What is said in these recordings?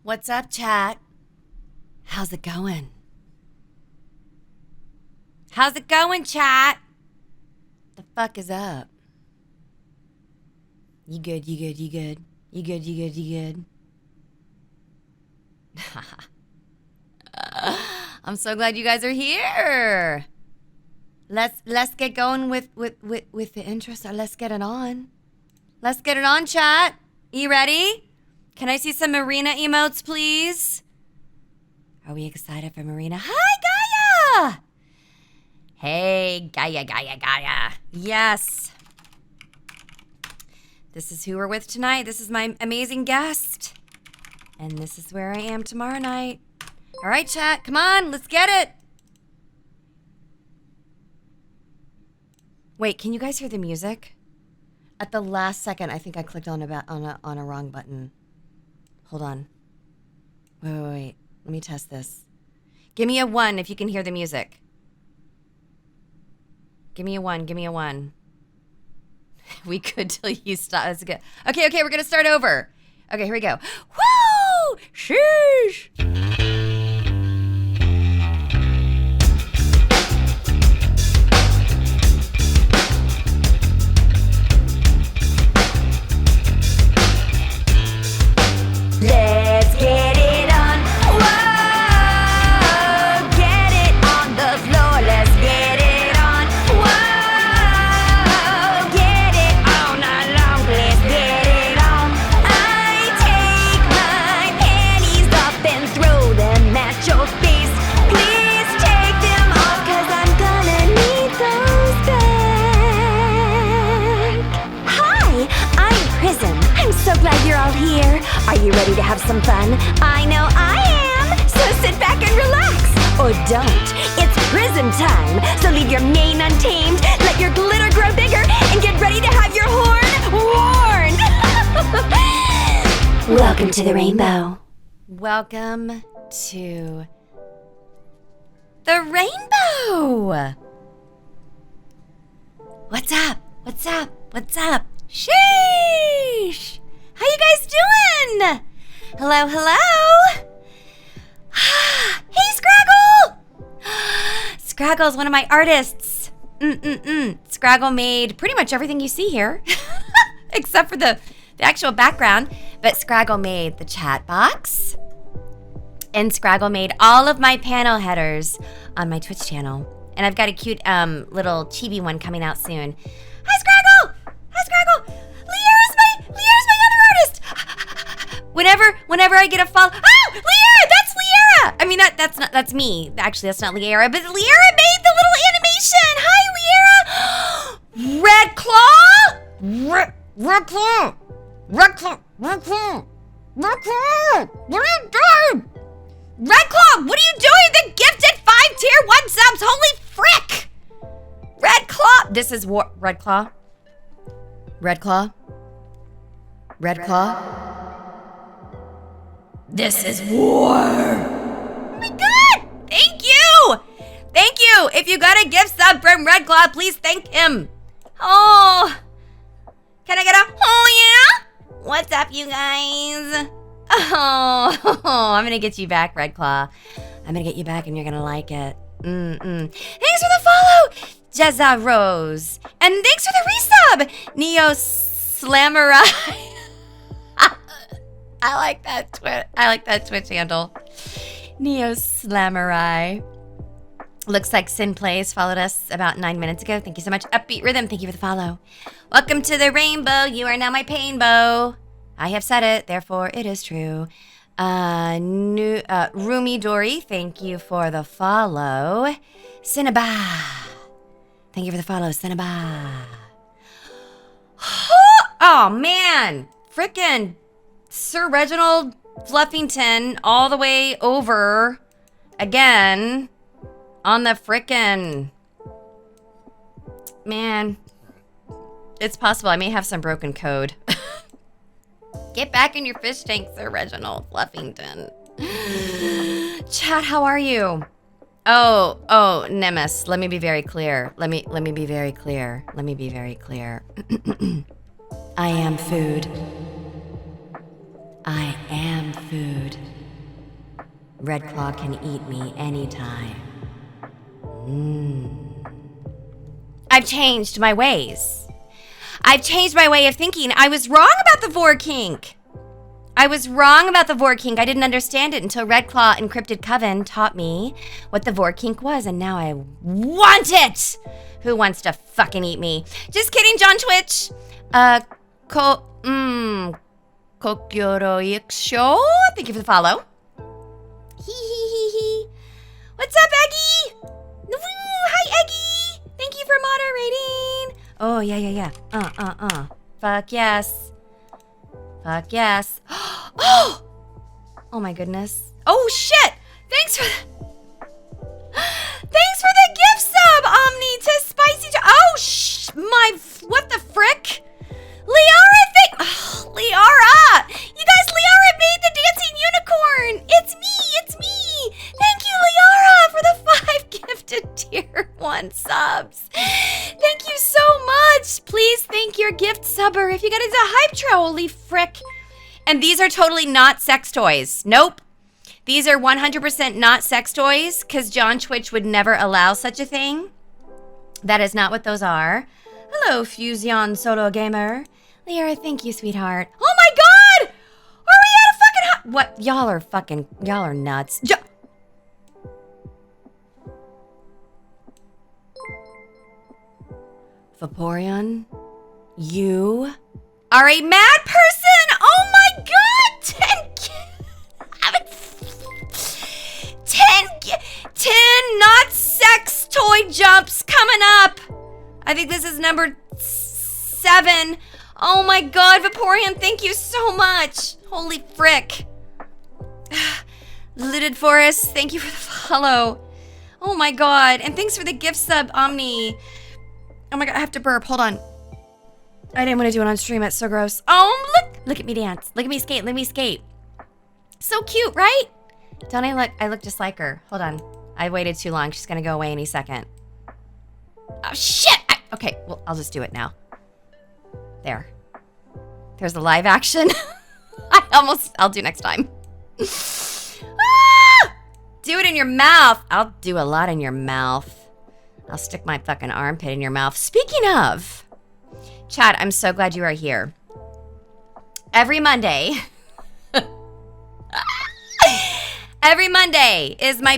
What's up, chat? How's it going? How's it going, chat? The fuck is up? You good, you good, you good. You good, you good, you good. I'm so glad you guys are here. Let's get going with the intro. So let's get it on. Let's get it on, chat. You ready? Can I see some Marina emotes, please? Are we excited for Marina? Hi, Gaia! Hey, Gaia. Yes. This is who we're with tonight. This is my amazing guest. And this is where I am tomorrow night. All right, chat, come on, let's get it. Wait, can you guys hear the music? At the last second, I think I clicked on a wrong button. Hold on. Wait. Let me test this. Give me a 1 if you can hear the music. Give me a 1. We could till you stop. That's good. Okay, we're gonna start over. Okay, here we go. Woo! Sheesh! Let's get it on. Whoa! Get it on the floor. Let's get it on. Whoa! Get it all night long. Let's get it on. I take my panties off and throw them at your face. Please take them off, 'cause I'm gonna need those back. Hi, I'm Prism. I'm so glad you're all here. Are you ready to have some fun? I know I am! So sit back and relax! Or don't. It's Prism time! So leave your mane untamed, let your glitter grow bigger, and get ready to have your horn worn! Welcome to the rainbow. Welcome to the rainbow! What's up? Sheesh! How you guys doing? Hello. Hey, Scraggle! Scraggle's one of my artists. Scraggle made pretty much everything you see here, except for the actual background. But Scraggle made the chat box, and Scraggle made all of my panel headers on my Twitch channel. And I've got a cute little chibi one coming out soon. Hi, Scraggle! Liera's my other artist. Whenever I get a follow, Liera, that's Liera. I mean, that's me. Actually, that's not Liera, but Liera made the little animation. Hi, Liera. Red Claw. Red Claw. What are you doing? Red Claw, what are you doing? The gifted 5 tier 1 subs. Holy frick. Red Claw. This is Red Claw. This is war. Oh my god! Thank you! If you got a gift sub from Red Claw, please thank him. Oh. Can I get a oh yeah? What's up, you guys? Oh, I'm gonna get you back, Red Claw. I'm gonna get you back and you're gonna like it. Thanks for the follow, Jezza Rose. And thanks for the resub, Neo Slamurai. I like that Twitch handle. Neo Slamurai. Looks like Sin Plays followed us about 9 minutes ago. Thank you so much. Upbeat Rhythm, thank you for the follow. Welcome to the rainbow. You are now my painbow. I have said it, therefore it is true. Rumi Dory, thank you for the follow. Cinnaba. Thank you for the follow, Cinnaba. Oh man, frickin' Sir Reginald Fluffington all the way over again on the frickin', man, it's possible I may have some broken code. Get back in your fish tank, Sir Reginald Fluffington. Chat, how are you? Oh, Nemes, let me be very clear. Let me be very clear. I am food. I am am food. Red Claw can eat me anytime. I've changed my ways. I've changed my way of thinking. I was wrong about the vor kink. I didn't understand it until Red Claw Encrypted Coven taught me what the vor kink was, and now I want it. Who wants to fucking eat me? Just kidding, John Twitch. Kink-u-cation. Thank you for the follow. Hee. What's up, Eggy? Hi, Eggy. Thank you for moderating. Oh, yeah. Fuck yes. Oh my goodness. Oh shit. Thanks for the gift sub, Omni, to Spicy. What the frick? Liara! You guys, Liara made the dancing unicorn! It's me! Thank you, Liara, for the 5 gifted tier 1 subs. Thank you so much. Please thank your gift subber if you got into hype trail, holy frick. And these are totally not sex toys. Nope. These are 100% not sex toys, because John Twitch would never allow such a thing. That is not what those are. Hello, Fusion Solo Gamer. Liara, thank you, sweetheart. Oh my god! Are we at a fucking what? Y'all are nuts. Vaporeon, you are a mad person! Oh my god! 10 not sex toy jumps coming up. I think this is number 7. Oh my god, Vaporeon, thank you so much. Holy frick. Lidded Forest, thank you for the follow. Oh my god, and thanks for the gift sub, Omni. Oh my god, I have to burp, hold on. I didn't want to do it on stream, it's so gross. Oh, look at me dance. Look at me skate. So cute, right? Don't I look just like her. Hold on, I waited too long. She's gonna go away any second. Oh shit! Okay, well, I'll just do it now. There's the live action. I'll do next time. Do it in your mouth. I'll do a lot in your mouth. I'll stick my fucking armpit in your mouth. Speaking of, Chad, I'm so glad you are here. Every Monday is my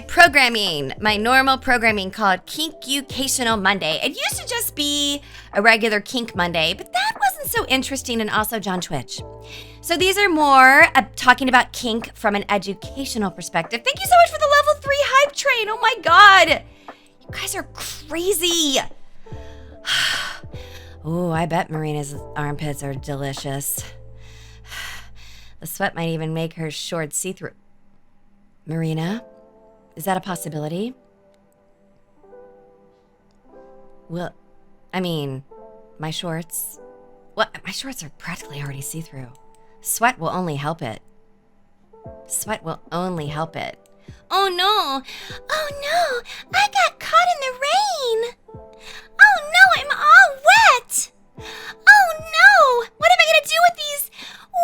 normal programming called Kink-ucation Monday. It used to just be a regular Kink Monday, but that wasn't so interesting, and also John Twitch. So these are more talking about kink from an educational perspective. Thank you so much for the level 3 hype train. Oh my god. You guys are crazy. Oh, I bet Marina's armpits are delicious. The sweat might even make her shorts see-through. Marina, is that a possibility? Well, I mean, my shorts are practically already see-through. Sweat will only help it. Oh no, I got caught in the rain. Oh no, I'm all wet. Oh no, what am I gonna do with these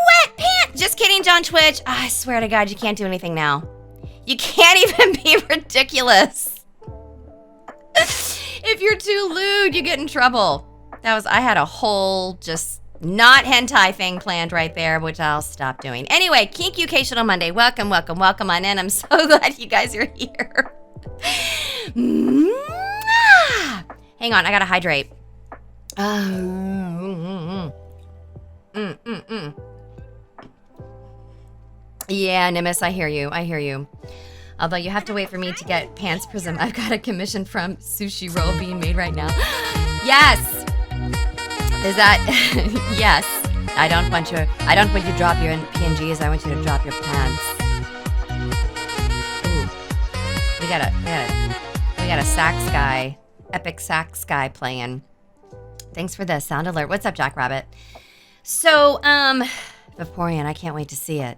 wet pants? Just kidding, John Twitch. I swear to God, you can't do anything now. You can't even be ridiculous. If you're too lewd, you get in trouble. I had a whole just not hentai thing planned right there, which I'll stop doing. Anyway, Kink-ucation on Monday. Welcome on in. I'm so glad you guys are here. Hang on, I gotta hydrate. Yeah, Nimbus, I hear you. Although you have to wait for me to get pants Prism. I've got a commission from sushi roll being made right now. Yes. Is that yes? I don't want you to drop your PNGs. I want you to drop your pants. Ooh. We got a sax guy, epic sax guy playing. Thanks for the sound alert. What's up, Jackrabbit? So, Vaporeon, I can't wait to see it.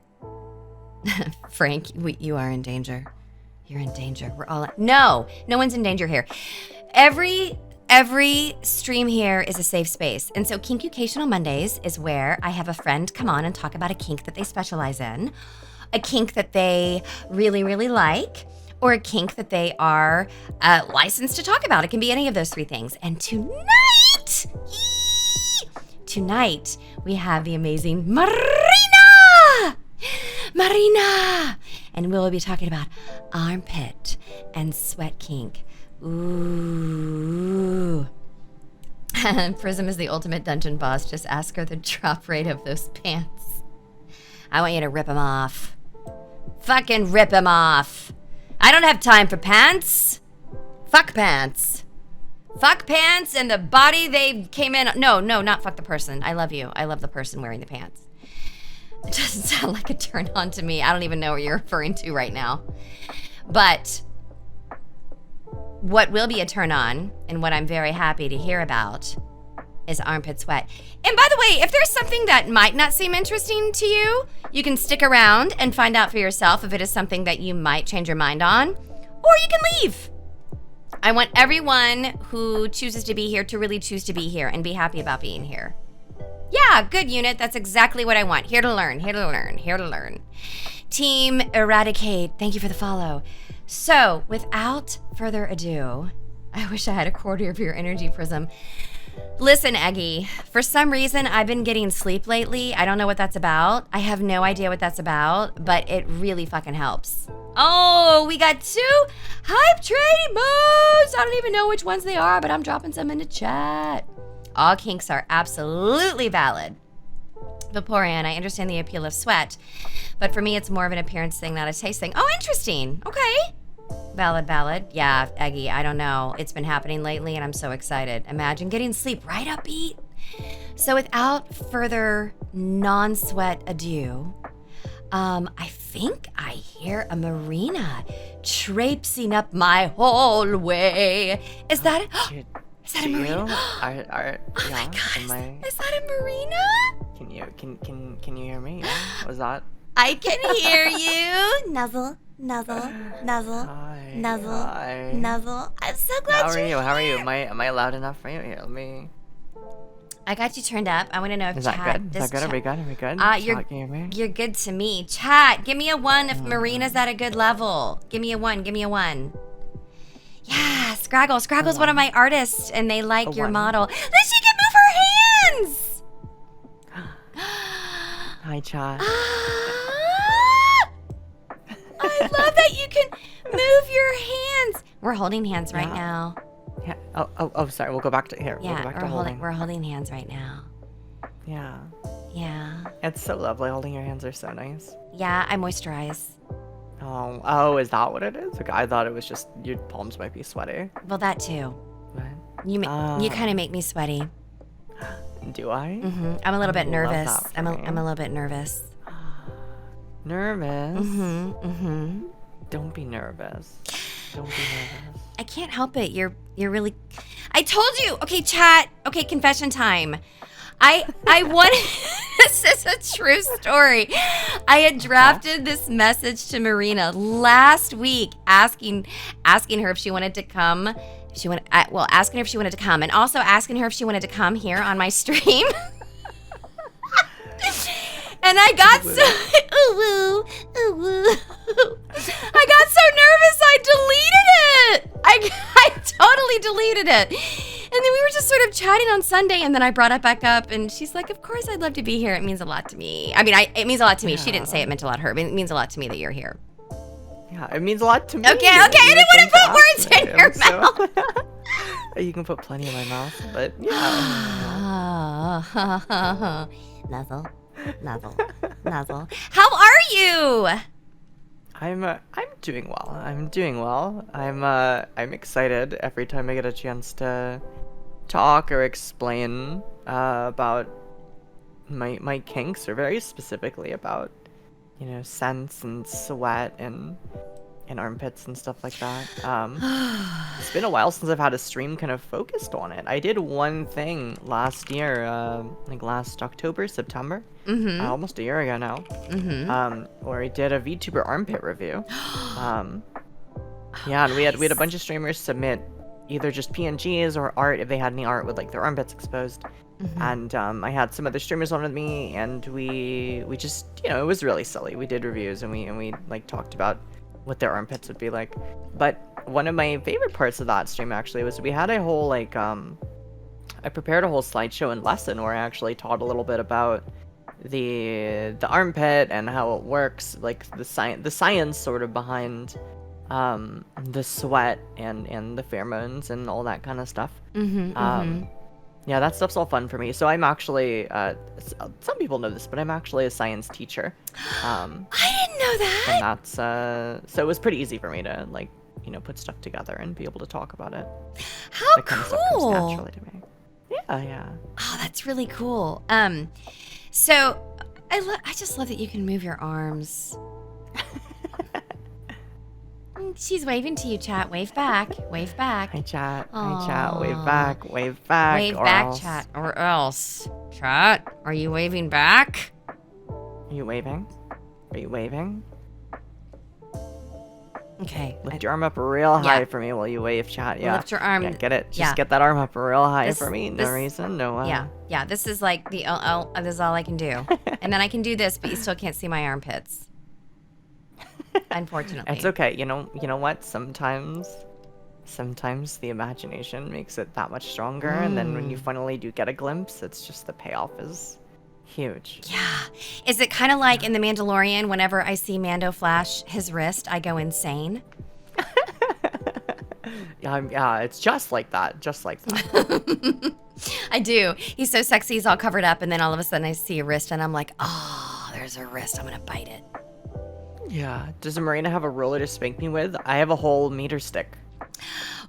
Frank, you are in danger. You're in danger. We're all no one's in danger here. Every stream here is a safe space. And so Kink-ucation on Mondays is where I have a friend come on and talk about a kink that they specialize in. a kink that they really, really like, or a kink that they are licensed to talk about. It can be any of those three things. And tonight, we have the amazing Marina! And we'll be talking about armpit and sweat kink. Ooh. Prism is the ultimate dungeon boss. Just ask her the drop rate of those pants. I want you to rip them off. Fucking rip them off. I don't have time for pants. Fuck pants. Fuck pants and the body they came in. No, not fuck the person. I love you. I love the person wearing the pants. It doesn't sound like a turn on to me. I don't even know what you're referring to right now. But what will be a turn on, and what I'm very happy to hear about, is armpit sweat. And by the way, if there's something that might not seem interesting to you, you can stick around and find out for yourself if it is something that you might change your mind on, or you can leave. I want everyone who chooses to be here to really choose to be here and be happy about being here. Yeah, good unit. That's exactly what I want. Here to learn, here to learn, here to learn. Team Eradicate, thank you for the follow. So, without further ado, I wish I had a quarter of your energy, Prism. Listen, Eggy, for some reason, I've been getting sleep lately. I don't know what that's about. I have no idea what that's about, but it really fucking helps. Oh, we got 2 hype trading moves. I don't even know which ones they are, but I'm dropping some into chat. All kinks are absolutely valid. Vaporeon, I understand the appeal of sweat, but for me, it's more of an appearance thing, not a taste thing. Oh, interesting. Okay. Valid. Yeah, Eggy, I don't know. It's been happening lately, and I'm so excited. Imagine getting sleep right upbeat. So without further non-sweat ado, I think I hear a Marina traipsing up my hallway. Is that a Marina? Oh my God, is that a Marina? Can you hear me? Yeah? Was that? I can hear you. Nuzzle. Hi. Nuzzle. I'm so glad How are you? How are you? here. Am I loud enough for you? Here, let me. I got you turned up. I want to know if Is chat. that good? Is that good? Are we good? Chat, can you hear me? you're good to me. Chat, give me a 1 if Marina's at a good level. Give me a 1. Yeah, Scraggle's one of my artists, and they like your model. Then she can move her hands. Hi, chat. I love that you can move your hands. We're holding hands right now. Yeah. Oh, sorry. We'll go back to here. Yeah, we'll go back to holding. we're holding hands right now. Yeah. Yeah. It's so lovely. Holding your hands are so nice. Yeah, I moisturize. Oh, is that what it is? Okay, I thought it was just your palms might be sweaty. Well, that too. Right. You kind of make me sweaty. Do I? Mm-hmm. I'm a little bit nervous. I'm a me. little bit nervous. Nervous? Mm-hmm. Don't be nervous. Don't be nervous. I can't help it. You're really. I told you. Okay, chat. Okay, confession time. I wanted. This is a true story. I had drafted this message to Marina last week, asking her if she wanted to come. Asking her if she wanted to come, and also asking her if she wanted to come here on my stream. And I got so I got so nervous I deleted it. I totally deleted it. And then we were just sort of chatting on Sunday, and then I brought it back up, and she's like, "Of course, I'd love to be here. It means a lot to me." I mean, it means a lot to me. She didn't say it meant a lot to her, but it means a lot to me that you're here. Yeah, it means a lot to me. Okay, I didn't want to put words in your mouth. You can put plenty in my mouth, but yeah. Nuzzle. How are you? I'm doing well. I'm excited every time I get a chance to talk or explain about my kinks, or very specifically about, scents and sweat and armpits and stuff like that. It's been a while since I've had a stream kind of focused on it. I did one thing last year, last October, September, almost a year ago now, where I did a VTuber armpit review. Yeah, and we had a bunch of streamers submit, either just PNGs or art if they had any art with like their armpits exposed. And I had some other streamers on with me, and we just, you know, it was really silly. We did reviews and we like talked about what their armpits would be like. But one of my favorite parts of that stream actually was we had a whole like I prepared a whole slideshow and lesson where I actually taught a little bit about the armpit and how it works, like the science sort of behind the sweat and the pheromones and all that kind of stuff. Yeah, that stuff's all fun for me. So I'm actually some people know this, but I'm actually a science teacher. I didn't know that. And that's so it was pretty easy for me to like, you know, put stuff together and be able to talk about it. How that kind of stuff comes cool. naturally to me. Yeah. Oh, that's really cool. So I just love that you can move your arms. She's waving to you, chat. Wave back. Wave back. Hi, chat. Aw. Hi, chat. Wave back. Wave back. Wave or back, else. chat. Or else. Chat, are you waving back? Are you waving? Are you waving? Okay. Lift your arm up real high Yeah. for me while you wave, chat. Yeah. Lift your arm. Yeah, get it. Just Yeah. get that arm up real high This- for me. No this- reason. No. Yeah. This is like this is all I can do. And then I can do this, but you still can't see my armpits. Unfortunately. It's okay. You know what? Sometimes the imagination makes it that much stronger, and then when you finally do get a glimpse, it's just the payoff is huge. Yeah. Is it kind of like in The Mandalorian, whenever I see Mando flash his wrist, I go insane? Yeah, it's just like that. Just like that. I do. He's so sexy, he's all covered up, and then all of a sudden I see a wrist, and I'm like, oh, there's a wrist. I'm going to bite it. Yeah. Does Marina have a ruler to spank me with? I have a whole meter stick.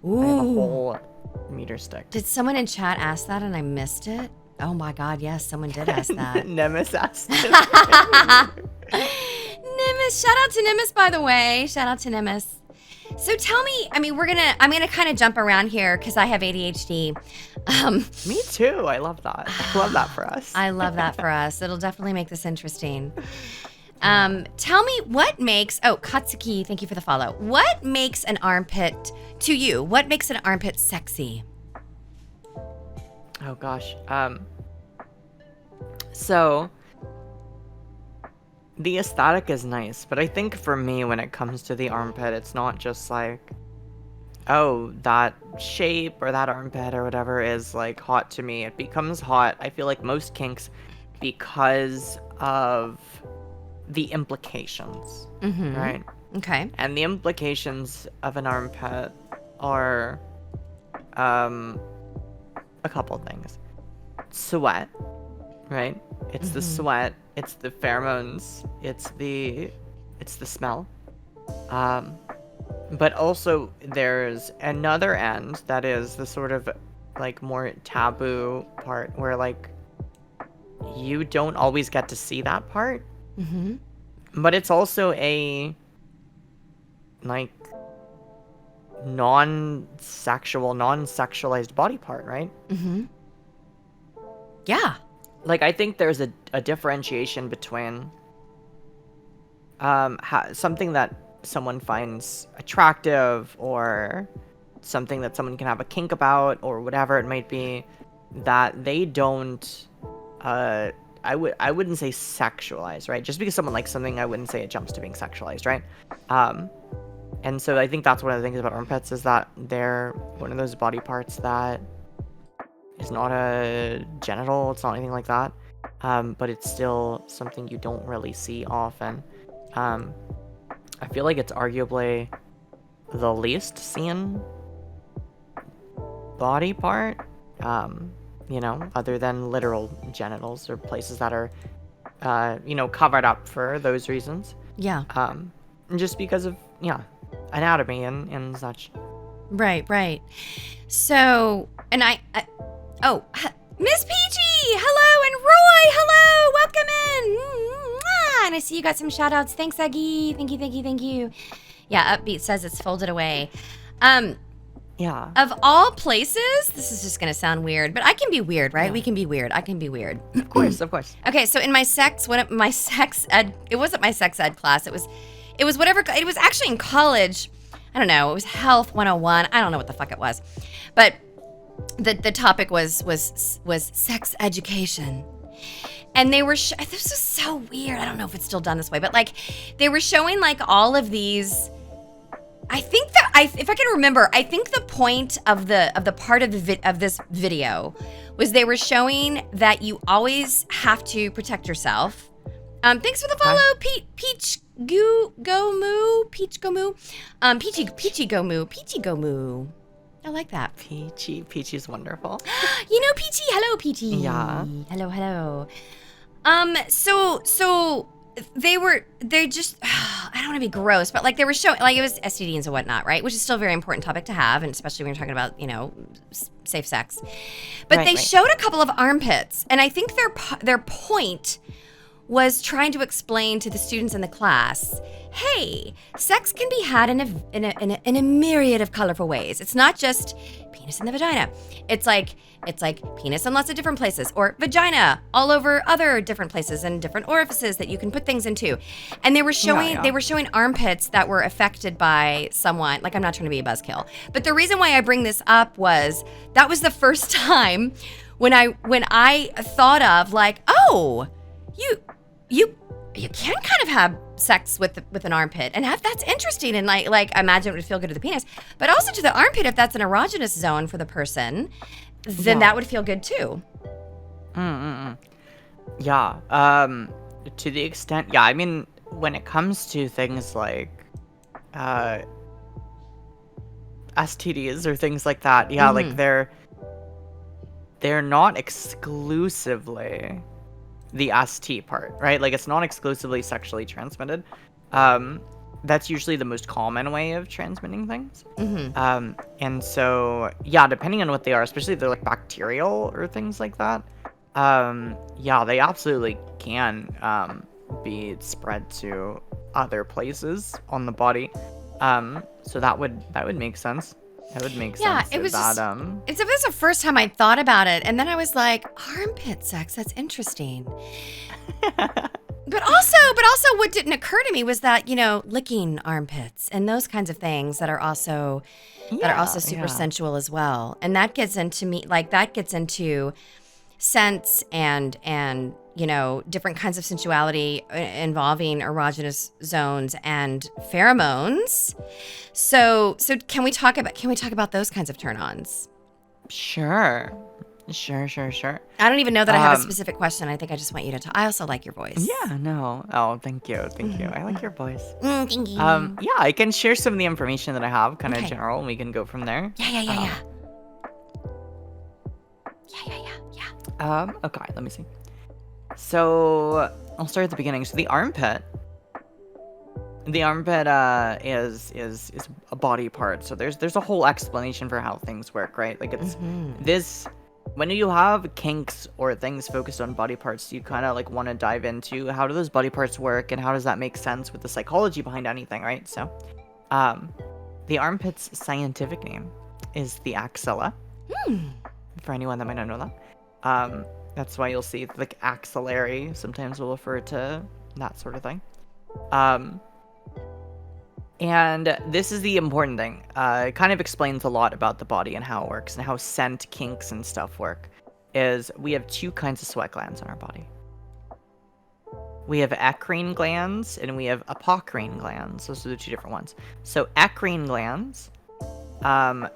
Ooh. I have a whole meter stick. Did someone in chat ask that and I missed it? Oh my God, yes, someone did ask that. Nemesis asked. Nimbus, shout out to Nimbus, by the way. Shout out to Nimbus. So tell me, I mean, I'm gonna kind of jump around here because I have ADHD. Me too. I love that. I love that for us. I love that for us. It'll definitely make this interesting. Tell me what makes, Katsuki, thank you for the follow. What makes an armpit, to you, what makes an armpit sexy? Oh gosh. So the aesthetic is nice, but I think for me when it comes to the armpit, it's not just like, oh, that shape or that armpit or whatever is like hot to me. It becomes hot, I feel like most kinks, because of the implications, right? Okay. And the implications of an armpit are a couple things. Sweat, right? It's the sweat, it's the pheromones, it's the smell. But also there's another end that is the sort of like more taboo part where like you don't always get to see that part. But it's also a like non-sexualized body part, right? Yeah. Like I think there's a differentiation between something that someone finds attractive or something that someone can have a kink about or whatever it might be, that they don't I wouldn't say sexualize, right? Just because someone likes something, I wouldn't say it jumps to being sexualized, right? And so I think that's one of the things about armpits is that they're one of those body parts that is not a genital, it's not anything like that, but it's still something you don't really see often. I feel like it's arguably the least seen body part, you know, other than literal genitals or places that are, you know, covered up for those reasons. Yeah. Just because of, anatomy and such. Right. So, and Miss Peachy, hello, and Roy, hello, welcome in. And I see you got some shout outs. Thanks, Eggy. Thank you. Yeah, Upbeat says it's folded away. Yeah. Of all places, this is just gonna sound weird, but I can be weird, right? Yeah. We can be weird. I can be weird. Of course. Okay, so in my sex ed, it wasn't my sex ed class. It was actually in college. I don't know, it was health 101. I don't know what the fuck it was. But the topic was sex education. And they were this was so weird. I don't know if it's still done this way, but like they were showing like all of these. I think that if I can remember, I think the point of the part of this video was they were showing that you always have to protect yourself. Thanks for the follow, Peachy Go Moo. I like that. Peachy's wonderful. You know Peachy. Hello, Peachy. Yeah. Hello. So they just I don't want to be gross, but like they were showing like it was STDs and whatnot, right? Which is still a very important topic to have, and especially when you're talking about, you know, safe sex. But they showed a couple of armpits, and I think their point was trying to explain to the students in the class, hey, sex can be had in a myriad of colorful ways. It's not just penis in the vagina. It's like penis in lots of different places, or vagina all over other different places and different orifices that you can put things into. And they were showing armpits that were affected by someone. Like, I'm not trying to be a buzzkill, but the reason why I bring this up was that was the first time when I thought of like, oh, you can kind of have sex with an armpit, and that's interesting, and like I imagine it would feel good to the penis, but also to the armpit if that's an erogenous zone for the person, then that would feel good too. Yeah. To the extent, yeah. I mean, when it comes to things like STDs or things like that, yeah, like they're not exclusively the ST part, right? Like, it's not exclusively sexually transmitted. That's usually the most common way of transmitting things. And so, yeah, depending on what they are, especially if they're like bacterial or things like that, yeah, they absolutely can be spread to other places on the body. So that would make sense. That would make sense. Yeah, it was it was the first time I thought about it, and then I was like, armpit sex, that's interesting. But also what didn't occur to me was that, you know, licking armpits and those kinds of things that are also super sensual as well. And that gets into scents and you know, different kinds of sensuality involving erogenous zones and pheromones. So can we talk about those kinds of turn-ons? Sure. I don't even know that I have a specific question. I think I just want you to talk. I also like your voice. Yeah, no. Oh, thank you. I like your voice. Thank you. Yeah, I can share some of the information that I have, kind of general, and we can go from there. Yeah. Okay, let me see. So I'll start at the beginning. So the armpit is a body part. So there's a whole explanation for how things work, right? Like, it's this. When you have kinks or things focused on body parts, you kind of like want to dive into how do those body parts work and how does that make sense with the psychology behind anything, right? So, the armpit's scientific name is the axilla. For anyone that might not know that, that's why you'll see like axillary. Sometimes we'll refer to that sort of thing. And this is the important thing. It kind of explains a lot about the body and how it works and how scent, kinks, and stuff work. Is we have two kinds of sweat glands in our body. We have eccrine glands and we have apocrine glands. Those are the two different ones. So eccrine glands,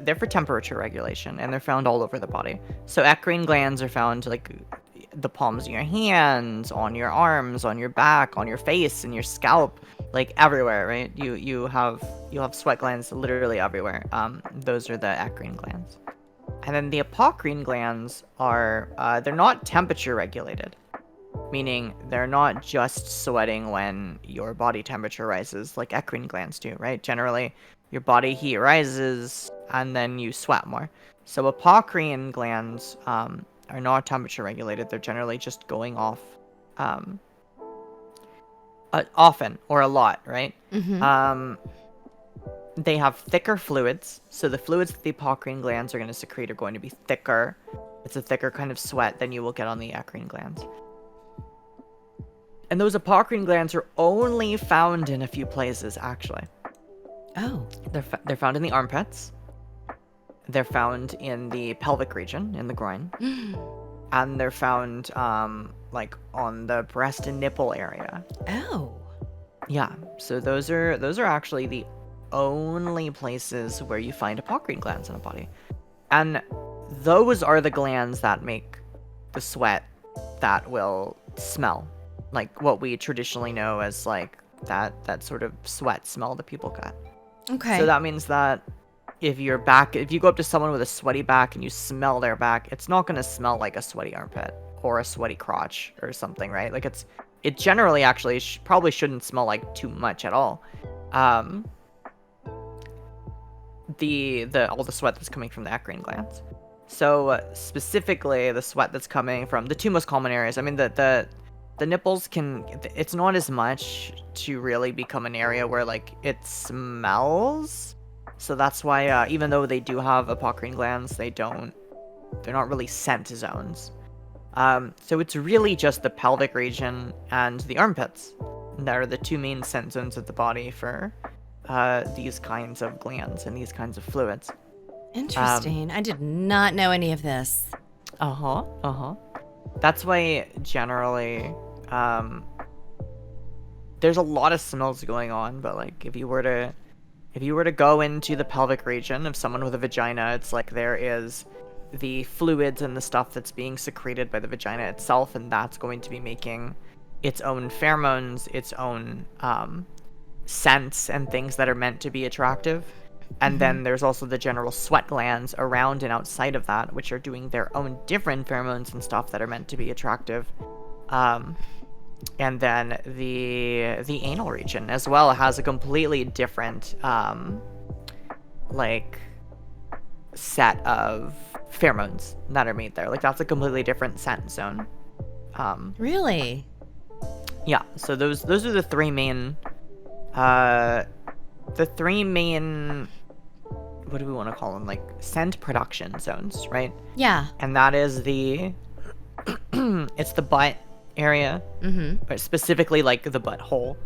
they're for temperature regulation and they're found all over the body. So eccrine glands are found like the palms of your hands, on your arms, on your back, on your face, and your scalp, like everywhere, right? You'll have sweat glands literally everywhere. Those are the eccrine glands. And then the apocrine glands are they're not temperature regulated, meaning they're not just sweating when your body temperature rises like eccrine glands do, right? Generally, your body heat rises and then you sweat more. So apocrine glands are not temperature regulated. They're generally just going off often or a lot, right? They have thicker fluids. So the fluids that the apocrine glands are going to secrete are going to be thicker. It's a thicker kind of sweat than you will get on the eccrine glands. And those apocrine glands are only found in a few places, actually. Oh. They're found in the armpits. They're found in the pelvic region, in the groin. And they're found like on the breast and nipple area. Oh. Yeah. So those are actually the only places where you find apocrine glands in a body. And those are the glands that make the sweat that will smell. Like what we traditionally know as like that sort of sweat smell that people get. Okay. So that means that if you go up to someone with a sweaty back and you smell their back, it's not going to smell like a sweaty armpit or a sweaty crotch or something, right? Like it generally actually probably shouldn't smell like too much at all. All the sweat that's coming from the eccrine glands. So specifically the sweat that's coming from the two most common areas. I mean the nipples it's not as much to really become an area where like it smells. So that's why even though they do have apocrine glands, they're not really scent zones. So it's really just the pelvic region and the armpits that are the two main scent zones of the body for these kinds of glands and these kinds of fluids. Interesting. I did not know any of this. That's why generally there's a lot of smells going on, but like if you were to go into the pelvic region of someone with a vagina, it's like there is the fluids and the stuff that's being secreted by the vagina itself, and that's going to be making its own pheromones, its own scents and things that are meant to be attractive. And then there's also the general sweat glands around and outside of that, which are doing their own different pheromones and stuff that are meant to be attractive. And then the anal region as well has a completely different like set of pheromones that are made there. Like that's a completely different scent zone. Really? Yeah. So those are the three main what do we want to call them? Like scent production zones, right? Yeah. And that is it's the butt area, but specifically like the butthole,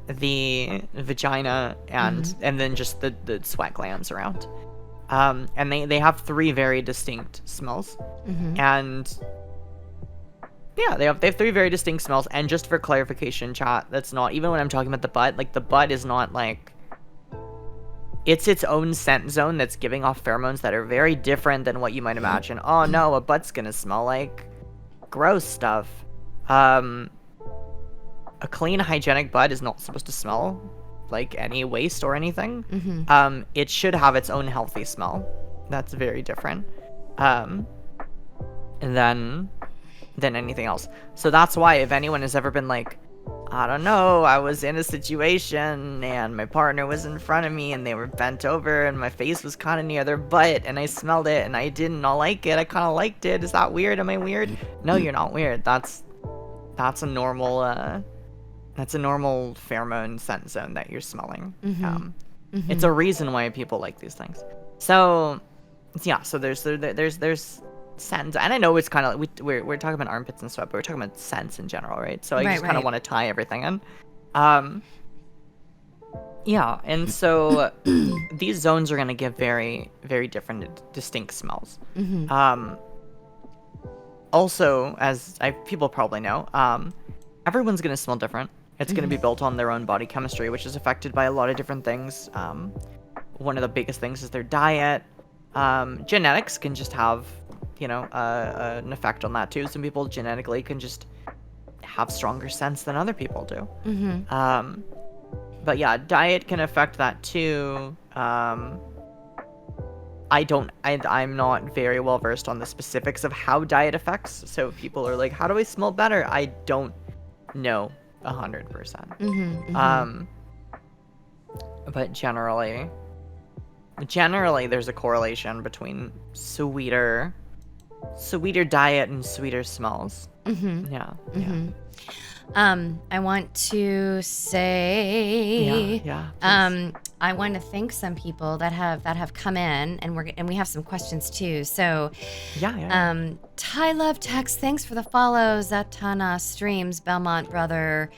the vagina, and then just the sweat glands around. And they have three very distinct smells, and yeah, they have three very distinct smells. And just for clarification, chat, that's not even when I'm talking about the butt. Like the butt is not like it's its own scent zone that's giving off pheromones that are very different than what you might imagine. Oh no, a butt's gonna smell like gross stuff. A clean, hygienic butt is not supposed to smell like any waste or anything. It should have its own healthy smell. That's very different. And than anything else. So that's why if anyone has ever been like, I don't know, I was in a situation and my partner was in front of me and they were bent over and my face was kind of near their butt and I smelled it and I did not like it. I kind of liked it. Is that weird? Am I weird? No, you're not weird. That's a normal pheromone scent zone that you're smelling. It's a reason why people like these things. So yeah, so there's scents, and I know it's kind of we're talking about armpits and sweat, but we're talking about scents in general, right? So I just kind of want to tie everything in. Yeah, and so these zones are going to give very, very different, distinct smells. Also, as people probably know, everyone's going to smell different. It's going to be built on their own body chemistry, which is affected by a lot of different things. One of the biggest things is their diet. Genetics can just have an effect on that too. Some people genetically can just have stronger scents than other people do. But yeah, diet can affect that too. I'm not very well versed on the specifics of how diet affects. So people are like, how do I smell better? I don't know 100%. But generally there's a correlation between sweeter diet and sweeter smells. Yeah. I want to say, Yeah. I want to thank some people that have come in, and we have some questions too. So, Yeah. Ty Love Text, thanks for the follows. Zatana Streams, Belmont Brother.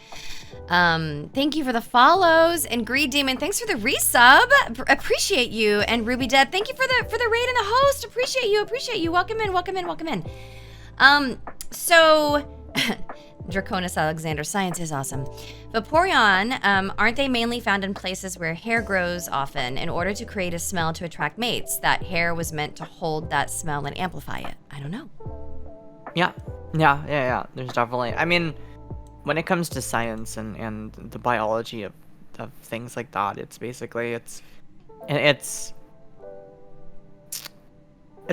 Thank you for the follows, and Greed Demon, thanks for the resub. Appreciate you. And Ruby Dead, thank you for the raid and the host. Appreciate you. Welcome in. So Draconis Alexander, science is awesome. Vaporeon, aren't they mainly found in places where hair grows often in order to create a smell to attract mates? That hair was meant to hold that smell and amplify it. I don't know. Yeah. There's definitely, I mean, when it comes to science and the biology of things like that, it's basically, it's a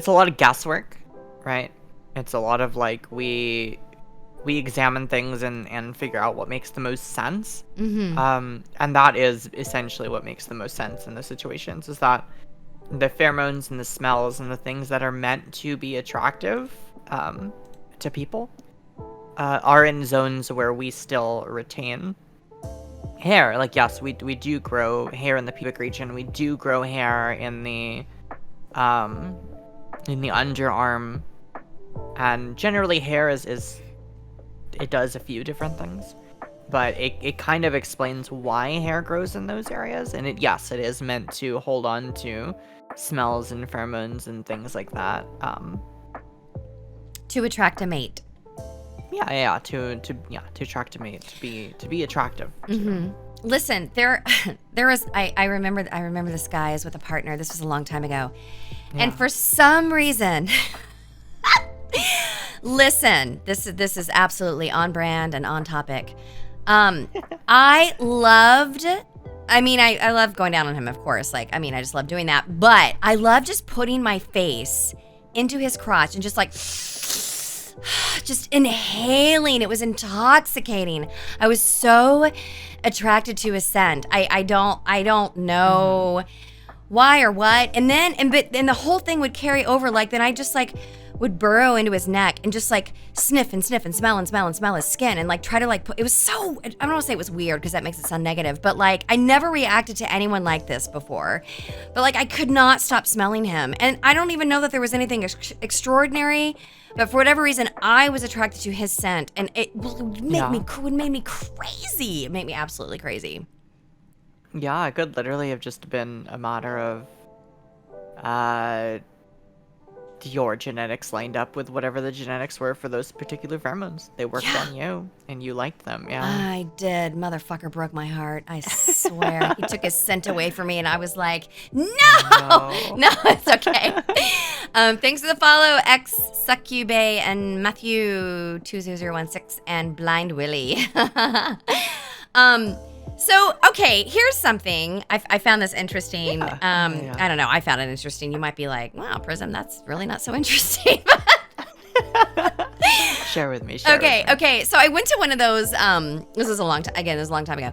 lot of guesswork, right? It's a lot of like, we examine things and figure out what makes the most sense. Mm-hmm. And that is essentially what makes the most sense in the situations, is that the pheromones and the smells and the things that are meant to be attractive to people are in zones where we still retain hair. Like, yes, we do grow hair in the pubic region. We do grow hair in the underarm, and generally hair is it does a few different things, but it kind of explains why hair grows in those areas. And it is meant to hold on to smells and pheromones and things like that, To attract a mate. to attract a mate, to be attractive. Mm-hmm. Listen, there was I remember this guy is with a partner. This was a long time ago, and for some reason, listen, this is absolutely on brand and on topic. I loved going down on him, of course. Like, I mean, I just love doing that, but I love just putting my face into his crotch and just like. Just inhaling. It was intoxicating. I was so attracted to his scent. I don't know why or what. And then the whole thing would carry over. Like, then I just like would burrow into his neck and just like sniff and smell his skin and like try to like put, it was so, I don't want to say it was weird because that makes it sound negative, but like I never reacted to anyone like this before. But like I could not stop smelling him. And I don't even know that there was anything extraordinary, but for whatever reason, I was attracted to his scent, and it would make me crazy. It made me absolutely crazy. Yeah, it could literally have just been a matter of your genetics lined up with whatever the genetics were for those particular pheromones. They worked on you, and you liked them. Yeah, I did. Motherfucker broke my heart. I swear. He took his scent away from me, and I was like, no, it's okay. Thanks for the follow, X Succube and Matthew 20016 and Blind Willie. So, okay, here's something. I found this interesting. I don't know. I found it interesting. You might be like, wow, Prism, that's really not so interesting. Share with me. Okay. So I went to one of those, this was a long time ago.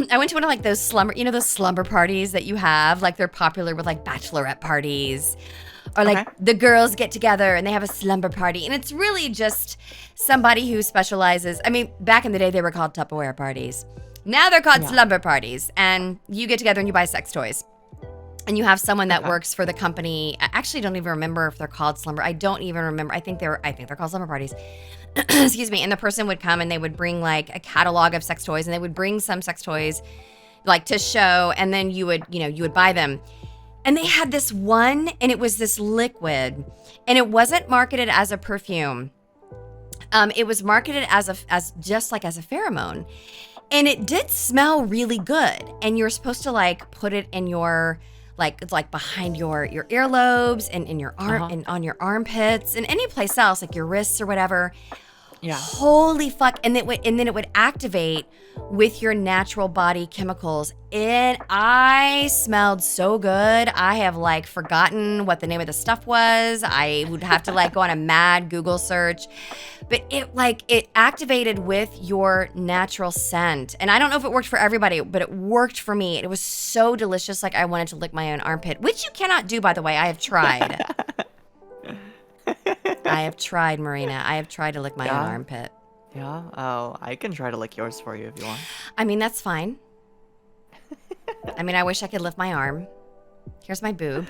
I went to one of like those those slumber parties that you have. Like they're popular with like bachelorette parties. Or like the girls get together and they have a slumber party. And it's really just somebody who specializes. I mean, back in the day, they were called Tupperware parties. Now they're called slumber parties, and you get together and you buy sex toys. And you have someone that works for the company. I actually don't even remember if they're called slumber. I don't even remember. I think they're called slumber parties. Excuse me. And the person would come and they would bring like a catalog of sex toys, and they would bring some sex toys like to show, and then you would buy them. And they had this one, and it was this liquid, and it wasn't marketed as a perfume. It was marketed as just like as a pheromone. And it did smell really good. And you're supposed to like put it in your like behind your earlobes and in your arm and on your armpits and any place else, like your wrists or whatever. Yeah. Holy fuck. And then it would activate with your natural body chemicals. And I smelled so good. I have like forgotten what the name of the stuff was. I would have to like go on a mad Google search. But it activated with your natural scent. And I don't know if it worked for everybody, but it worked for me. It was so delicious. Like I wanted to lick my own armpit, which you cannot do, by the way. I have tried. I have tried, Marina. I have tried to lick my own armpit. Yeah. Oh, I can try to lick yours for you if you want. I mean, that's fine. I mean, I wish I could lift my arm. Here's my boob.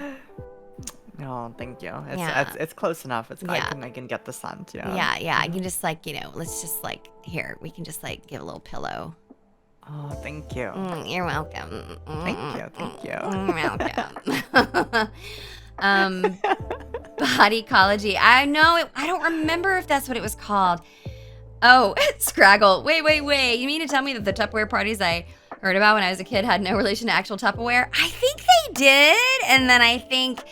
No, thank you. Yeah. It's close enough. Yeah. I can get the scent. Yeah. Yeah. I can just like, let's just like, here, we can just like give a little pillow. Oh, thank you. You're welcome. Thank you. You're welcome. Body ecology. I know I don't remember if that's what it was called. Oh, Scraggle. Wait. You mean to tell me that the Tupperware parties I heard about when I was a kid had no relation to actual Tupperware? I think they did. And then I think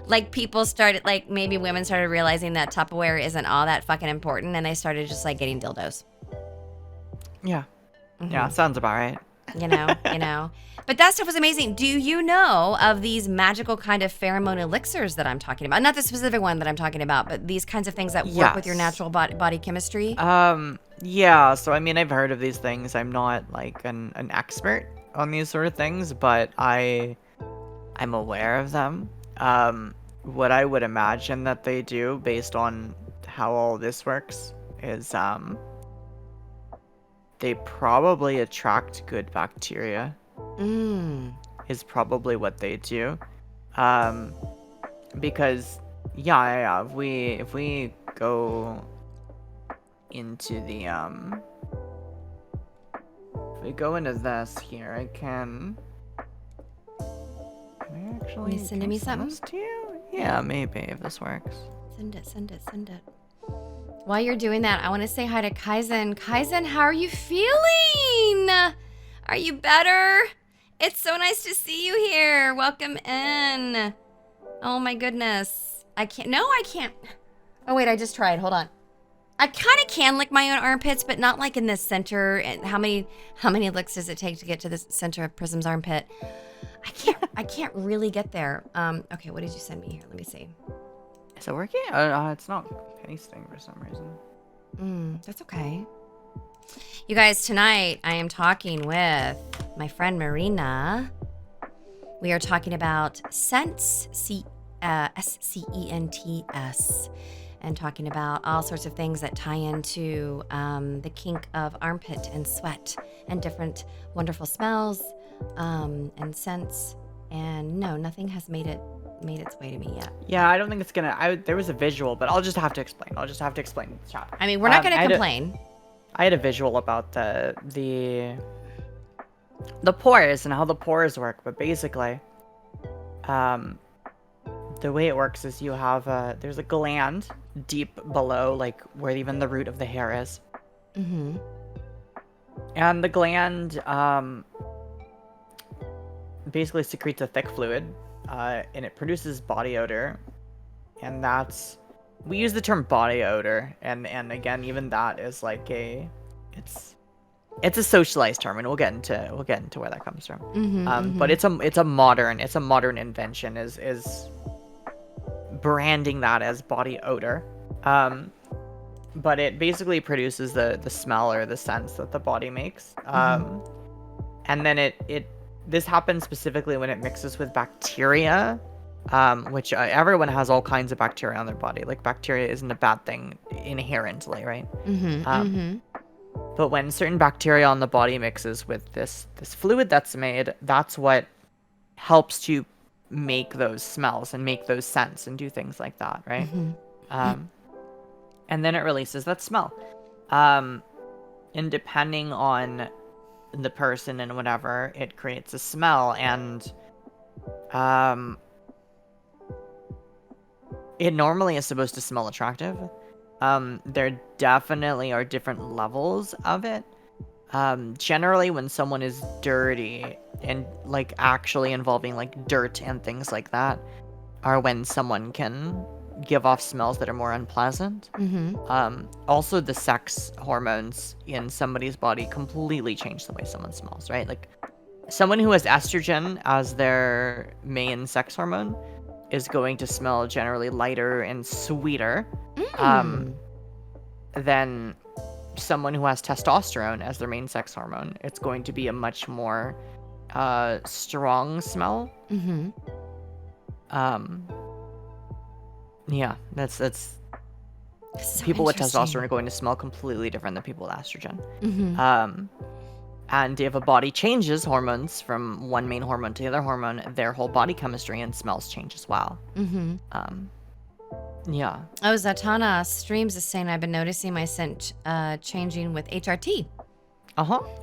like people started, like maybe women started realizing that Tupperware isn't all that fucking important. And they started just like getting dildos. Yeah. Yeah, sounds about right. You know. But that stuff was amazing. Do you know of these magical kind of pheromone elixirs that I'm talking about? Not the specific one that I'm talking about, but these kinds of things that work with your natural body chemistry? Yeah, so I mean, I've heard of these things. I'm not like an expert on these sort of things, but I'm aware of them. What I would imagine that they do based on how all this works is they probably attract good bacteria. Is probably what they do. Because yeah, if we go into the if we go into this here, I can I actually Can you send me something? this to you? Yeah, maybe if this works. Send it. While you're doing that, I want to say hi to Kaizen. Kaizen, how are you feeling? Are you better? It's so nice to see you here. Welcome in. Oh my goodness. I can't. Oh wait, I just tried. Hold on. I kind of can lick my own armpits, but not like in the center. And how many licks does it take to get to the center of Prism's armpit? I can't really get there. Okay, what did you send me here? Let me see. Is it working? It's not pasting for some reason. That's okay. You guys, tonight I am talking with my friend Marina. We are talking about scents, SCENTS, and talking about all sorts of things that tie into the kink of armpit and sweat and different wonderful smells and scents. And no, nothing has made its way to me yet. Yeah, I don't think it's gonna. There was a visual, but I'll just have to explain. In the chat. I mean, we're not gonna complain. I had a visual about the pores and how the pores work, but basically, the way it works is you have there's a gland deep below, like where even the root of the hair is. And the gland basically secretes a thick fluid, and it produces body odor, and we use the term body odor, and again, even that is like it's a socialized term, and we'll get into where that comes from. But it's a modern invention is branding that as body odor. But it basically produces the smell or the sense that the body makes. And then this happens specifically when it mixes with bacteria. Which everyone has all kinds of bacteria on their body. Like, bacteria isn't a bad thing inherently, right? But when certain bacteria on the body mixes with this fluid that's made, that's what helps to make those smells and make those scents and do things like that, right? And then it releases that smell. And depending on the person and whatever, it creates a smell, and it normally is supposed to smell attractive. There definitely are different levels of it. Generally, when someone is dirty and like actually involving like dirt and things like that, are when someone can give off smells that are more unpleasant. Also, the sex hormones in somebody's body completely change the way someone smells, right? Like, someone who has estrogen as their main sex hormone is going to smell generally lighter and sweeter than someone who has testosterone as their main sex hormone. It's going to be a much more strong smell. Yeah, that's So people with interesting. testosterone are going to smell completely different than people with estrogen. Mm-hmm. And if a body changes hormones from one main hormone to the other hormone, their whole body chemistry and smells change as well. Mm-hmm. Yeah. Oh, Zatanna Streams is saying I've been noticing my scent changing with HRT.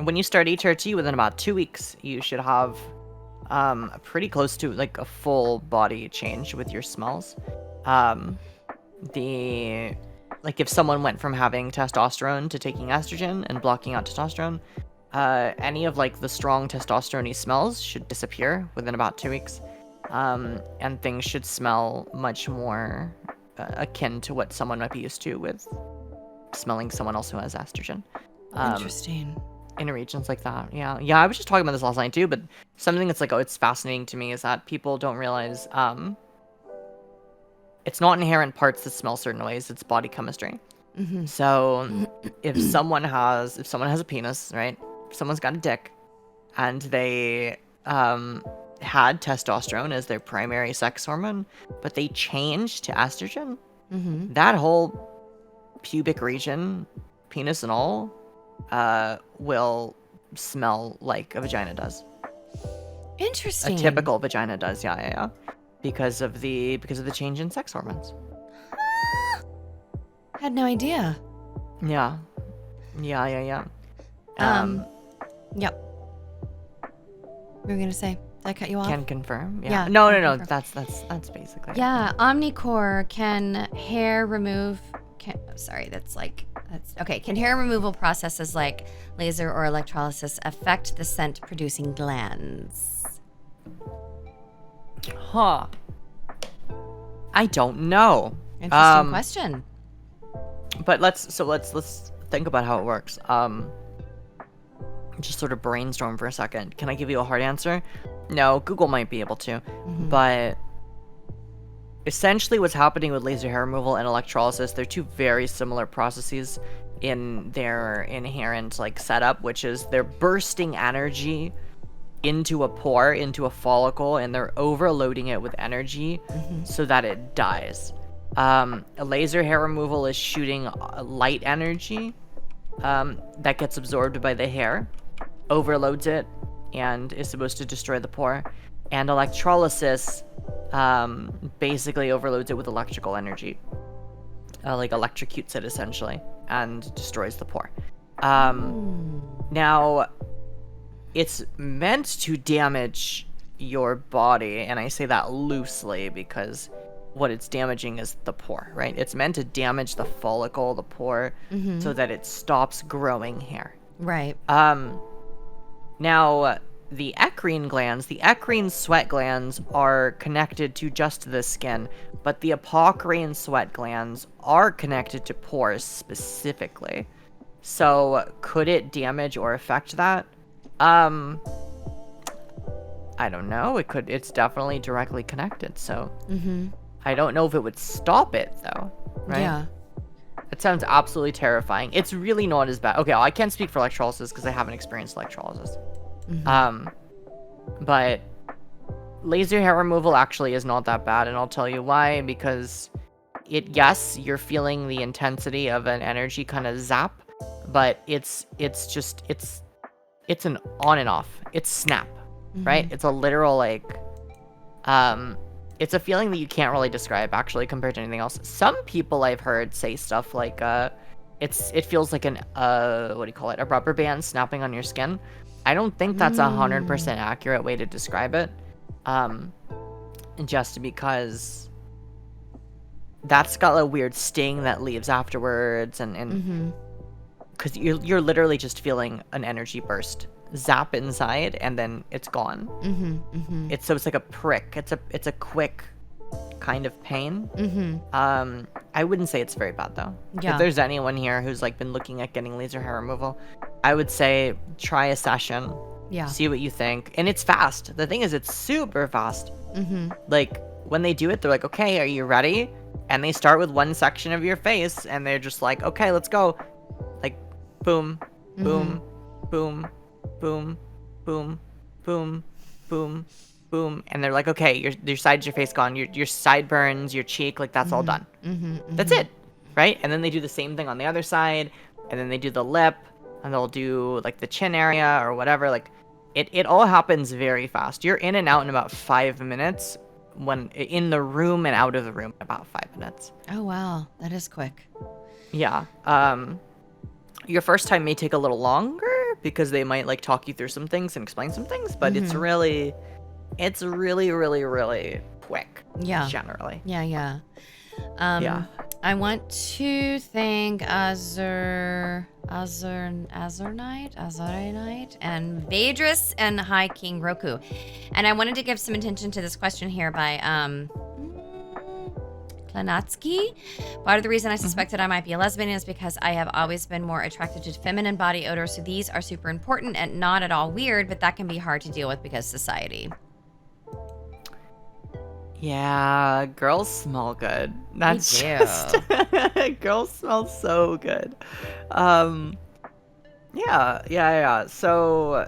When you start HRT, within about 2 weeks, you should have pretty close to like a full body change with your smells. Like if someone went from having testosterone to taking estrogen and blocking out testosterone, any of like the strong testosterone smells should disappear within about 2 weeks. And things should smell much more akin to what someone might be used to with smelling someone else who has estrogen. Interesting. In regions like that. Yeah. I was just talking about this last night too, but something that's like, it's fascinating to me is that people don't realize it's not inherent parts that smell certain ways, it's body chemistry. Mm-hmm. So if someone has a penis, right? If someone's got a dick and they had testosterone as their primary sex hormone, but they changed to estrogen, that whole pubic region, penis and all, will smell like a vagina does. Interesting. A typical vagina does, yeah. Because of the change in sex hormones. Had no idea. Yeah. Yep. What were you gonna say? Did I cut you off? Can confirm. Yeah, No. confirm. That's basically. Yeah, Omnicore can hair remove. Can hair removal processes like laser or electrolysis affect the scent producing glands? Huh. I don't know. Interesting question. But let's think about how it works. Just sort of brainstorm for a second. Can I give you a hard answer? No, Google might be able to. But essentially what's happening with laser hair removal and electrolysis, they're two very similar processes in their inherent like setup, which is they're bursting energy into a pore, into a follicle, and they're overloading it with energy so that it dies. A laser hair removal is shooting light energy that gets absorbed by the hair, overloads it, and is supposed to destroy the pore. And electrolysis basically overloads it with electrical energy, like electrocutes it essentially, and destroys the pore. Now, it's meant to damage your body, and I say that loosely because what it's damaging is the pore, right? It's meant to damage the follicle, the pore, so that it stops growing hair. Right. Now, the eccrine glands, the eccrine sweat glands are connected to just the skin, but the apocrine sweat glands are connected to pores specifically. So, could it damage or affect that? I don't know. It's definitely directly connected, so I don't know if it would stop it though, right? Yeah. It sounds absolutely terrifying. It's really not as bad. Okay, I can't speak for electrolysis because I haven't experienced electrolysis. But laser hair removal actually is not that bad, and I'll tell you why. Because yes, you're feeling the intensity of an energy kind of zap, but it's an on and off. It's snap, right? It's a literal like, it's a feeling that you can't really describe actually compared to anything else. Some people I've heard say stuff like, it feels like a rubber band snapping on your skin. I don't think that's 100% accurate way to describe it. Just because that's got a weird sting that leaves afterwards, and because you're literally just feeling an energy burst zap inside, and then it's gone. It's like a prick. It's a quick kind of pain. I wouldn't say it's very bad though. Yeah. If there's anyone here who's like been looking at getting laser hair removal, I would say try a session. Yeah. See what you think. And it's fast. The thing is, it's super fast. Like when they do it, they're like, okay, are you ready? And they start with one section of your face, and they're just like, okay, let's go. Like boom, boom, boom, boom, boom, boom, boom, boom, and they're like, okay, your sides of your face gone, your sideburns, your cheek, like that's all done. That's it. right? And then they do the same thing on the other side, and then they do the lip, and they'll do like the chin area or whatever. Like it all happens very fast. You're in and out in about 5 minutes, when in the room and out of the room in about 5 minutes. Oh, wow. That is quick. Yeah. Your first time may take a little longer because they might like talk you through some things and explain some things, but it's really, really, really quick. Yeah. Generally. Yeah. Yeah. I want to thank Azur Knight, and Vadris and Hi King Roku. And I wanted to give some attention to this question here by Klanatsky. Part of the reason I suspected I might be a lesbian is because I have always been more attracted to feminine body odor, so these are super important and not at all weird, but that can be hard to deal with because society. Yeah, girls smell good. That's do. just girls smell so good. Yeah. So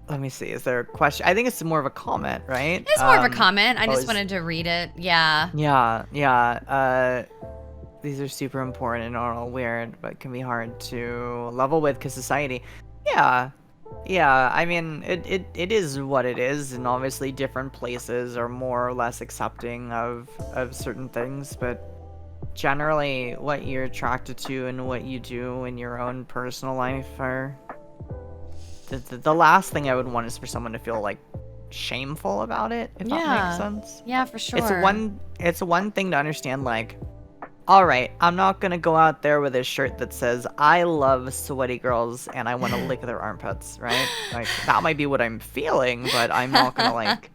let me see. Is there a question? I think it's more of a comment, right? It's more of a comment. I just wanted to read it. Yeah. Yeah. These are super important and aren't all weird, but can be hard to level with because society. Yeah, I mean, it is what it is, and obviously different places are more or less accepting of certain things, but generally what you're attracted to and what you do in your own personal life are the last thing I would want is for someone to feel like shameful about it, if that makes sense. Yeah, for sure. It's one thing to understand, like, all right, I'm not going to go out there with a shirt that says, I love sweaty girls and I want to lick their armpits, right? Like, that might be what I'm feeling, but I'm not going to, like,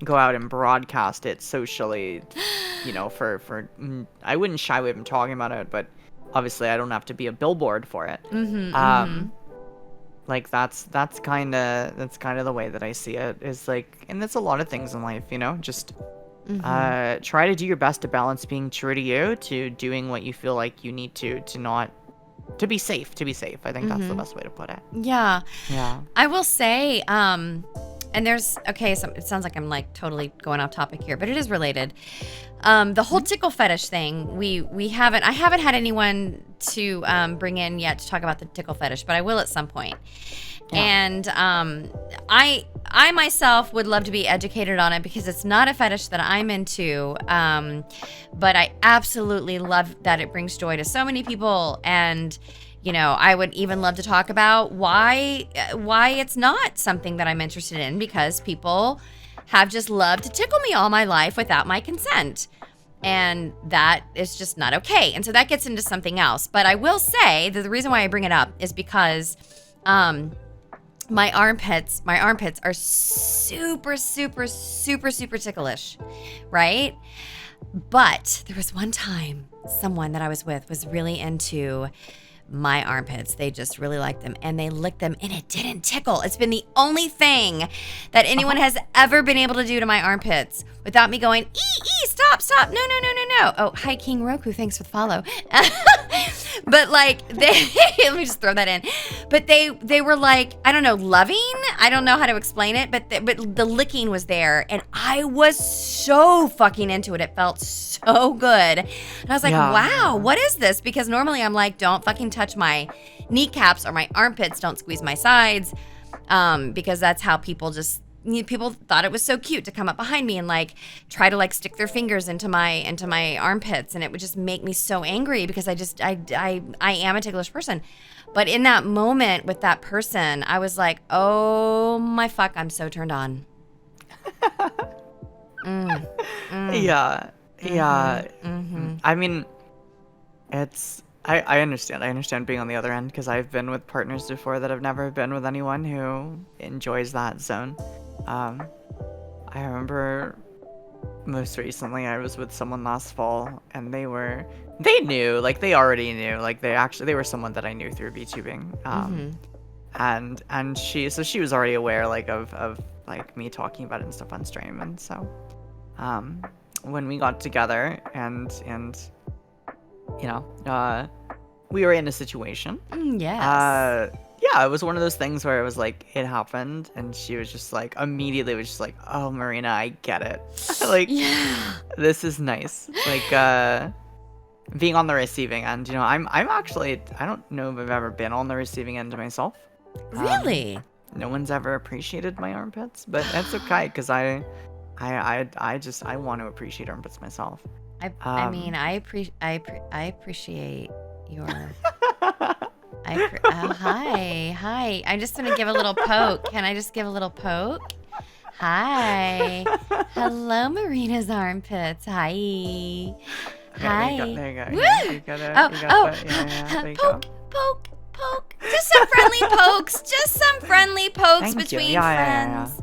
go out and broadcast it socially, you know, I wouldn't shy away from talking about it, but obviously I don't have to be a billboard for it. Like, that's kind of the way that I see it, is, like, and that's a lot of things in life, you know, just... try to do your best to balance being true to you to doing what you feel like you need to be safe. I think that's the best way to put it. Yeah. Yeah. I will say, and there's, okay, so it sounds like I'm like totally going off topic here, but it is related. The whole tickle fetish thing, I haven't had anyone to bring in yet to talk about the tickle fetish, but I will at some point. Yeah. And I myself would love to be educated on it because it's not a fetish that I'm into, but I absolutely love that it brings joy to so many people. And, you know, I would even love to talk about why it's not something that I'm interested in, because people have just loved to tickle me all my life without my consent. And that is just not okay. And so that gets into something else. But I will say that the reason why I bring it up is because my armpits are super, super, super, super ticklish, right? But there was one time someone that I was with was really into my armpits. They just really liked them, and they licked them, and it didn't tickle. It's been the only thing that anyone has ever been able to do to my armpits without me going, stop, no. Oh, hi, King Roku, thanks for the follow. But like, let me just throw that in. But they were like, I don't know, loving? I don't know how to explain it, but the licking was there, and I was so fucking into it. It felt so good. And I was like, wow, what is this? Because normally I'm like, don't fucking touch my kneecaps or my armpits, don't squeeze my sides, because that's how people thought it was so cute to come up behind me and like try to like stick their fingers into my armpits, and it would just make me so angry because I am a ticklish person. But in that moment with that person, I was like, oh my fuck, I'm so turned on. Yeah. I mean, I understand being on the other end, because I've been with partners before that have never been with anyone who enjoys that zone. I remember most recently I was with someone last fall, and they already knew, like they were someone that I knew through VTubing. And she was already aware like of like me talking about it and stuff on stream, and so when we got together and you know, we were in a situation. Yes. Yeah, it was one of those things where it was like, it happened, and she was just like, immediately was just like, oh, Marina, I get it. Like, this is nice. Like, being on the receiving end, I'm actually, I don't know if I've ever been on the receiving end myself. Really? No one's ever appreciated my armpits, but that's okay because I want to appreciate armpits myself. I mean, I appreciate your. Hi. I'm just gonna give a little poke. Can I just give a little poke? Hi. Hello, Marina's armpits. Hi. Hi. There you go. Woo! You got that. Yeah, there you go. Poke. Just some friendly pokes. Just some friendly pokes Thank you. between Yeah. friends.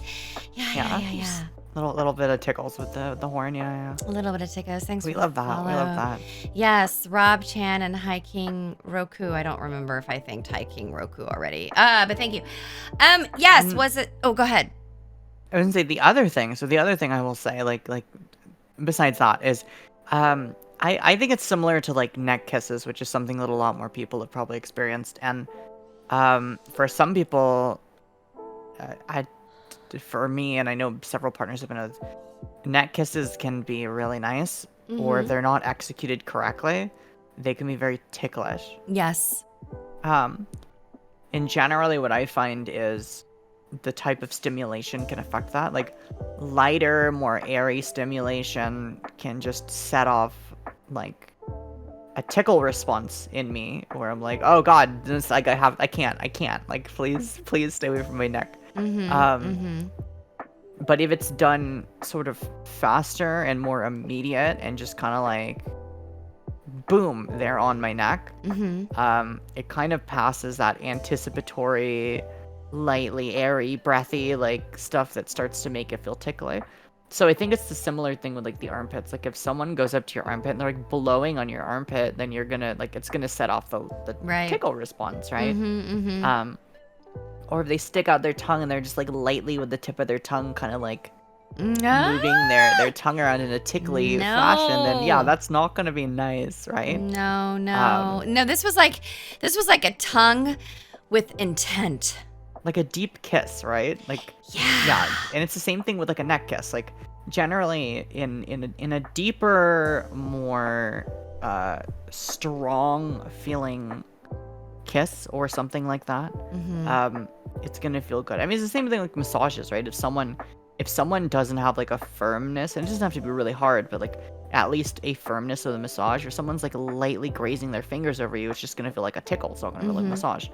Yeah. Little bit of tickles with the horn. Yeah. A little bit of tickles. Thanks We for love the that. follow. We love that. Yes, Rob Chan and Hiking Roku. I don't remember if I thanked Hiking Roku already. But thank you. Yes, was it? Oh, go ahead. I was gonna say the other thing. So the other thing I will say, like besides that, is, I think it's similar to like neck kisses, which is something that a lot more people have probably experienced. And for some people, for me, and I know several partners have been with, neck kisses can be really nice, or if they're not executed correctly, they can be very ticklish. Yes. And generally what I find is the type of stimulation can affect that. Like lighter, more airy stimulation can just set off like a tickle response in me where I'm like, oh God, this like I can't. Like please stay away from my neck. But if it's done sort of faster and more immediate and just kind of like boom, they're on my neck. It kind of passes that anticipatory, lightly airy, breathy, like stuff that starts to make it feel tickly. So I think it's the similar thing with like the armpits. Like if someone goes up to your armpit and they're like blowing on your armpit, then you're gonna like it's gonna set off the tickle response, right? Or if they stick out their tongue and they're just like lightly with the tip of their tongue, kind of like moving their tongue around in a tickly fashion, then yeah, that's not gonna be nice, right? No. This was like a tongue with intent. Like a deep kiss, right? Like yeah, and it's the same thing with like a neck kiss. Like generally in a deeper, more strong feeling kiss or something like that, it's gonna feel good. I mean, it's the same thing like massages, right? If someone doesn't have like a firmness, and it doesn't have to be really hard, but like at least a firmness of the massage, or someone's like lightly grazing their fingers over you, it's just gonna feel like a tickle. It's not gonna feel like a massage.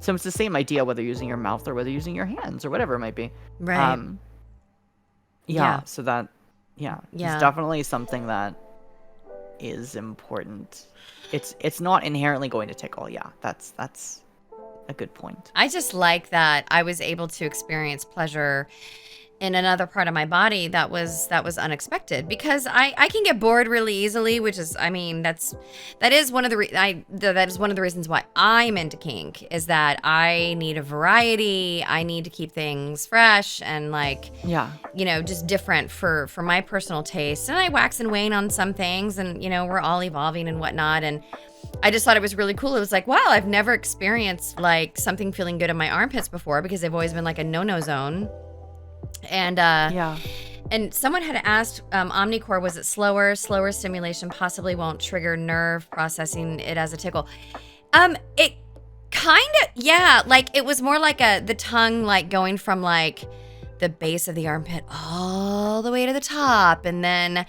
So it's the same idea whether using your mouth or whether using your hands or whatever it might be. Right. So that it's definitely something that is important. It's not inherently going to tickle. Yeah, that's a good point. I just like that I was able to experience pleasure in another part of my body that was unexpected, because I can get bored really easily, which is, I mean, that is one of the reasons why I'm into kink, is that I need a variety. I need to keep things fresh and like, just different for my personal taste. And I wax and wane on some things, and we're all evolving and whatnot. And I just thought it was really cool. It was like, wow, I've never experienced like something feeling good in my armpits before, because they've always been like a no-no zone. And and someone had asked, Omnicore, was it slower stimulation possibly won't trigger nerve processing it as a tickle? It kind of, like it was more like the tongue like going from like the base of the armpit all the way to the top, and then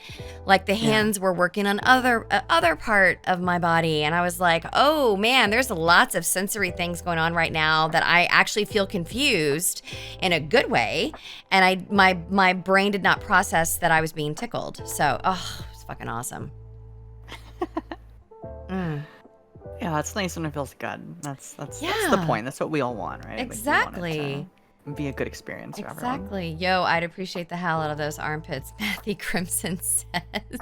like the hands were working on other part of my body, and I was like, oh man, there's lots of sensory things going on right now that I actually feel confused in a good way, and my brain did not process that I was being tickled. So it's fucking awesome. Yeah, it's nice when it feels good. That's the point. That's what we all want, right? Exactly. Like, be a good experience for everyone. Exactly. Yo, I'd appreciate the hell out of those armpits, Matthew Crimson says.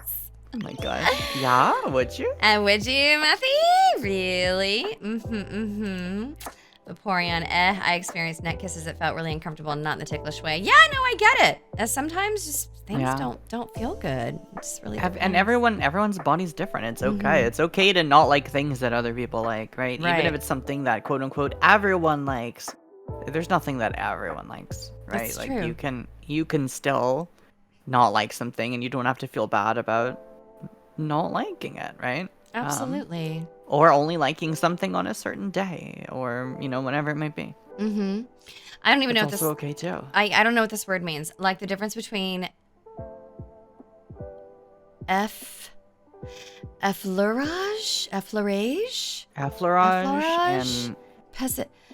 Oh my god. Yeah, would you? And would you, Matthew? Really? Vaporeon, I experienced neck kisses that felt really uncomfortable and not in the ticklish way. Yeah, no, I get it. As sometimes just things don't feel good. It's really depends. And everyone's body's different. It's okay. It's okay to not like things that other people like, right? Even if it's something that quote unquote everyone likes. There's nothing that everyone likes, right? That's like true. you can still not like something, and you don't have to feel bad about not liking it, right? Absolutely. Or only liking something on a certain day, or whenever it might be. Mm-hmm. I don't even know It's what this. also okay too. I don't know what this word means. Like the difference between effleurage, And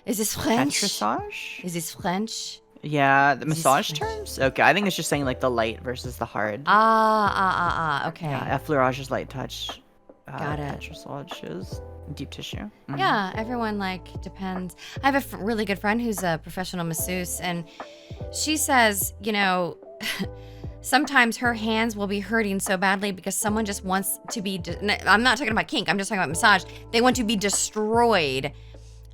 Is this French? petrissage. Is this French? Yeah, the Is this massage French? terms. Okay, I think it's just saying like the light versus the hard. Okay. Yeah, effleurage is light touch. Got it. Petrissage is deep tissue. Mhm. Yeah, everyone like depends. I have a really good friend who's a professional masseuse, and she says, sometimes her hands will be hurting so badly because someone just wants to be. I'm not talking about kink. I'm just talking about massage. They want to be destroyed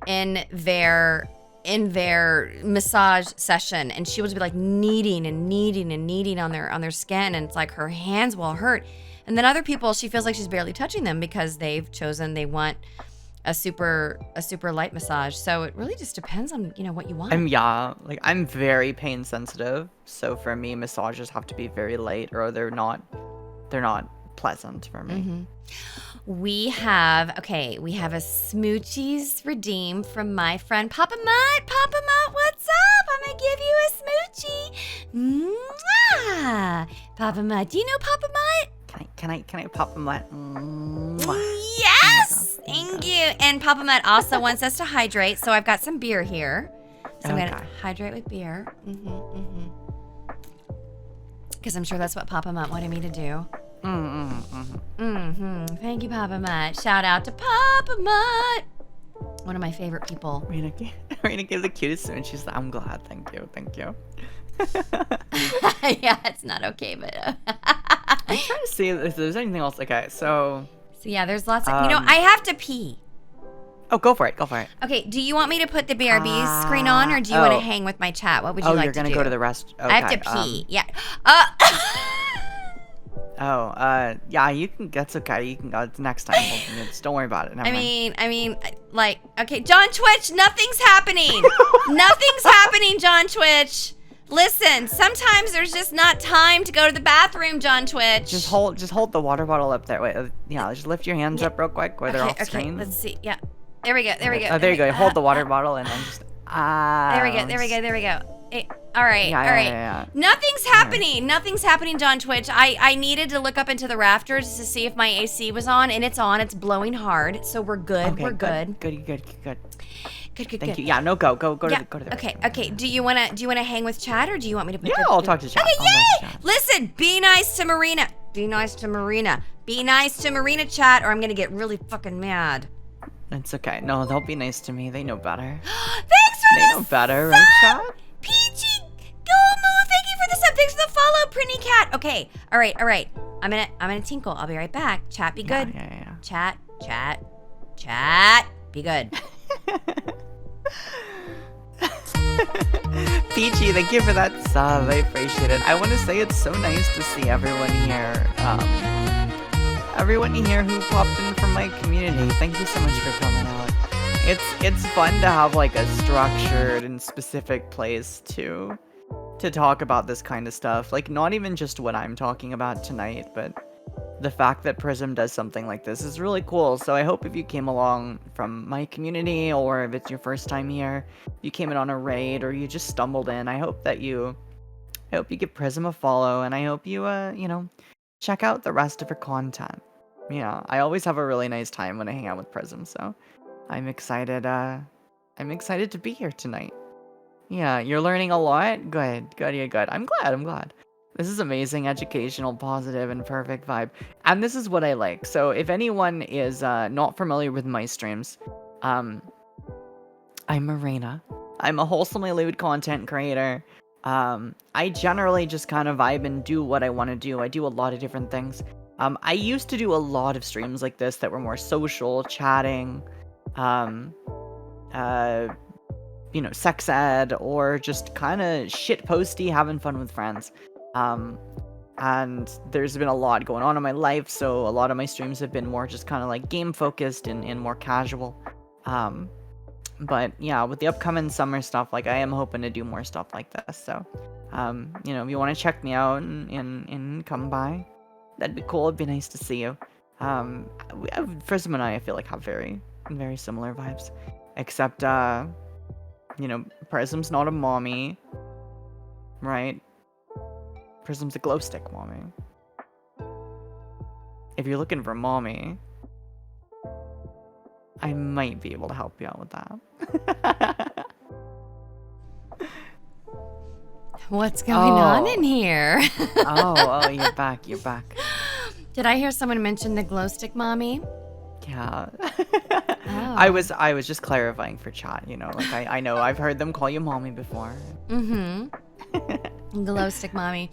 in their massage session, and she will just be like kneading and kneading and kneading on their skin, and it's like her hands will hurt. And then other people, she feels like she's barely touching them because they want a super light massage. So it really just depends on what you want. I'm very pain sensitive, so for me massages have to be very light, or they're not pleasant for me. Mm-hmm. We have a smoochies redeemed from my friend Papa Mutt. Papa Mutt, what's up? I'm gonna give you a smoochie. Mwah! Papa Mutt, do you know Papa Mutt? Can I pop them wet? Yes! Thank you. And Papa Mutt also wants us to hydrate, so I've got some beer here. So I'm gonna hydrate with beer. Because I'm sure that's what Papa Mutt wanted me to do. Thank you, Papa Mutt. Shout out to Papa Mutt. One of my favorite people. Marina gave the cutest and she's like, I'm glad. Thank you. Yeah, it's not okay, but I'm trying to see if there's anything else. Okay, so yeah, there's lots of I have to pee. Oh, go for it. Okay, do you want me to put the BRB screen on, or do you want to hang with my chat? What would you like to do? Oh, you're gonna go to the rest. Okay, I have to pee. Yeah. Yeah, you can. That's okay. You can go. It's next time. Don't worry about it. Never mind. I mean, like, okay, John Twitch, nothing's happening. Nothing's happening, John Twitch. Listen, sometimes there's just not time to go to the bathroom, John Twitch. Just hold the water bottle up there. Wait, just lift your hands up real quick where they're off screen. Let's see. Yeah, there we go. Oh, there you go. Hold the water bottle and then just. There we go. All right. Yeah. Nothing's happening. Nothing's happening, John Twitch. I needed to look up into the rafters to see if my AC was on, and it's on. It's blowing hard, so we're good. Okay, we're good. Good. Thank you. Yeah, no, go to the Okay. restroom. Okay. Do you wanna hang with Chad, or do you want me to put I'll talk to Chad. Okay, I'll talk to yay! Chad. Listen, be nice to Marina. Be nice to Marina, chat, or I'm gonna get really fucking mad. It's okay. No, they'll be nice to me. They know better. Thanks for They know better, right, Chad? Peachy Gomu, thank you for the sub. Thanks for the follow, Prinny Cat. Okay, all right. I'm gonna tinkle. I'll be right back. Chat, be good. Yeah. Chat, be good. Peachy, thank you for that sub. I appreciate it. I want to say it's so nice to see everyone here. Everyone here who popped in from my community. Thank you so much for coming out. It's fun to have like a structured and specific place to talk about this kind of stuff. Like not even just what I'm talking about tonight, but the fact that Prism does something like this is really cool. So I hope if you came along from my community, or if it's your first time here, you came in on a raid, or you just stumbled in, I hope you give Prism a follow, and I hope you check out the rest of her content. Yeah, I always have a really nice time when I hang out with Prism, so I'm excited to be here tonight. Yeah, you're learning a lot? Good. I'm glad. This is amazing, educational, positive, and perfect vibe. And this is what I like. So if anyone is not familiar with my streams, I'm Marina. I'm a wholesomely lewd content creator. I generally just kind of vibe and do what I want to do. I do a lot of different things. I used to do a lot of streams like this that were more social, chatting, sex ed, or just kind of shit posty, having fun with friends. And there's been a lot going on in my life, so a lot of my streams have been more just kind of like game focused and more casual. But yeah, with the upcoming summer stuff, like I am hoping to do more stuff like this. So, if you want to check me out and come by, that'd be cool. It'd be nice to see you. Prism and I feel like have very, very similar vibes, except Prism's not a mommy, right? Prism's a glow stick mommy. If you're looking for a mommy, I might be able to help you out with that. What's going on in here? oh, you're back. Did I hear someone mention the glow stick mommy? Yeah. Oh. I was just clarifying for chat, like I know I've heard them call you mommy before. Mm-hmm. Glow stick mommy.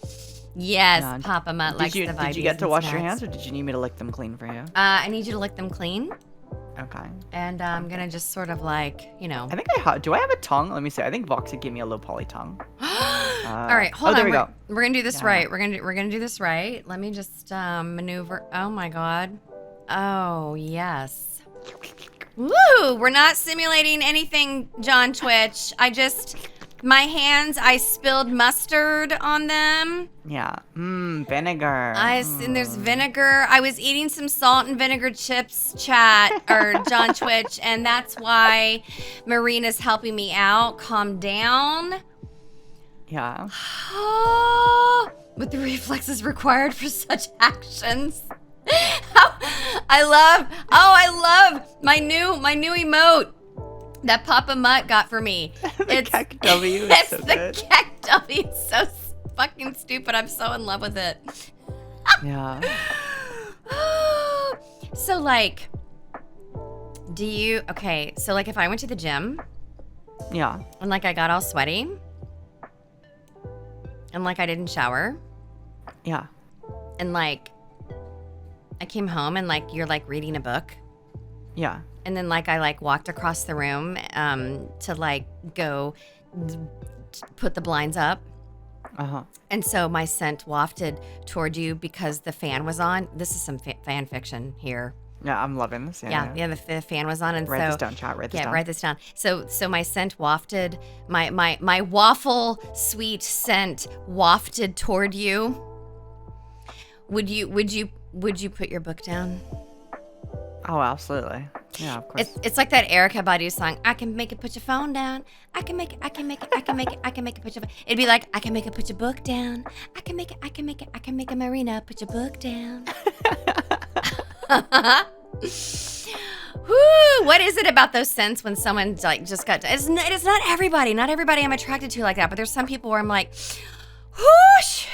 Yes, Yeah. Papa Mutt likes the vibes. Did you get to wash your hands, or did you need me to lick them clean for you? I need you to lick them clean. Okay. And I'm gonna just sort of like, I think do I have a tongue? Let me see. I think Vox would give me a low poly tongue. All right, hold on. There we go. We're gonna do this right. We're gonna do this right. Let me just maneuver. Oh my god. Oh yes. Woo! We're not simulating anything, John Twitch. My hands, I spilled mustard on them. Yeah. Vinegar. And there's vinegar. I was eating some salt and vinegar chips, chat, or John Twitch, and that's why Marina's helping me out. Calm down. Yeah. With the reflexes required for such actions. I love my new emote that Papa Mutt got for me. The Keck W. It's so the good. Keck W. It's so fucking stupid. I'm so in love with it. Yeah. So like, so like if I went to the gym. Yeah. And like I got all sweaty. And like I didn't shower. Yeah. And like I came home and like you're like reading a book. Yeah. And then like I like walked across the room to like go put the blinds up. Uh-huh. And so my scent wafted toward you because the fan was on. This is some fan fiction here. Yeah, I'm loving this. Yeah, the fan was on, and write this down, chat. Write this down. Write this down. So my scent wafted, my waffle sweet scent wafted toward you. Would you put your book down? Oh, absolutely. Yeah, of course. It's like that Erykah Badu song. I can make it put your phone down. I can make it put your. It'd be like I can make it put your book down. I can make it Marina put your book down. Whoo! What is it about those scents when someone's like just got? It's not everybody. Not everybody I'm attracted to like that. But there's some people where I'm like, whoosh.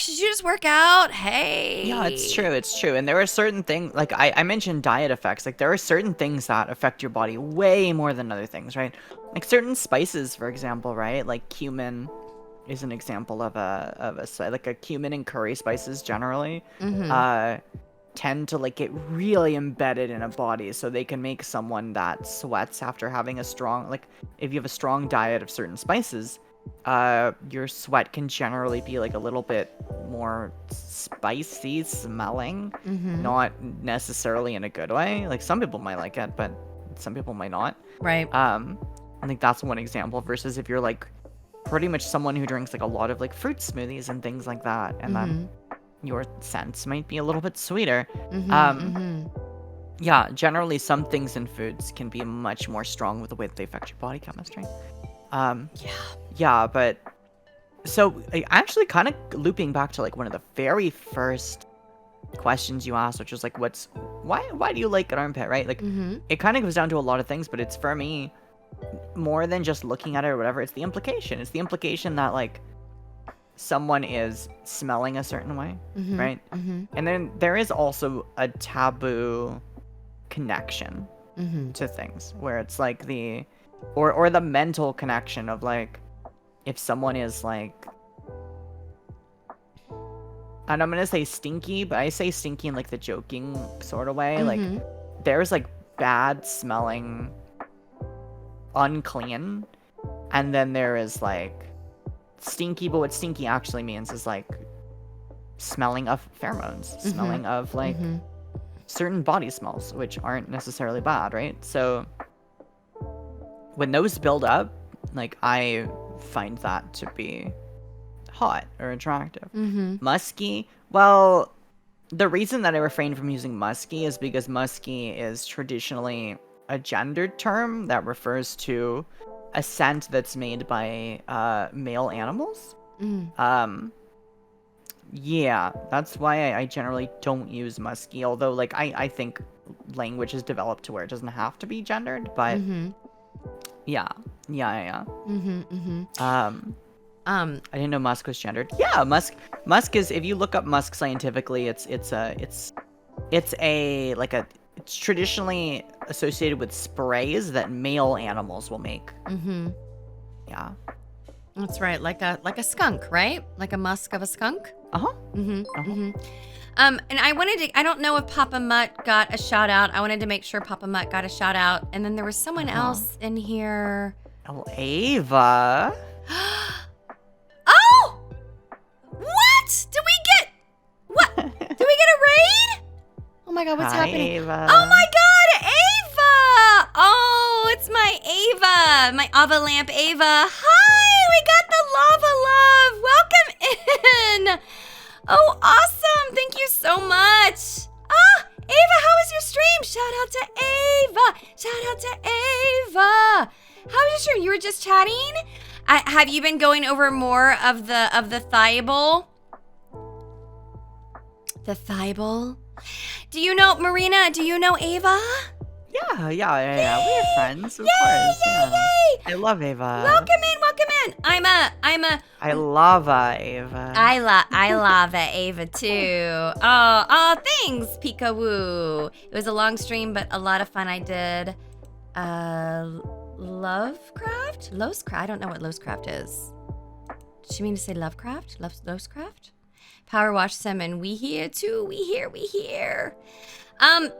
Did you just work out? Hey. Yeah, it's true. And there are certain things, like I mentioned diet effects. Like there are certain things that affect your body way more than other things, right? Like certain spices, for example, right? Like cumin is an example of a cumin and curry spices generally tend to like get really embedded in a body, so they can make someone that sweats after having a strong, like if you have a strong diet of certain spices, your sweat can generally be like a little bit more spicy smelling, not necessarily in a good way. Like some people might like it, but some people might not. Right. I think that's one example, versus if you're like pretty much someone who drinks like a lot of like fruit smoothies and things like that, and then your scents might be a little bit sweeter. Yeah, generally some things in foods can be much more strong with the way that they affect your body chemistry. Yeah, but so actually kind of looping back to like one of the very first questions you asked, which was like, why do you like an armpit, right? Like it kind of goes down to a lot of things, but it's for me more than just looking at it or whatever. It's the implication that like someone is smelling a certain way, right? And then there is also a taboo connection to things where it's like the or the mental connection of like, if someone is like, and I'm gonna say stinky, but I say stinky in like the joking sort of way, like there's like bad smelling, unclean, and then there is like stinky, but what stinky actually means is like smelling of pheromones, smelling of like certain body smells, which aren't necessarily bad, right? So when those build up, like I find that to be hot or attractive. Musky, well, the reason that I refrain from using musky is because musky is traditionally a gendered term that refers to a scent that's made by male animals. Yeah, that's why I generally don't use musky, although like I think language is developed to where it doesn't have to be gendered, but yeah. I didn't know musk was gendered. Yeah, musk is, if you look up musk scientifically, it's traditionally associated with sprays that male animals will make. Yeah. That's right, like a skunk, right? Like a musk of a skunk. And I don't know if Papa Mutt got a shout out. I wanted to make sure Papa Mutt got a shout out, and then there was someone else in here. Oh, Ava. Oh! What? Did we get a raid? Oh my god, what's happening? Ava. Oh my god, Ava! Oh, it's my Ava, my Ava lamp Ava. Hi, we got the lava love. Welcome in. Oh, awesome. Thank you so much. Ah, Ava, how was your stream? Shout out to Ava. Shout out to Ava. How was your stream? You were just chatting? Have you been going over more of the thigh bowl? The thigh bowl? Do you know Marina? Do you know Ava? Yeah. We are friends, of course. Yeah. I love Ava. Welcome in. I love Ava. I love Ava too. Oh, thanks, Pika-woo. It was a long stream, but a lot of fun. I did Lovecraft? I don't know what Lovecraft is. Did she mean to say Lovecraft? Lovecraft? Power wash Simon. We here too. We here.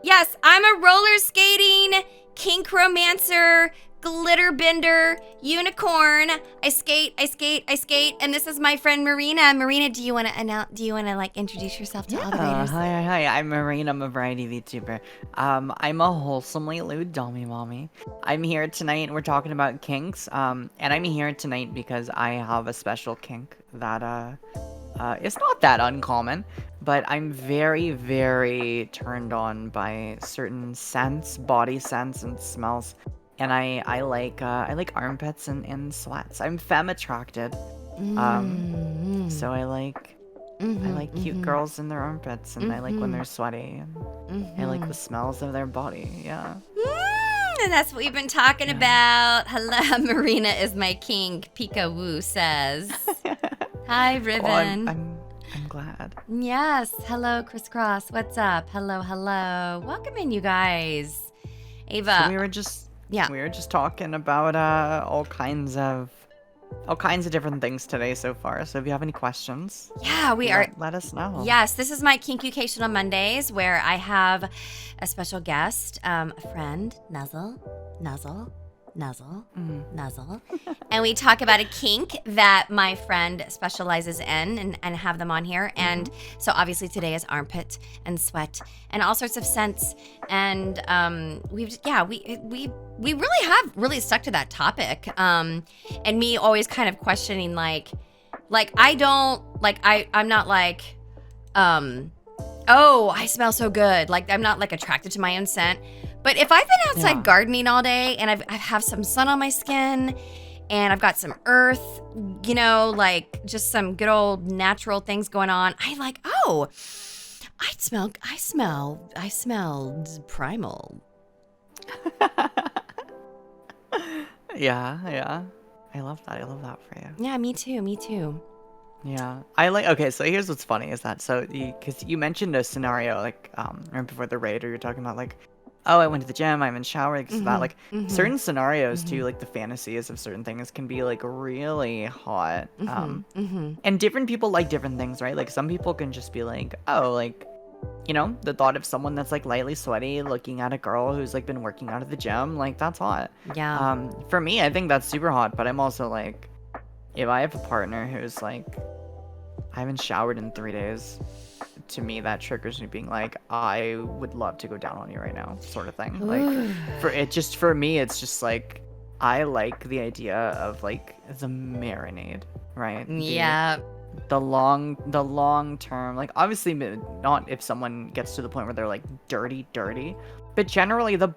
Yes, I'm a roller skating, kink romancer, glitter bender, unicorn. I skate, and this is my friend Marina. Marina, do you want to like introduce yourself to all the raiders? Hi. I'm Marina. I'm a variety VTuber. I'm a wholesomely lewd dummy mommy. I'm here tonight and we're talking about kinks. And I'm here tonight because I have a special kink that it's not that uncommon, but I'm very, very turned on by certain scents, body scents and smells. And I like armpits and sweats. I'm femme attracted. So I like cute girls in their armpits, and I like when they're sweaty, and I like the smells of their body. Yeah. And that's what we've been talking about. Hello, Marina is my king. Pika-woo says. Hi, Ribbon. I'm glad. Yes. Hello, Crisscross. What's up? Hello. Welcome in, you guys. Ava. So we were just talking about all kinds of different things today so far. So if you have any questions, let us know. Yes, this is my Kink-u-cation on Mondays, where I have a special guest, a friend, Nuzzle, and we talk about a kink that my friend specializes in, and have them on here. And so obviously today is armpit and sweat and all sorts of scents, and we really have really stuck to that topic, and me always kind of questioning like I'm not like oh, I smell so good, like I'm not like attracted to my own scent. But if I've been outside gardening all day and I have some sun on my skin and I've got some earth, like just some good old natural things going on, I smelled primal. Yeah. I love that for you. Yeah, me too. Yeah. Okay, so here's what's funny is that, because you mentioned a scenario, like, right before the raid, or you're talking about, like, oh, I went to the gym, I'm in shower, like, that, like, certain scenarios, too, like, the fantasies of certain things can be, like, really hot, and different people like different things, right? Like, some people can just be like, oh, like, the thought of someone that's, like, lightly sweaty looking at a girl who's, like, been working out at the gym, like, that's hot. Yeah. For me, I think that's super hot, but I'm also, like, if I have a partner who's, like, I haven't showered in 3 days, to me that triggers me being like, I would love to go down on you right now, sort of thing. Like, for me, it's just like, I like the idea of, like, the marinade, right? the long term, like obviously not if someone gets to the point where they're like dirty, but generally the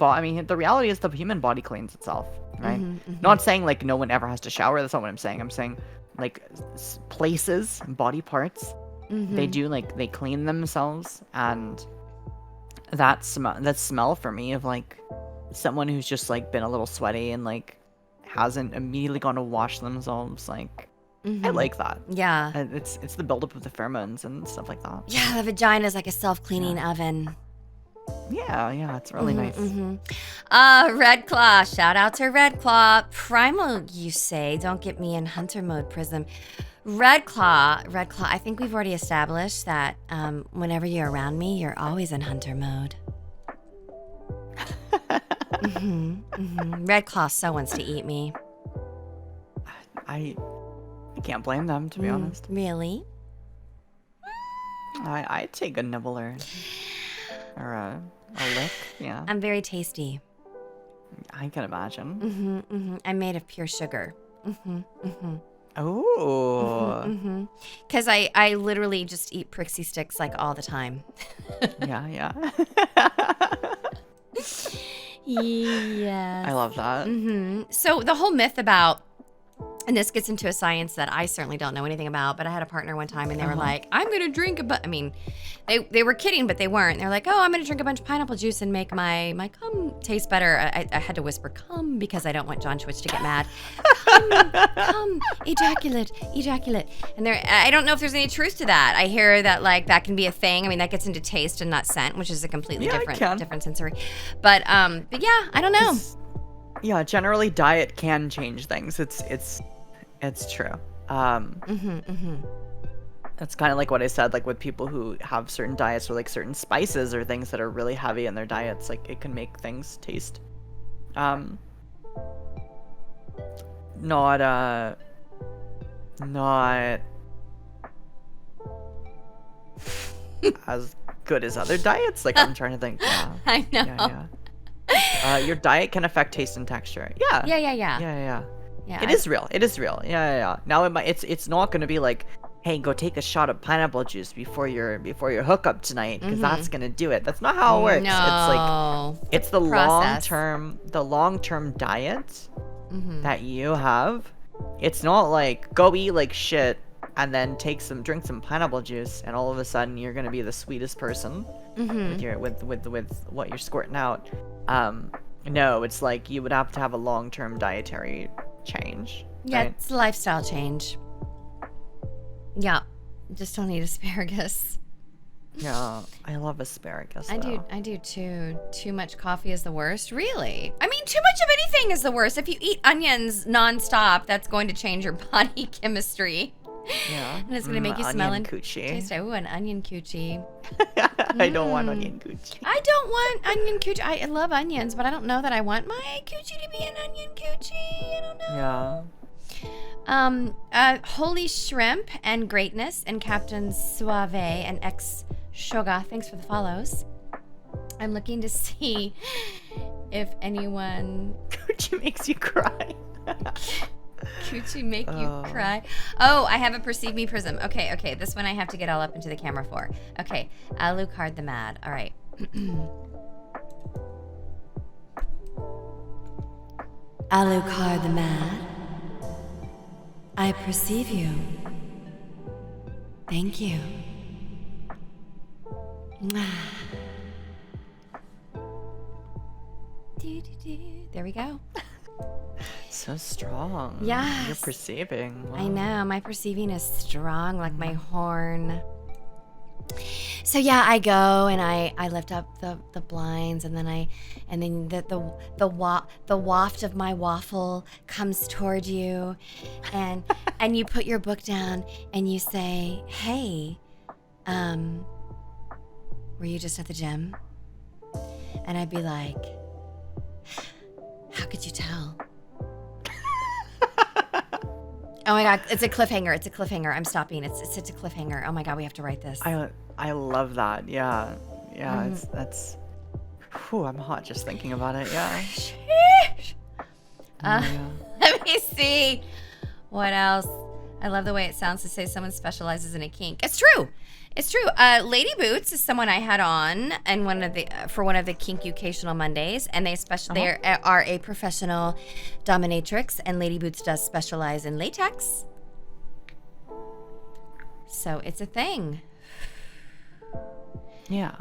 reality is the human body cleans itself, right? Not saying like no one ever has to shower. That's not what I'm saying. I'm saying like places, body parts, they do like they clean themselves, and that smell for me of like someone who's just like been a little sweaty and like hasn't immediately gone to wash themselves, like I like that. Yeah. And it's the buildup of the pheromones and stuff like that. Yeah, the vagina is like a self-cleaning oven. Yeah, it's really nice. Red Claw. Shout out to Red Claw. Primal, you say. Don't get me in hunter mode, Prism. Red Claw, I think we've already established that whenever you're around me, you're always in hunter mode. Red Claw so wants to eat me. I can't blame them, to be honest. Really? I take a nibble or a lick. Yeah, I'm very tasty. I can imagine. I'm made of pure sugar. Oh. Because I literally just eat Prixie Sticks like all the time. Yeah. Yes. I love that. So the whole myth about, and this gets into a science that I certainly don't know anything about, but I had a partner one time and they were like, I'm going to drink I mean, they were kidding, but they weren't. They're like, oh, I'm going to drink a bunch of pineapple juice and make my cum taste better. I had to whisper cum because I don't want John Twitch to get mad. Cum, ejaculate. And I don't know if there's any truth to that. I hear that like that can be a thing. I mean, that gets into taste and not scent, which is a completely different sensory. But yeah, I don't know. Yeah, generally diet can change things. It's true. That's kind of like what I said, like with people who have certain diets or like certain spices or things that are really heavy in their diets, like it can make things taste not as good as other diets. Like I'm trying to think. I know. Yeah. Your diet can affect taste and texture. Yeah. Yeah, It is real. Yeah. Now it's not going to be like, hey, go take a shot of pineapple juice before your hookup tonight, because that's going to do it. That's not how it works. No. It's the long term diet that you have. It's not like go eat like shit and then drink some pineapple juice and all of a sudden you're going to be the sweetest person with what you're squirting out. No, it's like you would have to have a long-term dietary change. Yeah, right? it's a lifestyle change. Yeah, just don't eat asparagus. Yeah, I love asparagus. I do too. Too much coffee is the worst. Really? I mean, too much of anything is the worst. If you eat onions nonstop, that's going to change your body chemistry. Yeah. And it's going to make you smell and coochie. taste. Oh, an onion coochie. I don't want onion coochie. I don't want onion coochie. I love onions, but I don't know that I want my coochie to be an onion coochie. I don't know. Yeah. Holy Shrimp and Greatness and Captain Suave and Ex Shoga, thanks for the follows. I'm looking to see if anyone... Coochie makes you cry. Coochie make you cry? Oh, I have a Perceive Me Prism. Okay. This one I have to get all up into the camera for. Okay. Alucard the Mad. All right. Alucard the Mad. I perceive you. Thank you. There we go. So strong. Yes. You're perceiving. Wow. I know. My perceiving is strong like my horn. So yeah, I go and I lift up the blinds and then the waft of my waffle comes toward you and you put your book down and you say, "Hey, were you just at the gym?" And I'd be like, "How could you tell?" Oh my god, it's a cliffhanger. I'm stopping. It's a cliffhanger. Oh my god, we have to write this. I love that. Yeah. That's. Whew, I'm hot just thinking about it. Yeah. Let me see what else. I love the way it sounds to say someone specializes in a kink. It's true. It's true. Lady Boots is someone I had on and one of the Kink-ucational Mondays, and they are a professional dominatrix, and Lady Boots does specialize in latex. So it's a thing. Yeah.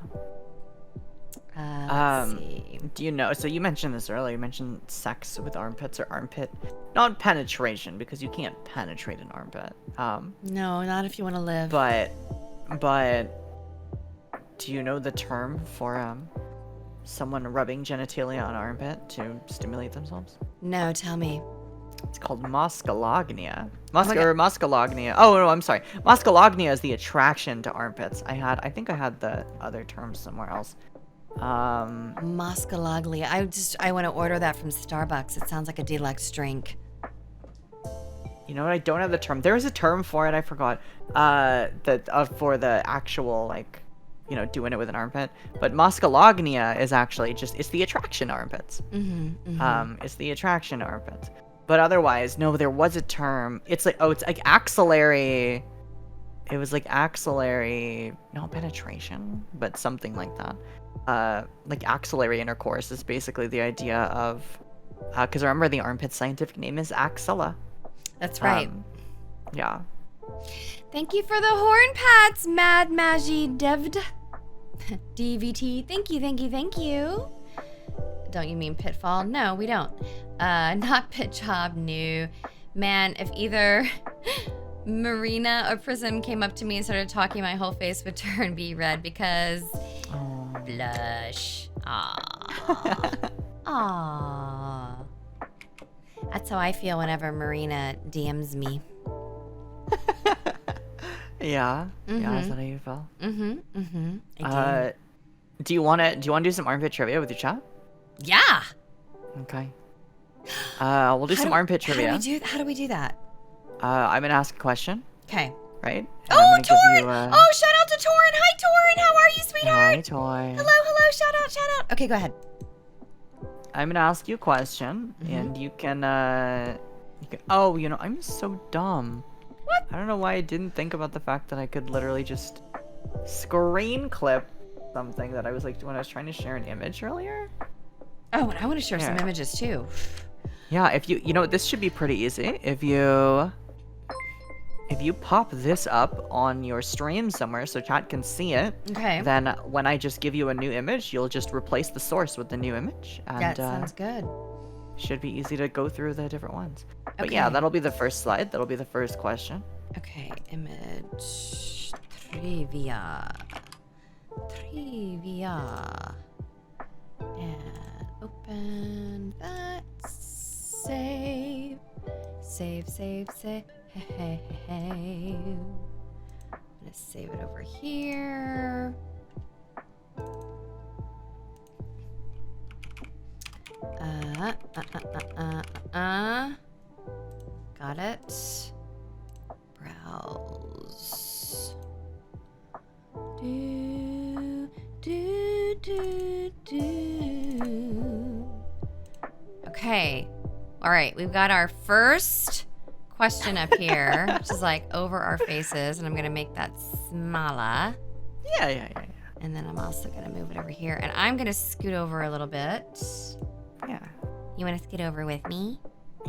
Let's see. Do you know? So you mentioned this earlier. You mentioned sex with armpits or armpit, not penetration, because you can't penetrate an armpit. No, not if you want to live. But do you know the term for someone rubbing genitalia on an armpit to stimulate themselves? No, tell me. It's called musculognia. Musculognia. Oh no, I'm sorry. Musculognia is the attraction to armpits. I think I had the other term somewhere else. Musculoglia. I want to order that from Starbucks. It sounds like a deluxe drink. You know what? I don't have the term. There is a term for it. I forgot. For the actual, like, you know, doing it with an armpit. But musculognia is actually it's the attraction armpits. It's the attraction armpits. But otherwise, no, there was a term. It's like axillary. It was like axillary, not penetration, but something like that. Like axillary intercourse is basically the idea of, because remember the armpit's scientific name is axilla. That's right. Yeah. Thank you for the horn pats, Mad Magi Devd. DVT. Thank you. Don't you mean pitfall? No, we don't. Not pit job, no. Man, if either Marina or Prism came up to me and started talking, my whole face would turn be red because blush. Aww. Aww. That's how I feel whenever Marina DMs me. Yeah. Yeah, is that how you feel? I do. Do you wanna do some armpit trivia with your chat? Yeah. Okay. We'll do some armpit trivia. How do we do that? I'm gonna ask a question. Okay. Right? Oh, Torin! Oh, shout out to Torin! Hi, Torin! How are you, sweetheart? Hi, Toy. Hello! Shout out! Okay, go ahead. I'm gonna ask you a question, and you can. Oh, you know, I'm so dumb. What? I don't know why I didn't think about the fact that I could literally just screen clip something that I was like when I was trying to share an image earlier. Oh, and I want to share some images too. Yeah, if you know, this should be pretty easy. If you pop this up on your stream somewhere so chat can see it, okay, then when I just give you a new image, you'll just replace the source with the new image. And, that sounds good. Should be easy to go through the different ones. But Okay. yeah, that'll be the first slide. That'll be the first question. Okay, image trivia. And open that. Save. Hey. I'm gonna save it over here. Got it. Browse. Okay. All right, we've got our first question up here, which is like over our faces, and I'm gonna make that smaller. Yeah. And then I'm also gonna move it over here, and I'm gonna scoot over a little bit. Yeah. You wanna scoot over with me?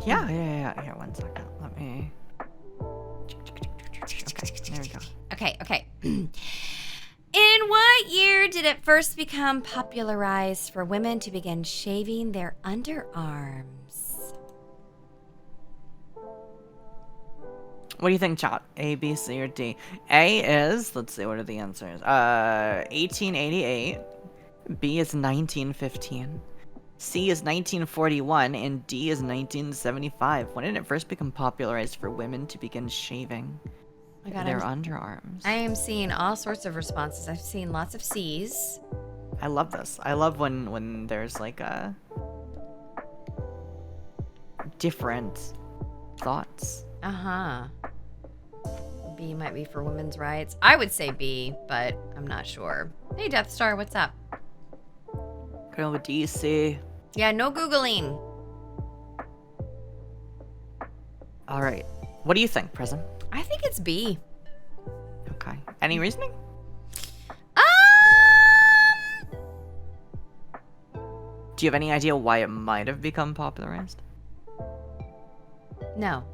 Yeah. Here, 1 second. Let me. Okay, there we go. Okay. In what year did it first become popularized for women to begin shaving their underarms? What do you think, chat? A, B, C, or D? A is, let's see, what are the answers? 1888. B is 1915. C is 1941, and D is 1975. When did it first become popularized for women to begin shaving their underarms? I am seeing all sorts of responses. I've seen lots of C's. I love this. I love when there's like a different thoughts. B might be for women's rights. I would say B, but I'm not sure. Hey, Death Star, what's up? Go with D, C. Yeah, no Googling. All right. What do you think, Prism? I think it's B. Okay. Any reasoning? Do you have any idea why it might have become popularized? No.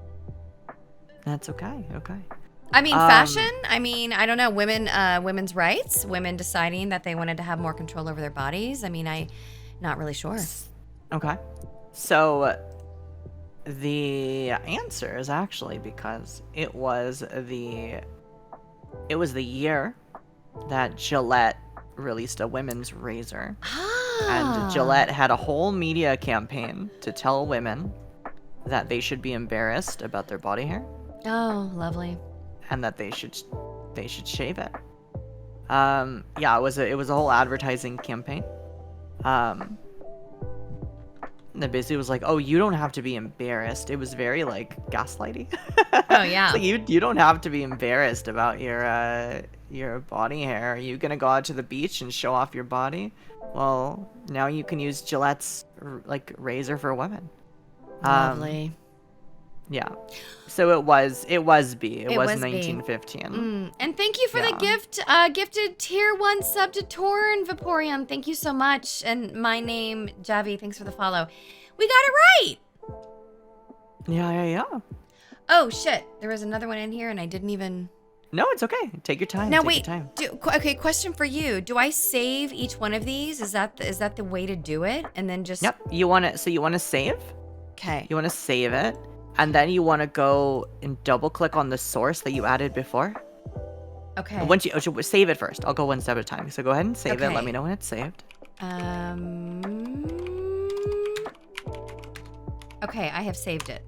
That's okay. Okay. I mean, fashion. I mean, I don't know. Women's rights. Women deciding that they wanted to have more control over their bodies. I mean, not really sure. Okay. So the answer is actually because it was the year that Gillette released a women's razor. And Gillette had a whole media campaign to tell women that they should be embarrassed about their body hair. Oh, lovely. And that they should shave it. Yeah, it was a whole advertising campaign. That basically was like, oh, you don't have to be embarrassed. It was very like gaslighty. Oh yeah. Like, you don't have to be embarrassed about your body hair. Are you gonna go out to the beach and show off your body? Well, now you can use Gillette's like razor for women. Lovely. Yeah. So it was B. It was B. 1915. And thank you for the gift, gifted tier 1 sub to Torn Vaporeon. Thank you so much. And my name, Javi, thanks for the follow. We got it right. Yeah. Oh shit, there was another one in here and I didn't even. No, it's okay. Take your time. Now Take wait. your time. Okay, question for you. Do I save each one of these? Is that the way to do it? And then just. Yep. You want to save? Okay. You want to save it. And then you want to go and double click on the source that you added before. Okay. And once you save it first. I'll go one step at a time. So go ahead and save it. Let me know when it's saved. Okay, I have saved it.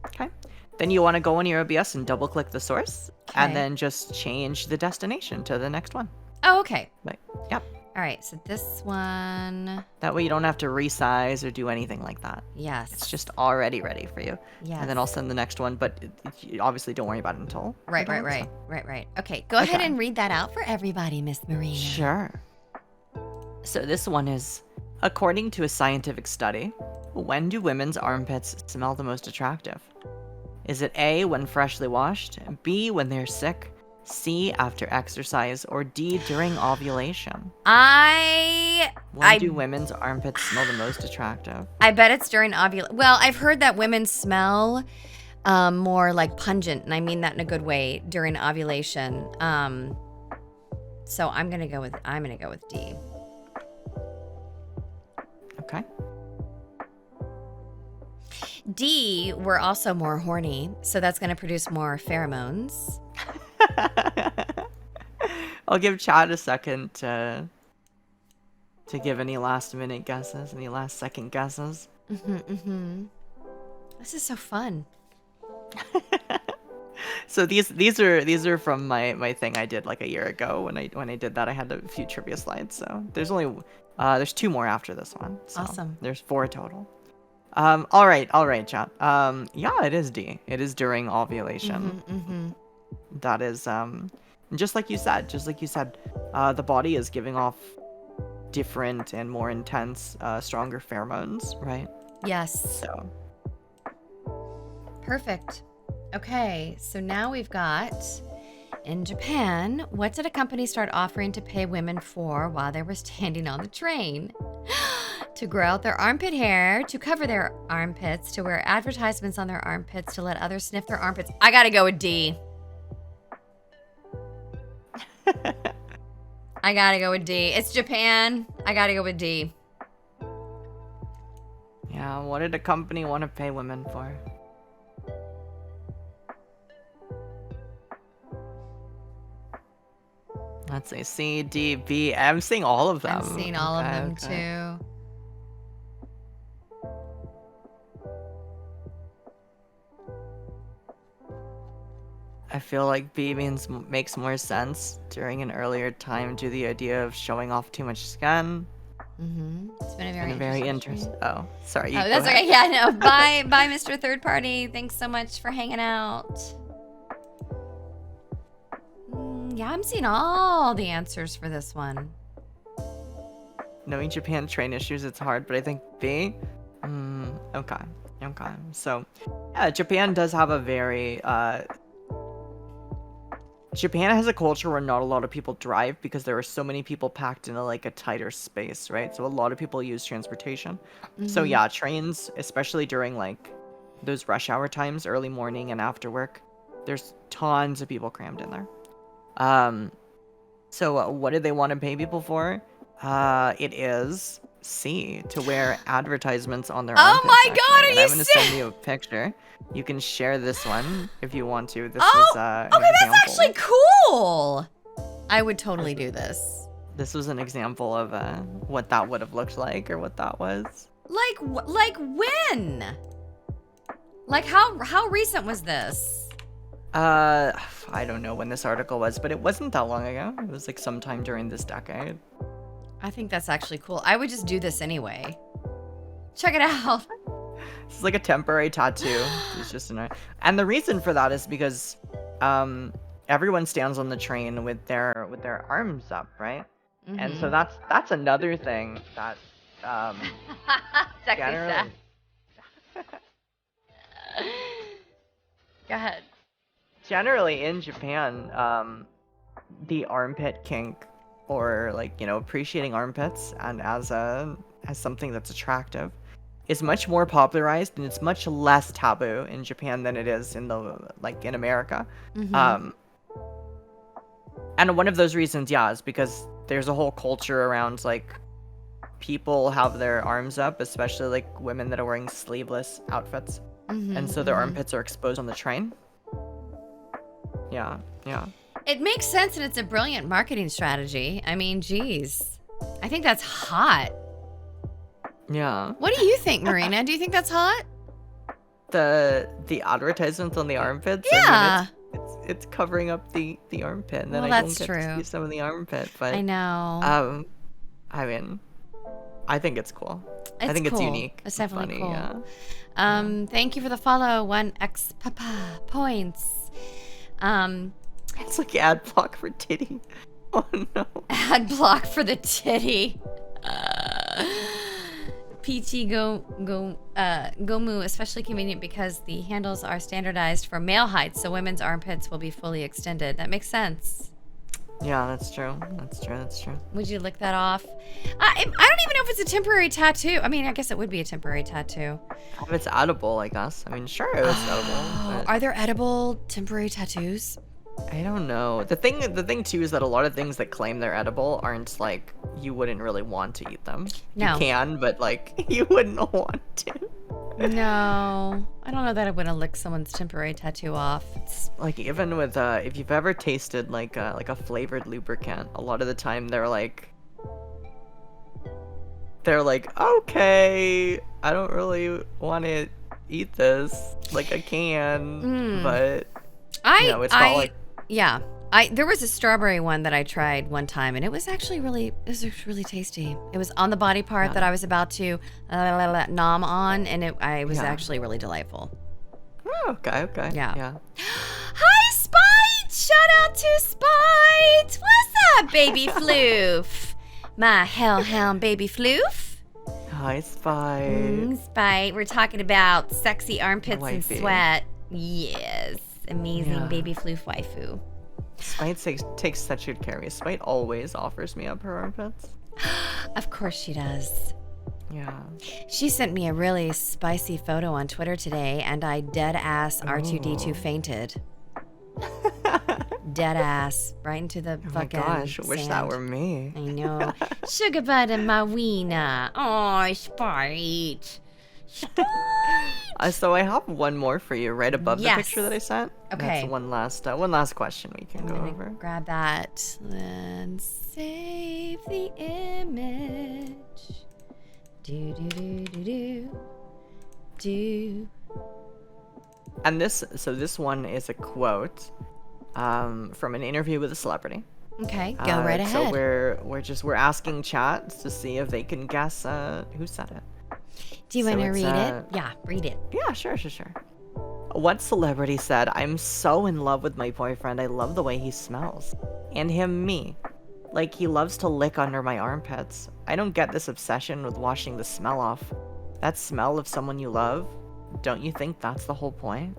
Okay. Then you want to go on your OBS and double click the source. Okay. And then just change the destination to the next one. Oh, okay. Right. Yep. All right, so this one. That way you don't have to resize or do anything like that. Yes. It's just already ready for you. Yes. And then I'll send the next one, but obviously don't worry about it until. Right. Okay, go ahead and read that out for everybody, Miss Marina. Sure. So this one is, according to a scientific study, when do women's armpits smell the most attractive? Is it A, when freshly washed, B, when they're sick, C, after exercise, or D, during ovulation? When do women's armpits smell the most attractive? I bet it's during ovulation. Well, I've heard that women smell more like pungent, and I mean that in a good way, during ovulation. So I'm gonna go with D. Okay. D, we're also more horny, so that's gonna produce more pheromones. I'll give Chad a second to give any last minute guesses, any last second guesses. This is so fun. So these are from my thing I did like a year ago when I did that. I had a few trivia slides, so there's 2 more after this one. So awesome. There's 4 total. All right, Chad. Yeah, it is D. It is during ovulation. That is just like you said, the body is giving off different and more intense, stronger pheromones, right? Yes. So perfect. Okay, so now we've got, in Japan, what did a company start offering to pay women for while they were standing on the train? To grow out their armpit hair, to cover their armpits, to wear advertisements on their armpits, to let others sniff their armpits. I gotta go with D. I gotta go with D. It's Japan. I gotta go with D. Yeah, what did a company want to pay women for? Let's say C, D, B. I'm seeing all of them. I'm seeing all of them too. I feel like B makes more sense during an earlier time due to the idea of showing off too much skin. It's been a very interesting. Oh, sorry. Oh, that's okay. Yeah, no. Bye, Mr. Third Party. Thanks so much for hanging out. Yeah, I'm seeing all the answers for this one. Knowing Japan train issues, it's hard, but I think B. Okay. So, yeah, Japan does have a very Japan has a culture where not a lot of people drive because there are so many people packed into like a tighter space, right? So a lot of people use transportation. So Mm-hmm. yeah, trains, especially during like those rush hour times, early morning and after work, there's tons of people crammed in there. Um, so what do they want to pay people for? It is C, to wear advertisements on their Oh armpits, my God, actually. are And you I'm gonna send you a picture. You can share this one if you want to. This was Oh, an okay, that's example. actually cool. I would totally do this. This was an example of what that would have looked like, or what that was. Like when? Like how recent was this? I don't know when this article was, but it wasn't that long ago. It was like sometime during this decade. I think that's actually cool. I would just do this anyway. Check it out. It's like a temporary tattoo. It's just and the reason for that is because everyone stands on the train with their arms up, right? And so that's another thing that Sexy generally stuff. Go ahead. generally in Japan, the armpit kink, or like, you know, appreciating armpits and as something that's attractive, is much more popularized, and it's much less taboo in Japan than it is in in America. And one of those reasons, yeah, is because there's a whole culture around like people have their arms up, especially like women that are wearing sleeveless outfits, and so their armpits are exposed on the train. Yeah. It makes sense, and it's a brilliant marketing strategy. I mean, geez. I think that's hot. Yeah. What do you think, Marina? Do you think that's hot? The advertisements on the armpits. Yeah. I mean, it's covering up the armpit, and then Well, I that's don't get to true. see some of the armpit. But I know. I mean, I think it's cool. I It's think it's cool. unique. It's definitely cool. Yeah. Thank you for the follow. 1x papa points. It's like ad block for titty. Oh no. Ad block for the titty. PT Gomu, especially convenient because the handles are standardized for male heights, so women's armpits will be fully extended. That makes sense. Yeah, that's true. That's true. Would you lick that off? I don't even know if it's a temporary tattoo. I mean, I guess it would be a temporary tattoo. If it's edible, I guess. I mean, sure, it's edible. But Are there edible temporary tattoos? I don't know. The thing too is that a lot of things that claim they're edible aren't like, you wouldn't really want to eat them. No. You can, but like you wouldn't want to. No, I don't know that I would have licked someone's temporary tattoo off. It's... Like even with if you've ever tasted like a flavored lubricant, a lot of the time they're like, okay, I don't really want to eat this. Like I can, but it's not like. Yeah. There was a strawberry one that I tried one time, and it was actually really tasty. It was on the body part that I was about to nom on, and it was actually really delightful. Oh, okay. Yeah. Hi, Spite! Shout out to Spite! What's up, baby floof? My hellhound baby floof. Hi, Spy. Spite, we're talking about sexy armpits and Wifey. sweat. Yes. Amazing baby floof waifu. Spite takes such good care of me. Spite always offers me up her armpits. Of course she does. Yeah. She sent me a really spicy photo on Twitter today, and I dead ass R2D2 fainted. Dead ass. Right into the fucking Oh my gosh, I wish that sand. were me. I know. Sugar butter Marina. Oh, Spite. So I have one more for you right above the picture that I sent. Okay. That's one last question we can go over. Grab that and save the image. Do. And this one is a quote from an interview with a celebrity. Okay, go right ahead. So we're asking chat to see if they can guess who said it. Do you want to read it? Yeah, read it. Yeah, sure. What celebrity said, "I'm so in love with my boyfriend, I love the way he smells. And him, me. Like, he loves to lick under my armpits. I don't get this obsession with washing the smell off. That smell of someone you love, don't you think that's the whole point?"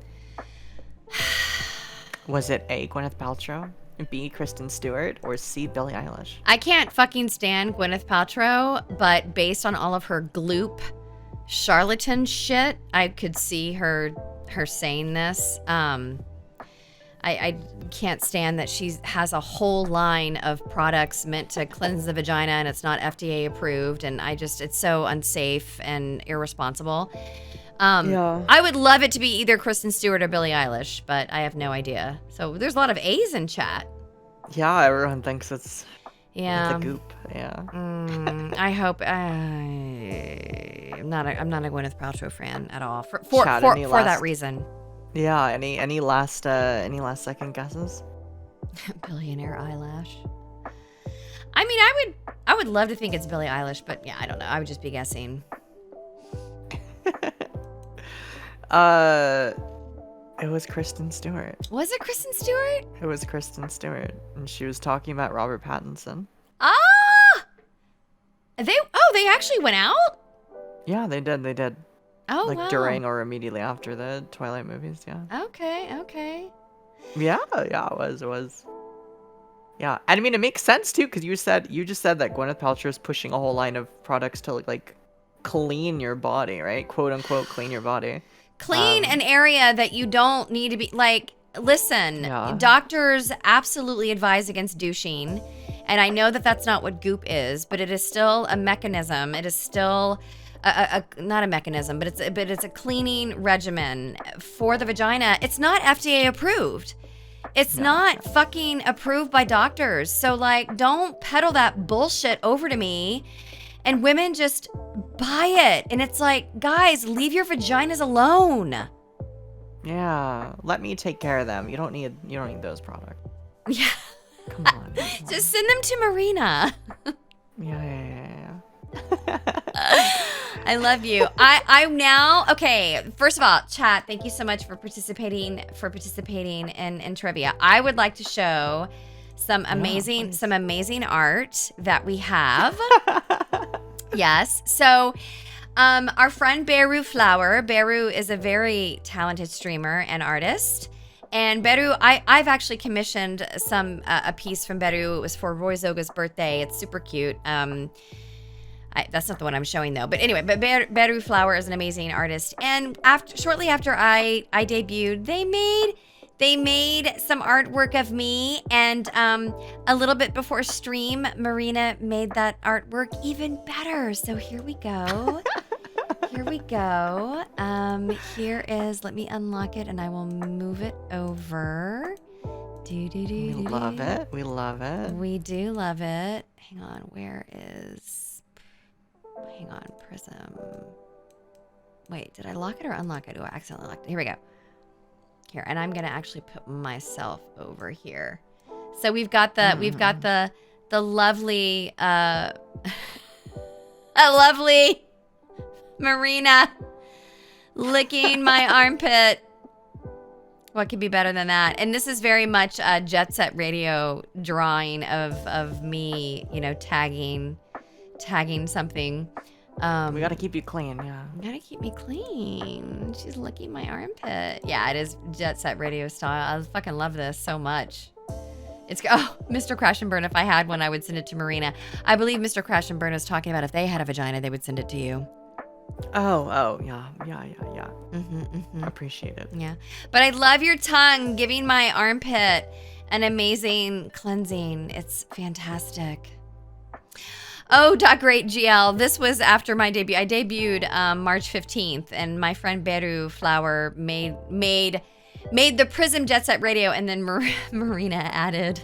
Was it A, Gwyneth Paltrow, B. Kristen Stewart, or C. Billie Eilish? I can't fucking stand Gwyneth Paltrow, but based on all of her gloop charlatan shit, I could see her saying this. I can't stand that she has a whole line of products meant to cleanse the vagina and it's not FDA approved, and it's so unsafe and irresponsible. I would love it to be either Kristen Stewart or Billie Eilish, but I have no idea. So there's a lot of A's in chat. Yeah, everyone thinks it's a goop. Yeah. I hope I'm not a Gwyneth Paltrow fan at all for that reason. Yeah. Any last second guesses? Billionaire eyelash. I mean, I would love to think it's Billie Eilish, but yeah, I don't know. I would just be guessing. It was Kristen Stewart. Was it Kristen Stewart? It was Kristen Stewart, and she was talking about Robert Pattinson. Ah! They actually went out? Yeah, they did. Oh, like wow. During or immediately after the Twilight movies, yeah. Okay. Yeah, it was. Yeah, and I mean, it makes sense too, because you just said that Gwyneth Paltrow is pushing a whole line of products to like clean your body, right? Quote unquote, clean your body. Clean an area that you don't need to be, like, listen, doctors absolutely advise against douching. And I know that that's not what goop is, but it is still a mechanism. It is still not a mechanism, but it's a cleaning regimen for the vagina. It's not FDA approved. It's not fucking approved by doctors. So, like, don't peddle that bullshit over to me. And women just buy it. And it's like, guys, leave your vaginas alone. Yeah, let me take care of them. You don't need those products. Yeah. Come on. Just send them to Marina. Yeah. I love you. I'm now, okay, first of all, chat, thank you so much for participating in trivia. I would like to show some amazing art that we have. Yes. So our friend Beru Flower. Beru is a very talented streamer and artist. And Beru, I've actually commissioned a piece from Beru. It was for Roy Zoga's birthday. It's super cute. That's not the one I'm showing though. But anyway, Beru Flower is an amazing artist. And shortly after I debuted, they made some artwork of me, and a little bit before stream, Marina made that artwork even better. So here we go. Here is, let me unlock it and I will move it over. We love it. We do love it. Hang on, Prism. Wait, did I lock it or unlock it? Oh, I accidentally locked it. Here we go. Here, and I'm gonna actually put myself over here. So we've got the lovely a lovely Marina licking my armpit. What could be better than that? And this is very much a Jet Set Radio drawing of me, tagging something. We gotta keep you clean, yeah. You gotta keep me clean. She's licking my armpit. Yeah, it is Jet Set Radio style. I fucking love this so much. Mr. Crash and Burn. If I had one, I would send it to Marina. I believe Mr. Crash and Burn was talking about if they had a vagina, they would send it to you. Oh, yeah. Appreciate it. Yeah, but I love your tongue giving my armpit an amazing cleansing. It's fantastic. Oh, Great GL. This was after my debut. I debuted March 15th, and my friend Beru Flower made the Prism Jet Set Radio, and then Marina added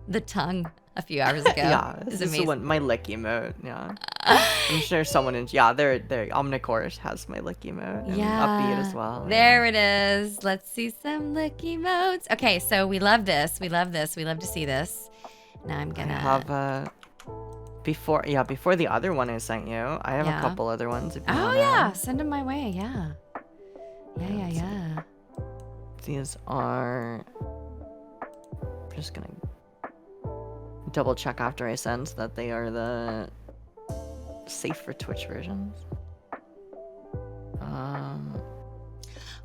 the tongue a few hours ago. Yeah, this is my lick emote. Yeah, I'm sure someone their Omnicore has my lick emote. And Upbeat as well. There it is. Let's see some lick emotes. Okay, so we love this. We love to see this. Now I'm gonna have Before the other one I sent you, I have a couple other ones. If you wanna... send them my way. Yeah. These are. I'm just gonna double check after I send that they are the safe for Twitch versions.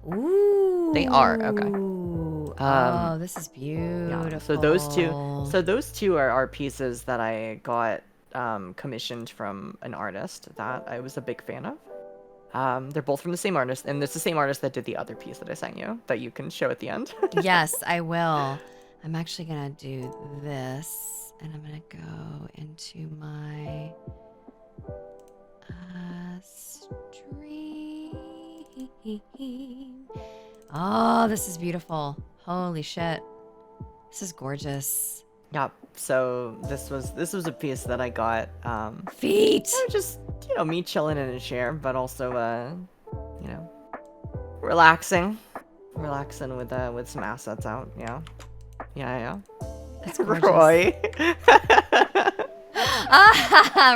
Ooh. They are okay. Oh, this is beautiful. Yeah, so those two are pieces that I got commissioned from an artist that I was a big fan of. They're both from the same artist, and it's the same artist that did the other piece that I sent you that you can show at the end. Yes, I will. I'm actually gonna do this, and I'm gonna go into my stream. Oh, this is beautiful. Holy shit. This is gorgeous. Yeah, so this was a piece that I got Feet. just, me chilling in a chair, but also relaxing with some assets out. Yeah. That's gorgeous. Roy.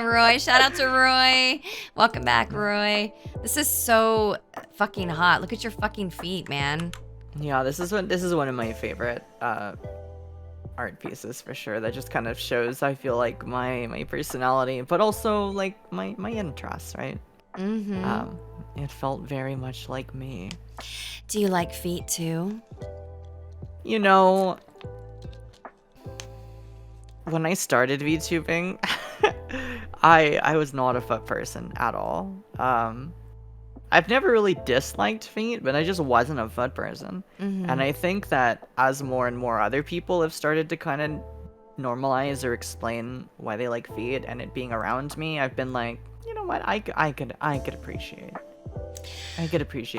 Roy, shout out to Roy. Welcome back, Roy. This is so fucking hot. Look at your fucking feet, man. Yeah, this is one of my favorite art pieces for sure. That just kind of shows, I feel like, my personality, but also like my interests, right? Mm-hmm. It felt very much like me. Do you like feet too? When I started VTubing, I was not a foot person at all. I've never really disliked feet, but I just wasn't a foot person. Mm-hmm. And I think that as more and more other people have started to kind of normalize or explain why they like feet and it being around me, I've been like, you know what, I could appreciate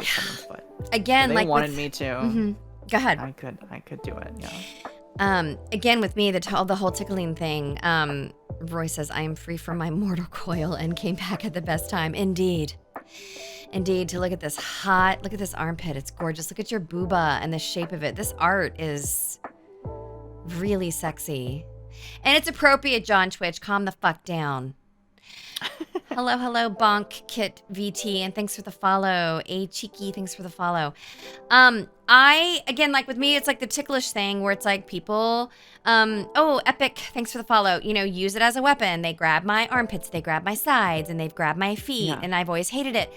someone's foot. Again, they like wanted me to. Mm-hmm. Go ahead. I could do it. Yeah. Again, with me, the whole tickling thing. Roy says, I am free from my mortal coil and came back at the best time. Indeed, to look at this armpit. It's gorgeous. Look at your booba and the shape of it. This art is really sexy. And it's appropriate, John Twitch. Calm the fuck down. Hello, Bonk Kit VT, and thanks for the follow. A Cheeky, thanks for the follow. Again, like with me, it's like the ticklish thing where it's like people, Epic, thanks for the follow. Use it as a weapon. They grab my armpits, they grab my sides, and they've grabbed my feet, and I've always hated it.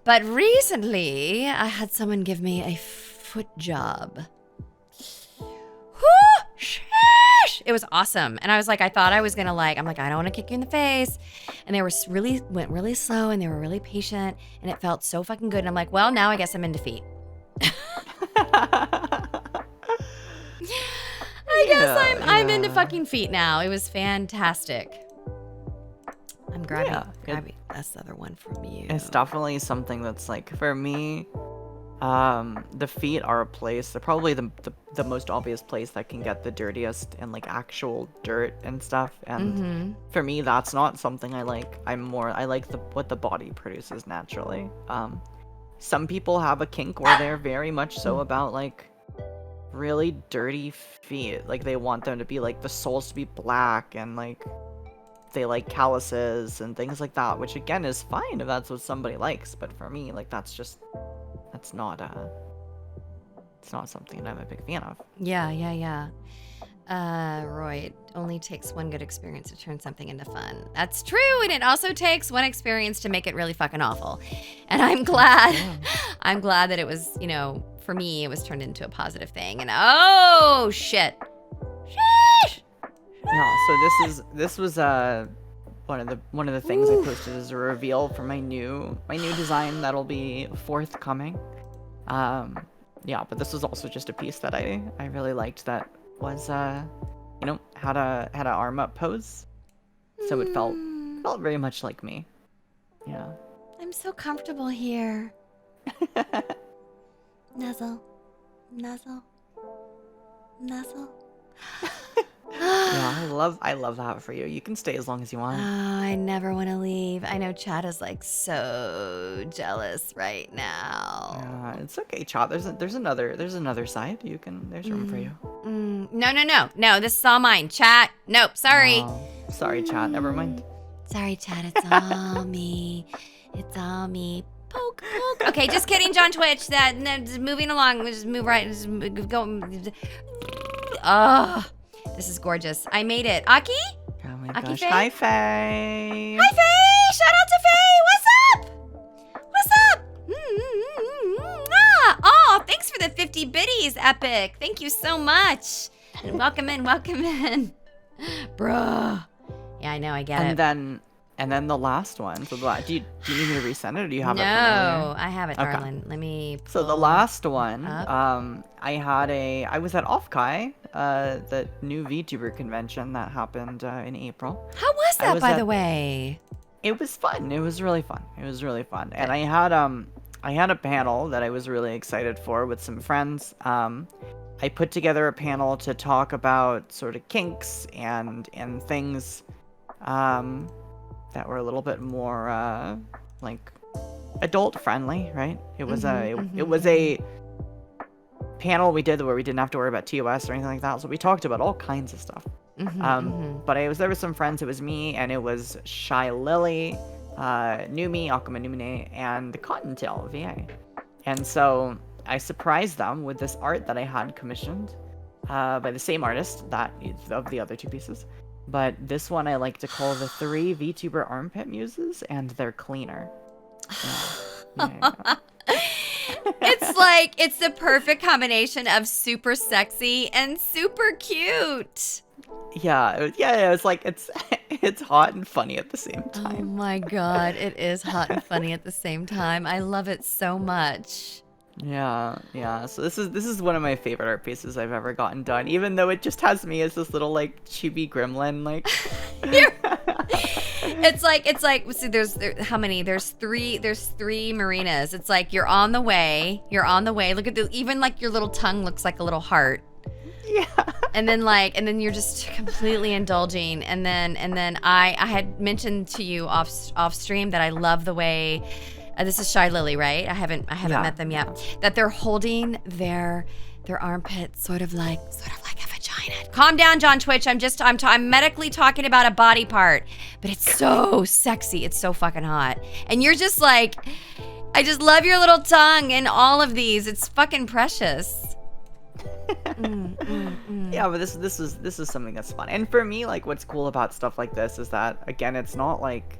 But recently, I had someone give me a foot job. Whoo! Sheesh! It was awesome. And I was like, I thought I was gonna I'm like, I don't want to kick you in the face. And they went really slow and they were really patient and it felt so fucking good. And I'm like, well, now I guess I'm into feet. I guess I'm into fucking feet now. It was fantastic. I'm grabbing this other one from you. It's definitely something that's like, for me, the feet are a place, they're probably the most obvious place that can get the dirtiest and like actual dirt and stuff. And for me, that's not something I like. I like what the body produces naturally. Some people have a kink where they're very much so about like really dirty feet. Like they want them to be like the soles to be black and like they like calluses and things like that, which again is fine if that's what somebody likes. But for me, like that's not something that I'm a big fan of. Yeah. Roy, it only takes one good experience to turn something into fun. That's true, and it also takes one experience to make it really fucking awful. And I'm glad that it was, for me, it was turned into a positive thing. And oh shit. Sheesh! Yeah, so this was one of the things I posted as a reveal for my new design that'll be forthcoming. But this was also just a piece that I really liked that was had a arm up pose, so it felt very much like me. Yeah. I'm so comfortable here. Nuzzle. Yeah, I love that for you. You can stay as long as you want. Oh, I never want to leave. I know Chad is like so jealous right now. Yeah, it's okay, Chad. There's another side. There's room for you. No. This is all mine. Chat. Nope. Sorry. Oh, sorry, Chad. Never mind. Sorry, Chad. It's all me. It's all me. Poke. Okay, just kidding, John Twitch. Just moving along. Just move right. Just go. Oh. This is gorgeous. I made it. Aki? Oh my Aki gosh. Faye? Hi, Faye. Hi, Faye. Shout out to Faye. What's up? Oh, thanks for for the 50 biddies, Epic. Thank you so much. And welcome in. Bruh. Yeah, I know, I get it. And then the last one. So do you need me to resend it, or do you have it? No, I have it, Okay. darling. Let me. So the last one, up. I was at Off-Kai, the new VTuber convention that happened in April. How was that, by the way? It was fun. It was really fun. And I had a panel that I was really excited for with some friends. I put together a panel to talk about sort of kinks and things that were a little bit more like adult friendly, right? It was a panel we did where we didn't have to worry about TOS or anything like that. So we talked about all kinds of stuff. But there was some friends. It was me, and it was Shy Lily, Numi, Akuma Numine, and the Cottontail VA. And so I surprised them with this art that I had commissioned by the same artist that is of the other two pieces. But this one I like to call the 3 VTuber Armpit Muses and their cleaner. Yeah. It's the perfect combination of super sexy and super cute. Yeah, it's like it's hot and funny at the same time. Oh my god, it is hot and funny at the same time. I love it so much. Yeah. So this is one of my favorite art pieces I've ever gotten done, even though it just has me as this little like chibi gremlin like. It's like see there's how many? There's three Marinas. It's like you're on the way. Look at even like your little tongue looks like a little heart. Yeah. And then you're just completely indulging. And then I had mentioned to you off stream that I love the way this is Shy Lily, right? I haven't met them yet. That they're holding their armpit sort of like a vagina. Calm down, John Twitch. I'm medically talking about a body part, but it's so sexy. It's so fucking hot. And you're just like, I just love your little tongue in all of these. It's fucking precious. Yeah, but this is something that's fun. And for me, like what's cool about stuff like this is that again, it's not like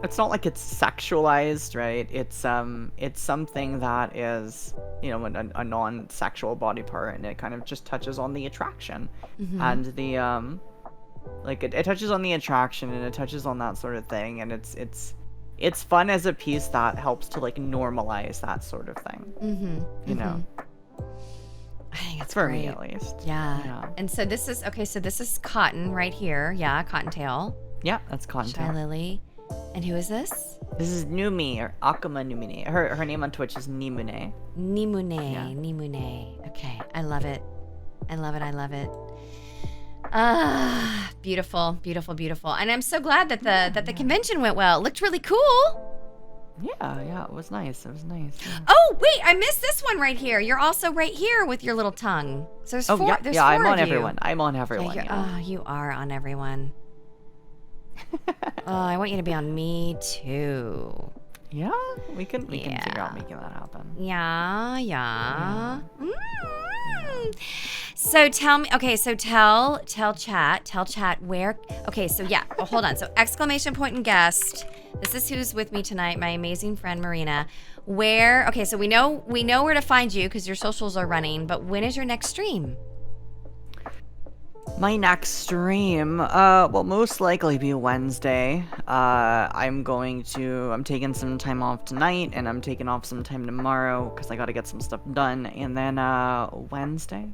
it's sexualized, right? It's something that is, you know, a non-sexual body part, and it kind of just touches on the attraction and the like it touches on the attraction and it touches on that sort of thing, and it's fun as a piece that helps to like normalize that sort of thing. You know. I think it's for great. me at least. Yeah. And so this is Cotton right here. Yeah, Cottontail. Yeah, that's Cottontail. Shy Lily. And who is this? This is Numi, or Akuma Numine. Her name on Twitch is Nimune. Nimune. Okay, I love it. Ah, beautiful. And I'm so glad that the convention went well. It looked really cool. Yeah, it was nice. Yeah. Oh, wait, I missed this one right here. You're also right here with your little tongue. So there's four. There's four I'm on of you. everyone. I'm on everyone. Yeah. Oh, you are on everyone. Oh, I want you to be on me too. Yeah, we can figure out making that happen. Yeah. So tell me, okay, so tell chat where, okay, so yeah, hold on. So exclamation point and guest. This is who's with me tonight, my amazing friend Marina. Okay, so we know where to find you because your socials are running, but when is your next stream? My next stream will most likely be Wednesday. I'm taking some time off tonight, and I'm taking off some time tomorrow because I gotta get some stuff done. And then Wednesday,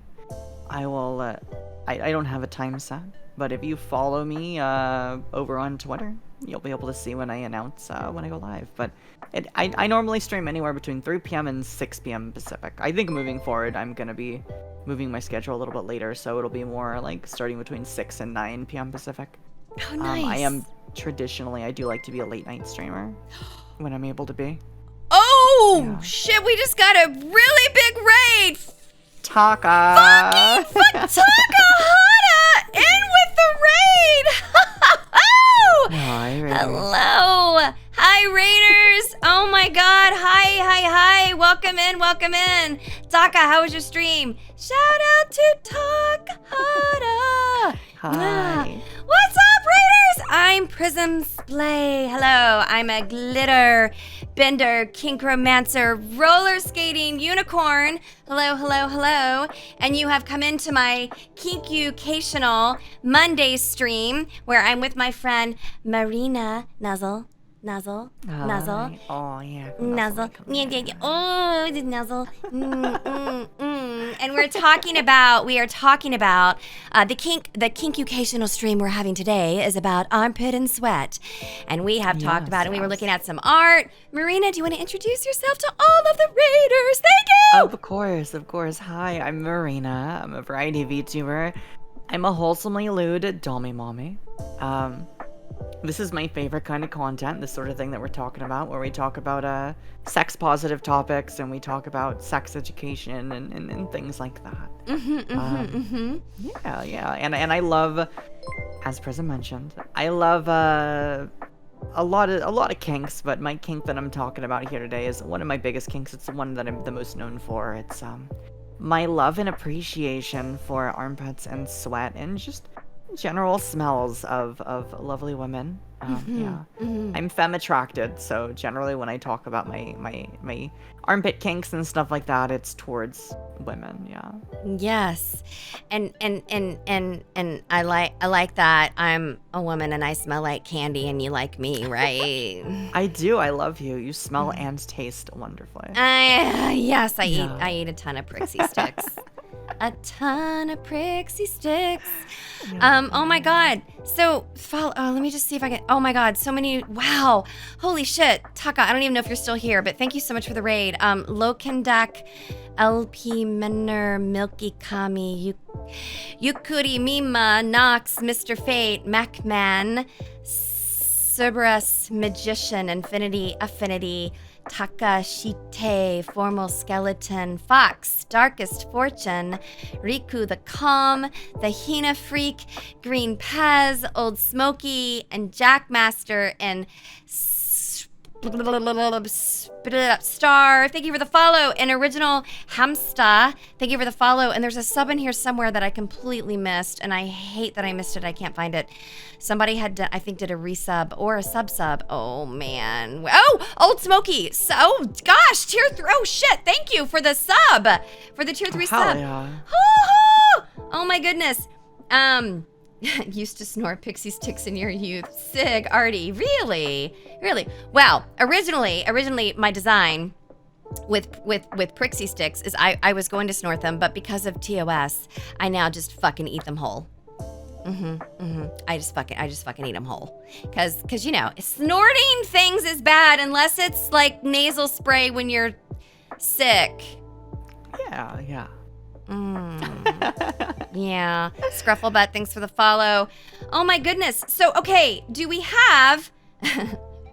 I will, I don't have a time set, but if you follow me over on Twitter, you'll be able to see when I announce when I go live. But I normally stream anywhere between 3 p.m. and 6 p.m. Pacific. I think moving forward, I'm going to be moving my schedule a little bit later, so it'll be more like starting between 6 and 9 p.m. Pacific. Oh, nice. I do like to be a late night streamer when I'm able to be. Oh, yeah. Shit, we just got a really big raid. Taka! Fucking Taka Hana in with the raid! Hi, Raiders. Hello! Hi, Raiders! Oh my god, hi! Welcome in! Taka, how was your stream? Shout out to Taka Hana! Hi. What's up, Raiders? I'm Prism Splay. Hello, I'm a glitter bender, kink romancer, roller skating unicorn. Hello, hello, hello. And you have come into my Kink-u-cational Monday stream where I'm with my friend Marina. Nuzzle. Nuzzle, nuzzle, Oh, yeah. nuzzle, yeah, yeah, yeah. Oh, the nuzzle, and we are talking about the kink-ucational stream we're having today is about armpit and sweat, and we have talked about it. We were looking at some art. Marina, do you want to introduce yourself to all of the raiders? Thank you. Of course. Hi, I'm Marina. I'm a variety vtuber. I'm a wholesomely lewd dommy mommy. This is my favorite kind of content, this sort of thing that we're talking about, where we talk about sex positive topics and we talk about sex education and things like that. Yeah. And I love, as Prism mentioned, I love a lot of kinks, but my kink that I'm talking about here today is one of my biggest kinks. It's the one that I'm the most known for. It's my love and appreciation for armpits and sweat and just general smells of lovely women. I'm femme attracted, so generally when I talk about my armpit kinks and stuff like that, it's towards women. Yes, and I like that. I'm a woman and I smell like candy, and you like me, right? I do. I love you. You smell and taste wonderfully. Yes, I eat a ton of Prixie sticks. A ton of Prixie sticks. Oh my god. So let me just see if I can. Oh my god, so many. Wow, holy shit. Taka, I don't even know if you're still here, but thank you so much for the raid. Lokendak, LP Menner, Milky Kami, Yukuri Mima, Nox, Mr. Fate, Macman, Cerberus, Magician, Infinity, Affinity, Takashite, Formal Skeleton, Fox, Darkest Fortune, Riku the Calm, the Hina Freak, Green Pez, Old Smoky, and Jackmaster, and Star. Thank you for the follow. And Original Hamsta, thank you for the follow. And there's a sub in here somewhere that I completely missed, and I hate that I missed it. I can't find it. Somebody had, I think, did a resub or a sub. Oh, man. Oh, Old Smoky. So, gosh, tier 3. Oh, shit. Thank you for the sub. For the tier 3 sub. Yeah. Oh, my goodness. Used to snort pixie sticks in your youth. Sig, Artie. Really? Well, originally my design with Prixie sticks is I was going to snort them, but because of TOS, I now just fucking eat them whole. I just fucking eat them whole. Cause you know, snorting things is bad unless it's like nasal spray when you're sick. Yeah. Yeah. Scrufflebutt, thanks for the follow. Oh my goodness. So, okay, do we have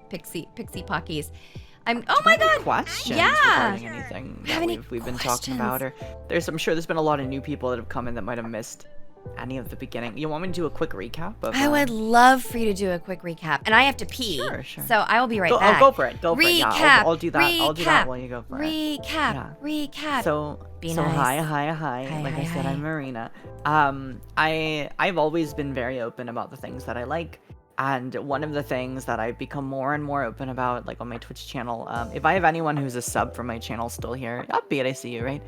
Pixie Pockies? Oh my god. Questions regarding anything that we've been talking about, or I'm sure there's been a lot of new people that have come in that might have missed any of the beginning. You want me to do a quick recap of I would love for you to do a quick recap, and I have to pee. Sure. So I will be right back. Go for it. Recap. Yeah, I'll do that. I'll do that while you go for it. Recap. So Be nice. Hi. Hi, Like hi, I said, hi. I'm Marina. I've always been very open about the things that I like. And one of the things that I've become more and more open about, like on my Twitch channel, if I have anyone who's a sub for my channel still here, Armpit, I see you, right?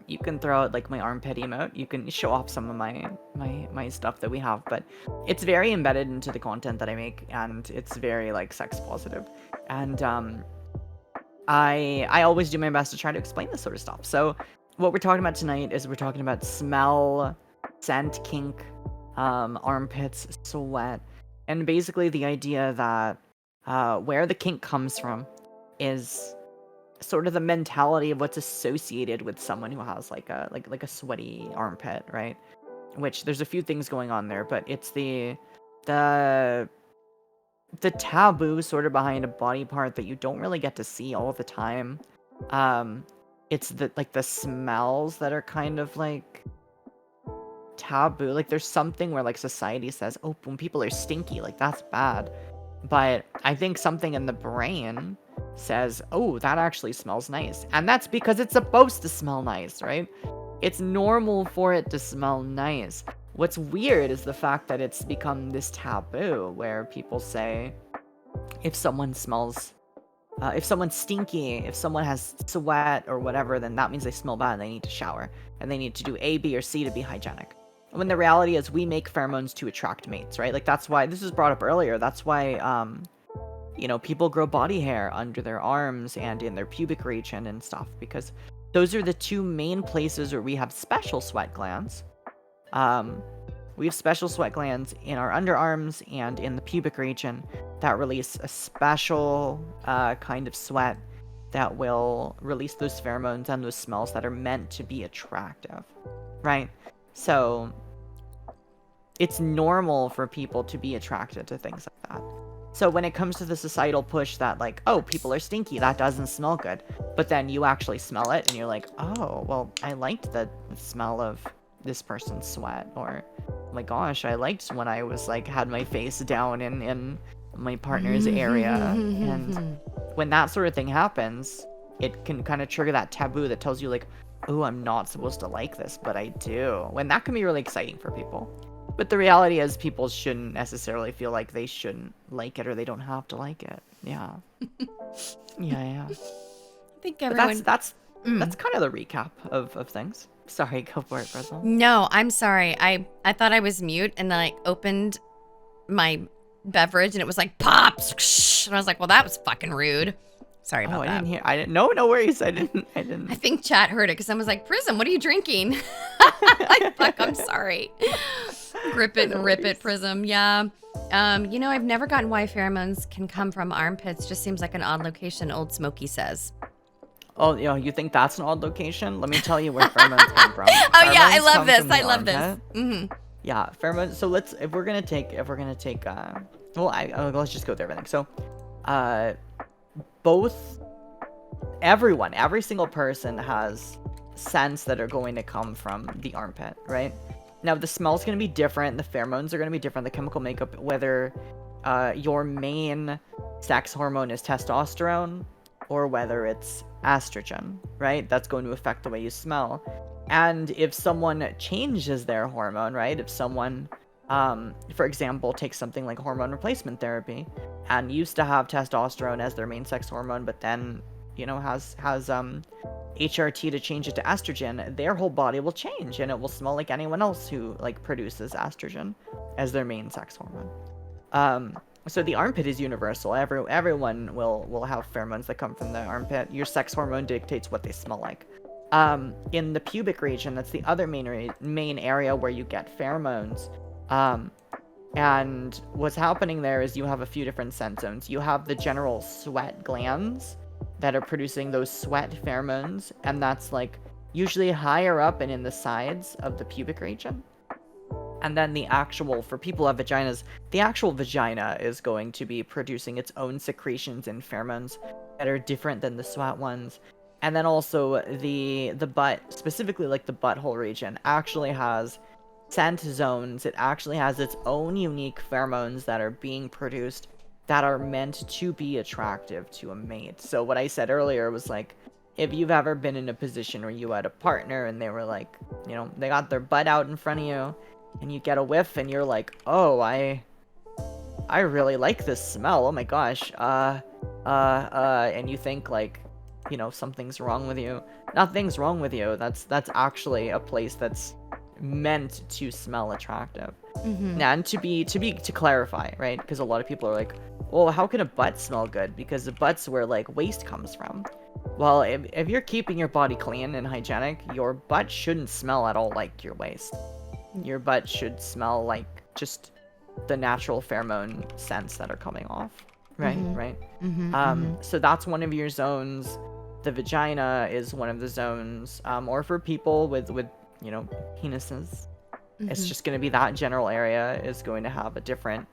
You can throw out like my armpit emote. You can show off some of my stuff that we have, but it's very embedded into the content that I make, and it's very like sex positive. And I always do my best to try to explain this sort of stuff. So what we're talking about tonight is we're talking about smell, scent, kink, armpits, sweat. And basically the idea that where the kink comes from is sort of the mentality of what's associated with someone who has like a sweaty armpit, right? Which there's a few things going on there, but it's the taboo sort of behind a body part that you don't really get to see all the time. It's the smells that are kind of like taboo. Like there's something where like society says, oh, when people are stinky, like that's bad. But I think something in the brain says, oh, that actually smells nice. And that's because it's supposed to smell nice, right? It's normal for it to smell nice. what's weird is the fact that it's become this taboo where people say if someone smells, if someone's stinky, if someone has sweat or whatever, then that means they smell bad and they need to shower. And they need to do A, B, or C to be hygienic. When the reality is we make pheromones to attract mates, right? Like that's why, this was brought up earlier, that's why, you know, people grow body hair under their arms and in their pubic region and stuff, because those are the two main places where we have special sweat glands. We have special sweat glands in our underarms and in the pubic region that release a special kind of sweat that will release those pheromones and those smells that are meant to be attractive, right? So it's normal for people to be attracted to things like that. So when it comes to the societal push that like, oh, people are stinky, that doesn't smell good, but then you actually smell it and you're like, oh, well, I liked the smell of this person's sweat, or oh my gosh, I liked when I was like had my face down in my partner's area. And when that sort of thing happens, it can kind of trigger that taboo that tells you like, oh, I'm not supposed to like this, but I do. When that can be really exciting for people. But the reality is people shouldn't necessarily feel like they shouldn't like it or they don't have to like it. Yeah. Yeah. I think everyone... That's kind of the recap of things. Sorry, go for it, Prism. No, I'm sorry. I thought I was mute and then I opened my beverage and it was like pops. And I was like, well, that was fucking rude. Sorry about that. I didn't. No worries. I didn't. I think chat heard it because someone was like, Prism, what are you drinking? Like, fuck, I'm sorry. Grip it and rip it, Prism. Yeah. You know, I've never gotten why pheromones can come from armpits. Just seems like an odd location, Old Smokey says. Oh, you know, you think that's an odd location? Let me tell you where pheromones come from. Oh yeah, I love this. I love this. Mm-hmm. Yeah, pheromones. So let's just go there. I think so. Every single person has scents that are going to come from the armpit, right? Now the smell's going to be different, the pheromones are going to be different, the chemical makeup, whether your main sex hormone is testosterone or whether it's estrogen, right? That's going to affect the way you smell. And if someone changes their hormone, right? If someone, for example, takes something like hormone replacement therapy and used to have testosterone as their main sex hormone, but then, you know, has HRT to change it to estrogen, their whole body will change and it will smell like anyone else who like produces estrogen as their main sex hormone. So the armpit is universal. Everyone will have pheromones that come from the armpit. Your sex hormone dictates what they smell like. In the pubic region, that's the other main area where you get pheromones. And what's happening there is you have a few different scent zones. You have the general sweat glands that are producing those sweat pheromones, and that's like usually higher up and in the sides of the pubic region. And then for people who have vaginas, the actual vagina is going to be producing its own secretions and pheromones that are different than the sweat ones. And then also the butt, specifically like the butthole region, actually has scent zones. It actually has its own unique pheromones that are being produced that are meant to be attractive to a mate. So what I said earlier was like, if you've ever been in a position where you had a partner and they were like, you know, they got their butt out in front of you and you get a whiff and you're like, oh, I really like this smell. Oh my gosh. And you think like, you know, something's wrong with you. Nothing's wrong with you. That's actually a place that's meant to smell attractive. Mm-hmm. And to clarify, right? Because a lot of people are like, well, how can a butt smell good? Because the butt's where like waste comes from. Well, if you're keeping your body clean and hygienic, your butt shouldn't smell at all like your waist. Your butt should smell like just the natural pheromone scents that are coming off. Right, Mm-hmm. right. Mm-hmm. So that's one of your zones. The vagina is one of the zones. Or for people with you know, penises, it's just going to be that general area is going to have a different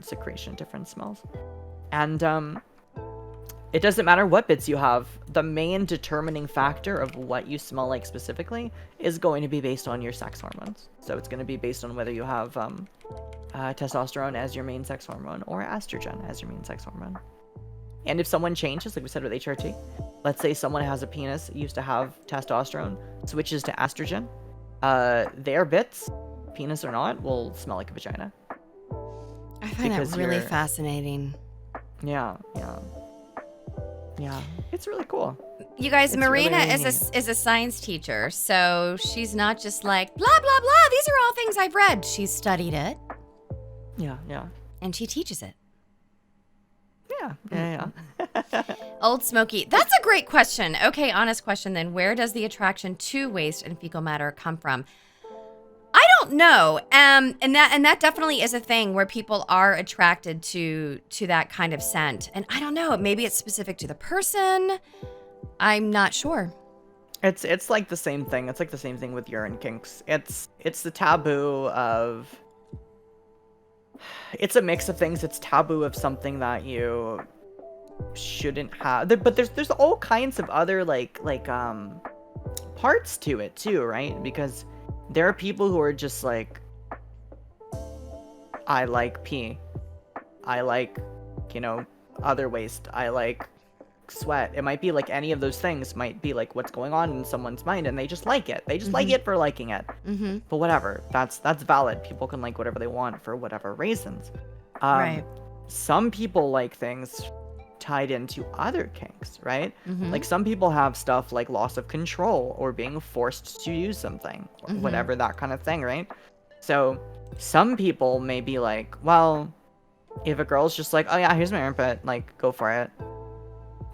secretion, different smells. And it doesn't matter what bits you have. The main determining factor of what you smell like specifically is going to be based on your sex hormones. So it's going to be based on whether you have testosterone as your main sex hormone or estrogen as your main sex hormone. And if someone changes, like we said with HRT, let's say someone has a penis, used to have testosterone, switches to estrogen, their bits penis or not will smell like a vagina. I find Because that really you're- fascinating. Yeah. It's really cool. You guys, It's Marina really, really is a science teacher, so she's not just like blah blah blah. These are all things I've read. She's studied it Yeah. and she teaches it. Yeah. Old Smoky, that's a great question. Okay, honest question then. Where does the attraction to waste and fecal matter come from? I don't know. And that definitely is a thing where people are attracted to that kind of scent. And I don't know, maybe it's specific to the person. I'm not sure. It's like the same thing. It's like the same thing with urine kinks. It's the taboo of. It's a mix of things. It's taboo of something that you shouldn't have. But there's all kinds of other like parts to it too, right? Because there are people who are just like, I like pee. I like, other waste. I like sweat. It might be like any of those things might be like what's going on in someone's mind, and they just like it. They just like it for liking it. Mm-hmm. But whatever, that's valid. People can like whatever they want for whatever reasons. Right. Some people like things tied into other kinks, right? Mm-hmm. Like some people have stuff like loss of control or being forced to use something, or whatever, that kind of thing, right? So some people may be like, well, if a girl's just like, oh yeah, here's my armpit, like go for it.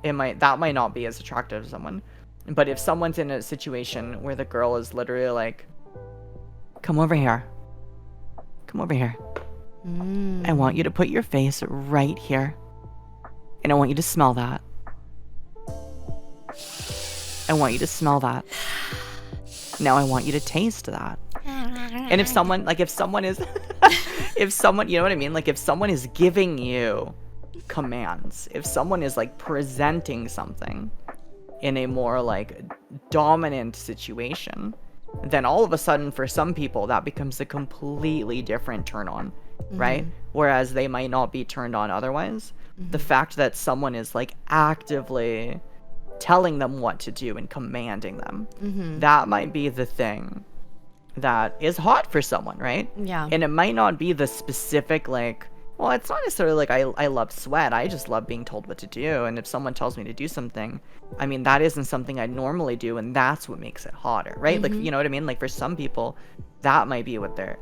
That might not be as attractive to someone. But if someone's in a situation where the girl is literally like, come over here. Come over here. I want you to put your face right here. And I want you to smell that. I want you to smell that. Now I want you to taste that. And if someone is, if someone, you know what I mean? Like if someone is giving you commands, if someone is like presenting something in a more like dominant situation, then all of a sudden for some people that becomes a completely different turn on, right? Whereas they might not be turned on otherwise. The fact that someone is like actively telling them what to do and commanding them, that might be the thing that is hot for someone, right? Yeah. And it might not be the specific like, well, it's not necessarily like I love sweat. I just love being told what to do. And if someone tells me to do something, I mean, that isn't something I normally do. And that's what makes it hotter, right? Like, you know what I mean? Like for some people, that might be what they're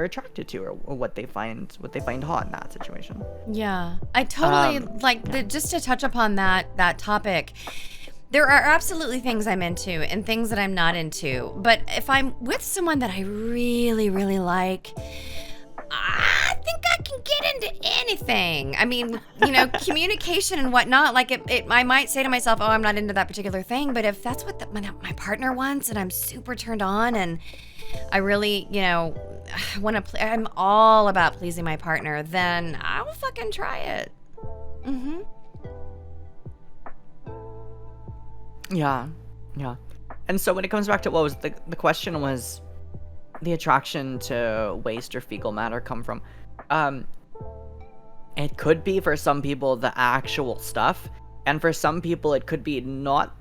attracted to, or what they find hot in that situation. Yeah. I totally just to touch upon that topic. There are absolutely things I'm into and things that I'm not into. But if I'm with someone that I really, really like, I think I can get into anything. I mean, communication and whatnot. Like, I might say to myself, "Oh, I'm not into that particular thing." But if that's what my partner wants, and I'm super turned on, and I really, want to, I'm all about pleasing my partner, then I'll fucking try it. Yeah. And so when it comes back to what was the question was, the attraction to waste or fecal matter come from? It could be for some people the actual stuff, and for some people it could be not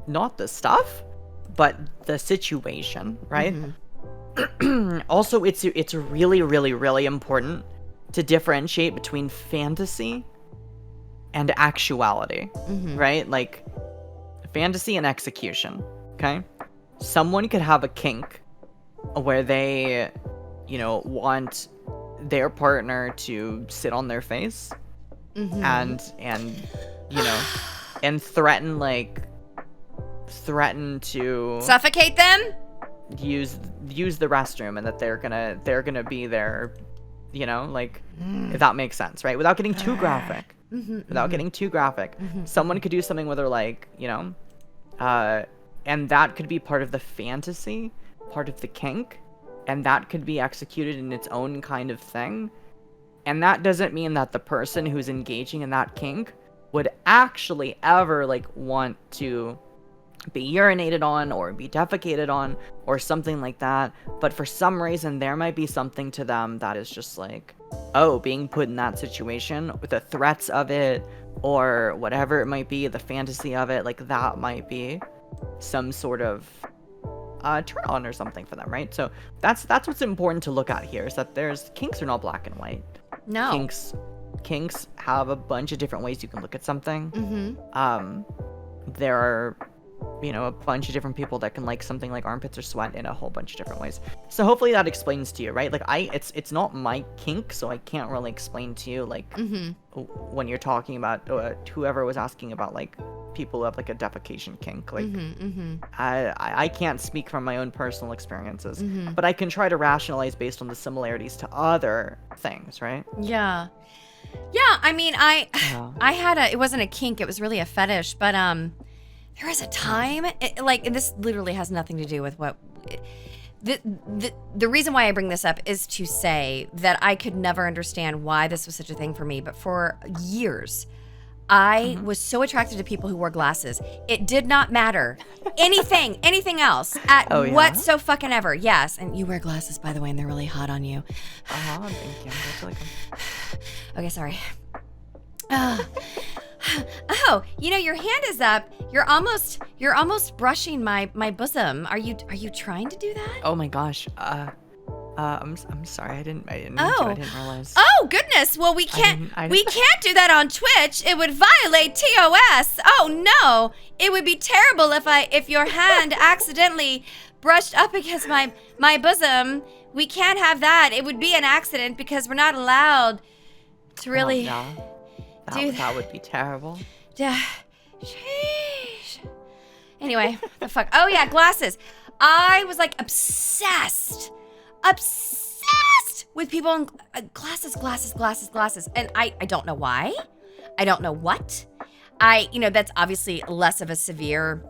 the stuff, but the situation, right? Also, it's really, really, really important to differentiate between fantasy and actuality, right? Like fantasy and execution, okay? Someone could have a kink where they, want their partner to sit on their face and threaten to Suffocate them? use the restroom, and that they're gonna be there, if that makes sense, right? Without getting too graphic. Someone could do something where they're like, and that could be part of the fantasy, part of the kink, and that could be executed in its own kind of thing. And that doesn't mean that the person who's engaging in that kink would actually ever want to be urinated on or be defecated on or something like that. But for some reason, there might be something to them that is just like, oh, being put in that situation with the threats of it or whatever it might be, the fantasy of it, that might be some sort of turn on or something for them, right? So that's what's important to look at here, is that kinks are not black and white. No. Kinks have a bunch of different ways you can look at something. There are, a bunch of different people that can like something like armpits or sweat in a whole bunch of different ways. So hopefully that explains to you, right? Like it's not my kink, so I can't really explain to you like when you're talking about whoever was asking about like people who have like a defecation kink. Like I can't speak from my own personal experiences, but I can try to rationalize based on the similarities to other things, right? Yeah. Yeah, I mean, I had it wasn't a kink, it was really a fetish, but there was a time, and this literally has nothing to do with what, the reason why I bring this up is to say that I could never understand why this was such a thing for me, but for years, I was so attracted to people who wore glasses. It did not matter. Anything else what so fucking ever. Yes, and you wear glasses, by the way, and they're really hot on you. Thank you. That's like Okay, sorry. Oh, your hand is up. You're almost brushing my bosom. Are you trying to do that? Oh my gosh. I'm sorry. I didn't mean to. I didn't realize. Oh goodness. Well, we can't do that on Twitch. It would violate TOS. Oh no. It would be terrible if your hand accidentally brushed up against my bosom. We can't have that. It would be an accident because we're not allowed to really that would be terrible. Sheesh. Anyway, the fuck. Oh yeah, glasses. I was like obsessed with people in glasses. And I don't know why. I don't know what. That's obviously less of a severe,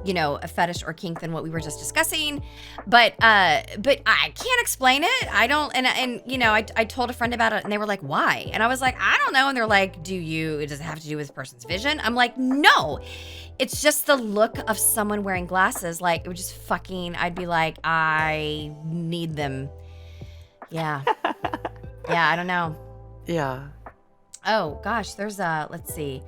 a fetish or kink than what we were just discussing. But I can't explain it. I don't, and I told a friend about it and they were like, why? And I was like, I don't know. And they're like, does it have to do with the person's vision? I'm like, no. It's just the look of someone wearing glasses. Like, it would just I'd be like, I need them. Yeah. Yeah, I don't know. Yeah. Oh, gosh, there's let's see.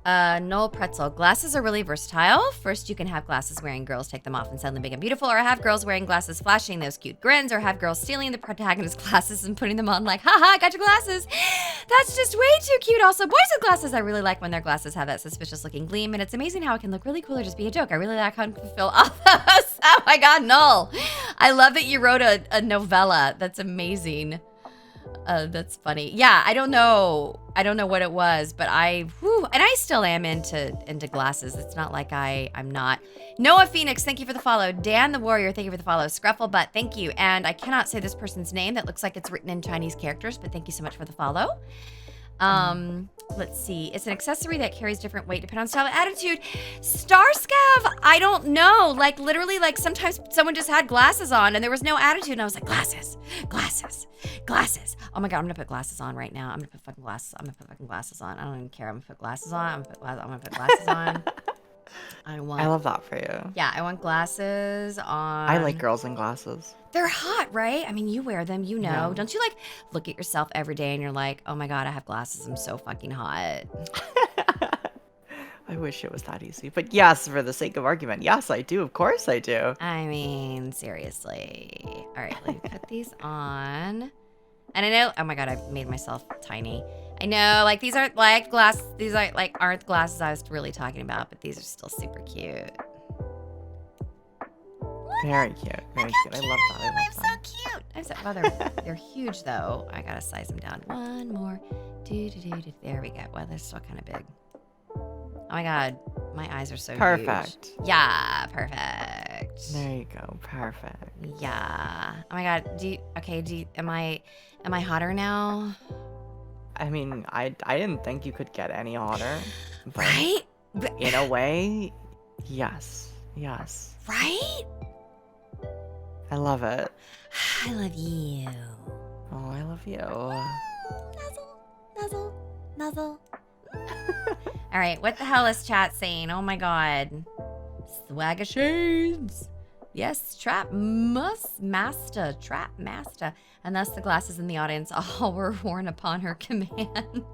Noel Pretzel. Glasses are really versatile. First, you can have glasses wearing girls take them off and suddenly big and beautiful, or have girls wearing glasses flashing those cute grins, or have girls stealing the protagonist's glasses and putting them on like, haha, I got your glasses. That's just way too cute. Also, boys with glasses, I really like when their glasses have that suspicious looking gleam, and it's amazing how it can look really cool or just be a joke. I really like how it can fulfill all those. Oh my God, Noel. I love that you wrote a novella. That's amazing. That's funny. Yeah, I don't know what it was, but and I still am into glasses. It's not like I'm not. Noah Phoenix, thank you for the follow. Dan the Warrior, thank you for the follow. Scruffle Butt, thank you. And I cannot say this person's name. That looks like it's written in Chinese characters, but thank you so much for the follow. Let's see. It's an accessory that carries different weight depending on style and attitude. Starscav, I don't know. Like literally, like sometimes someone just had glasses on and there was no attitude, and I was like, glasses. Oh my God, I'm gonna put glasses on right now. I'm gonna put fucking glasses on. I don't even care. I'm gonna put glasses on. I'm gonna put glasses on. I love that for you. Yeah, I want glasses on. I like girls in glasses. They're hot, right? I mean, you wear them, Yeah. Don't you like look at yourself every day and you're like, oh my God, I have glasses. I'm so fucking hot. I wish it was that easy. But yes, for the sake of argument, yes, I do. Of course I do. I mean, seriously. All right, let me put these on. And I know, oh my God, I've made myself tiny. I know, like these aren't like aren't the glasses I was really talking about, but these are still super cute. Very cute. Very cute. I love that. I'm so cute. I'm so, well, they're huge though. I gotta size them down. One more. There we go. Well, they're still kind of big. Oh my God, my eyes are so perfect. Huge. Yeah, perfect. There you go. Perfect. Yeah. Oh my God. Am I hotter now? I mean, I didn't think you could get any hotter. But right? In a way, yes. Yes. Right? I love it. I love you. Oh, I love you. Nuzzle. All right, what the hell is chat saying? Oh my God. Swagger shades. Yes, trap master. And thus the glasses in the audience all were worn upon her command.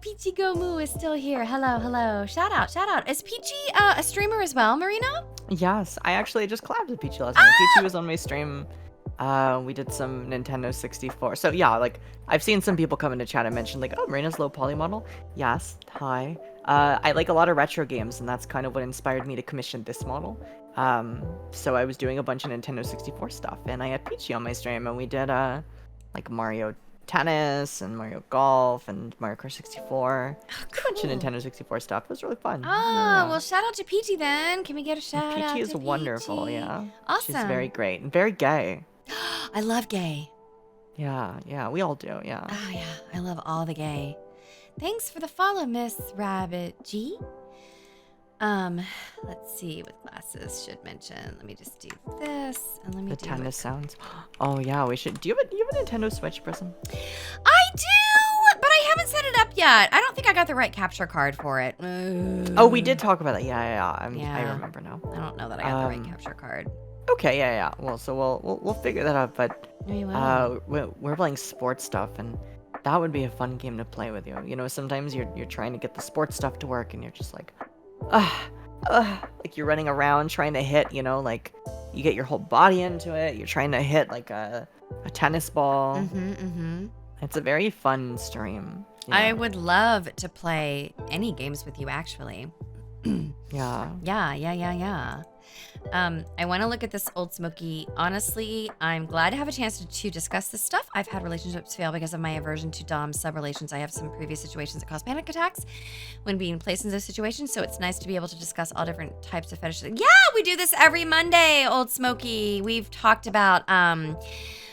Peachy Gomu is still here. Hello, hello. Shout out, shout out. Is Peachy a streamer as well, Marina? Yes, I actually just collabed with Peachy last night. Peachy was on my stream. We did some Nintendo 64. So yeah, like I've seen some people come into chat and mention like, oh, Marina's low poly model. Yes, hi. I like a lot of retro games, and that's kind of what inspired me to commission this model. So I was doing a bunch of Nintendo 64 stuff, and I had Peachy on my stream, and we did like Mario Tennis and Mario Golf and Mario Kart 64. Oh, A bunch of Nintendo 64 stuff. It was really fun. Oh, well, shout out to Peachy then. Can we get a shout out Peachy is to wonderful, Peachy? yeah. Awesome. She's very great and very gay. I love gay. Yeah, we all do, yeah. Oh, yeah. I love all the gay. Thanks for the follow, Miss Rabbit G. Let's see what glasses should mention. Let me just do this, and let me The do tennis sounds. Oh yeah, we should. Do you have a Nintendo Switch, Prism? I do, but I haven't set it up yet. I don't think I got the right capture card for it. Oh, we did talk about that. Yeah. I Yeah. remember now. I don't know that I got the right capture card. Okay, yeah. Well, so we'll figure that out. But No, you will. we're playing sports stuff, and that would be a fun game to play with you. You know, sometimes you're trying to get the sports stuff to work, and you're just like, like you're running around trying to hit. You know, like you get your whole body into it. You're trying to hit like a tennis ball. Mm-hmm. It's a very fun stream. You I know? would love to play any games with you, actually. Yeah. Yeah. I want to look at this Old Smoky. Honestly, I'm glad to have a chance to discuss this stuff. I've had relationships fail because of my aversion to dom sub-relations. I have some previous situations that cause panic attacks when being placed in those situations, so it's nice to be able to discuss all different types of fetishes. Yeah, we do this every Monday, Old Smoky. We've talked about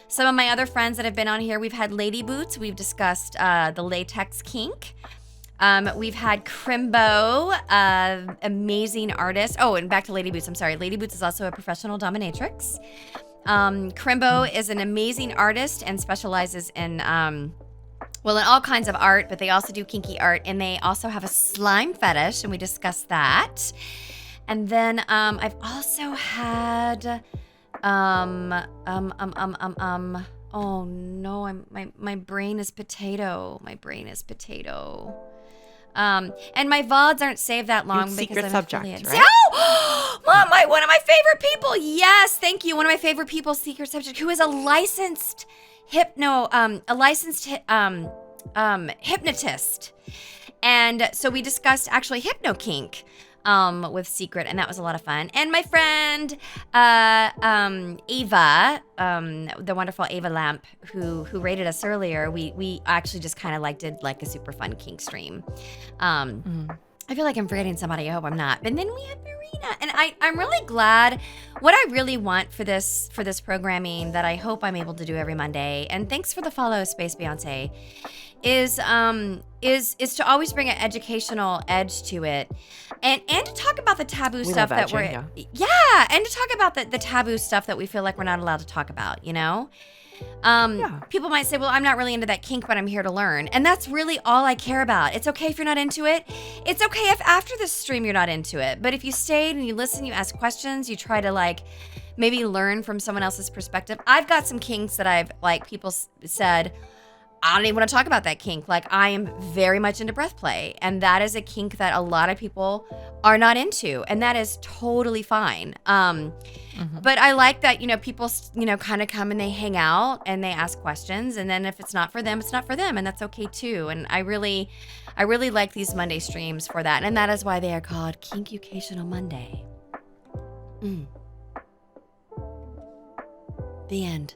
some of my other friends that have been on here. We've had Lady Boots. We've discussed the latex kink. We've had Crimbo, amazing artist. Oh, and back to Lady Boots. I'm sorry. Lady Boots is also a professional dominatrix. Crimbo is an amazing artist and specializes in, in all kinds of art, but they also do kinky art, and they also have a slime fetish, and we discussed that. And then I've also had, oh no, my brain is potato. My brain is potato. And my VODs aren't saved that long because secret I'm subject, affiliate. right? Oh, Mom, one of my favorite people. Yes, thank you. One of my favorite people, secret subject, who is a licensed hypnotist. And so we discussed actually hypno kink with Secret, and that was a lot of fun. And my friend Ava, the wonderful Ava Lamp, who rated us earlier, we actually just kind of did a super fun kink stream. I feel like I'm forgetting somebody. I hope I'm not. But then we had Marina, and I'm really glad. What I really want for this programming that I hope I'm able to do every Monday, and thanks for the follow, Space Beyonce, is to always bring an educational edge to it, and to talk about the taboo stuff that we're and to talk about the taboo stuff that we feel like we're not allowed to talk about, you know. People might say, well, I'm not really into that kink, but I'm here to learn, and that's really all I care about. It's okay if you're not into it. It's okay if after this stream you're not into it, but if you stayed and you listen, you ask questions, you try to maybe learn from someone else's perspective. I've got some kinks that I've people said, I don't even want to talk about that kink. I am very much into breath play, and that is a kink that a lot of people are not into, and that is totally fine. But I like that, people, kind of come and they hang out and they ask questions, and then if it's not for them, it's not for them, and that's okay too. And I really like these Monday streams for that, and that is why they are called Kink-ucation on Monday. The end.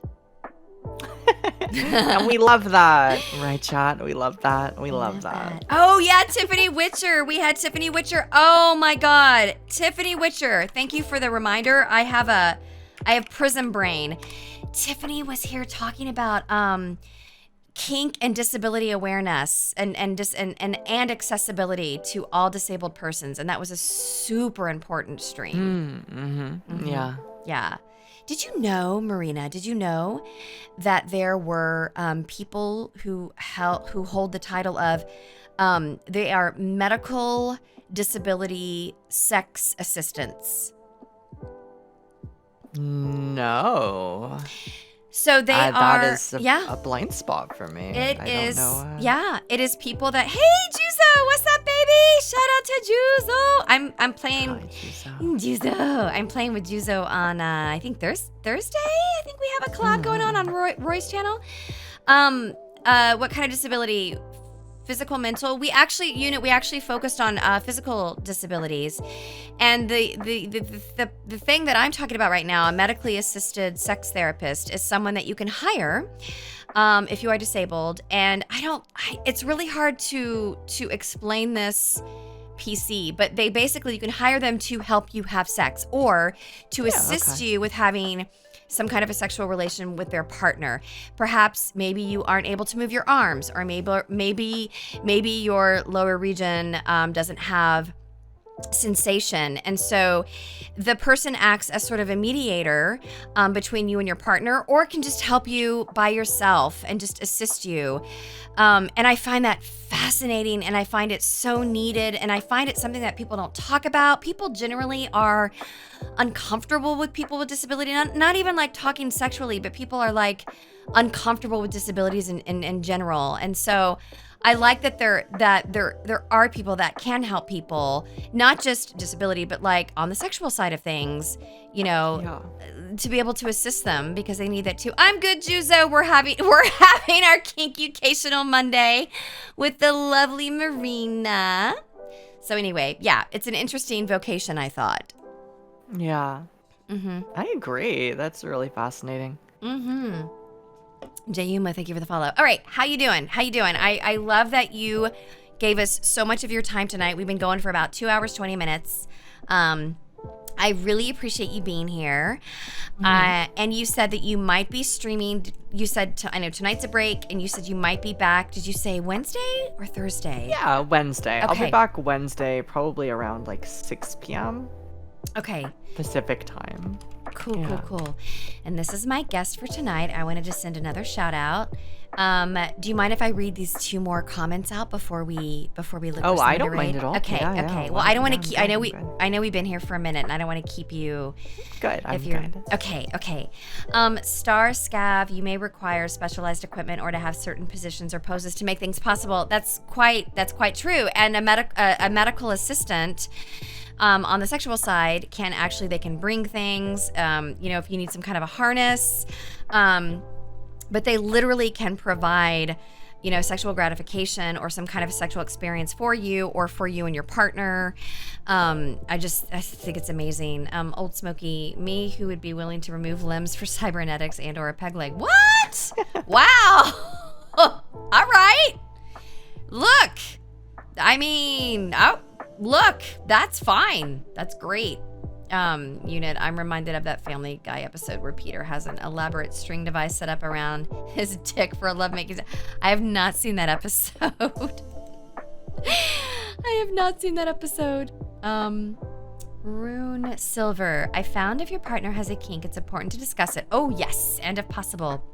And we love that, right, chat? We love that. We love that. Oh yeah, Tiffany Witcher. We had Tiffany Witcher. Oh my God, Tiffany Witcher. Thank you for the reminder. I have Prism brain. Tiffany was here talking about kink and disability awareness and accessibility to all disabled persons, and that was a super important stream. Yeah. Did you know, Marina, that there were people who hold the title of, they are medical disability sex assistants? No. So they are, that is yeah. a blind spot for me. It I is, don't know, yeah. It is people that, hey, Juzo, what's up, baby? Shout out to Juzo. I'm playing Hi, Juzo. Juzo. I'm playing with Juzo on, I think Thursday. I think we have a collab going on Roy's channel. What kind of disability? Physical, mental. We actually focused on physical disabilities, and the thing that I'm talking about right now, a medically assisted sex therapist, is someone that you can hire if you are disabled. And it's really hard to explain this PC, but they basically, you can hire them to help you have sex or to assist you with having some kind of a sexual relation with their partner. Perhaps maybe you aren't able to move your arms, or maybe your lower region doesn't have sensation, and so the person acts as sort of a mediator between you and your partner, or can just help you by yourself and just assist you. And I find that fascinating, and I find it so needed, and I find it something that people don't talk about. People generally are uncomfortable with people with disability, not even like talking sexually, but people are like uncomfortable with disabilities in general. And so I like that there are people that can help people, not just disability, but like on the sexual side of things, to be able to assist them, because they need that too. I'm good, Juzo. We're having our kink-ucation on Monday with the lovely Marina. So anyway, yeah, it's an interesting vocation, I thought. Yeah. Mm-hmm. I agree. That's really fascinating. Mm-hmm. Jayuma, thank you for the follow. All right, how you doing? I love that you gave us so much of your time tonight. We've been going for about 2 hours, 20 minutes. I really appreciate you being here. And you said that you might be streaming. You said, I know tonight's a break, and you said you might be back. Did you say Wednesday or Thursday? Yeah, Wednesday. Okay. I'll be back Wednesday, probably around like 6 p.m. Okay. Pacific time. Cool. And this is my guest for tonight. I wanted to send another shout out. Do you mind if I read these 2 more comments out before we look for I somebody don't to mind read? at all. Okay. Yeah. Well, I don't want to keep. I'm I know we've been here for a minute, and I don't want to keep you. Good. I'm good. Okay. Star Scav, you may require specialized equipment or to have certain positions or poses to make things possible. That's quite true. And a medical assistant. On the sexual side, they can bring things, if you need some kind of a harness, but they literally can provide, sexual gratification or some kind of sexual experience for you or for you and your partner. I think it's amazing. Old Smoky, me who would be willing to remove limbs for cybernetics and or a peg leg. What? Wow. All right. Look, look, that's fine. That's great. Unit, I'm reminded of that Family Guy episode where Peter has an elaborate string device set up around his dick for a lovemaking. I have not seen that episode. Rune Silver, I found if your partner has a kink, it's important to discuss it. Oh, yes. And if possible,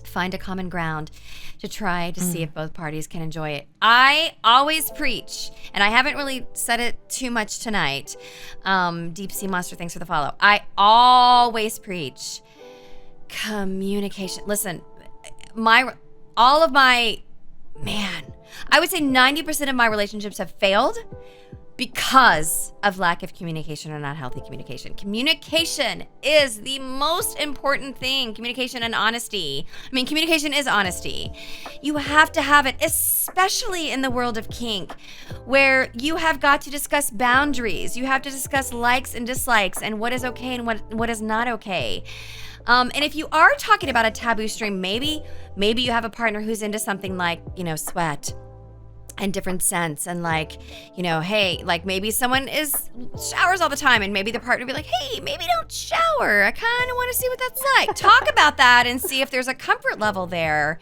find a common ground to try to see if both parties can enjoy it. I always preach, and I haven't really said it too much tonight. Deep Sea Monster, thanks for the follow. I always preach communication. Listen, I would say 90% of my relationships have failed because of lack of communication or not healthy communication. Communication is the most important thing. Communication and honesty. Communication is honesty. You have to have it, especially in the world of kink, where you have got to discuss boundaries. You have to discuss likes and dislikes and what is okay and what is not okay. And if you are talking about a taboo stream, maybe you have a partner who's into something like, sweat and different scents, and hey, maybe someone showers all the time, and maybe the partner will be like, hey, maybe don't shower. I kind of want to see what that's like. Talk about that and see if there's a comfort level there.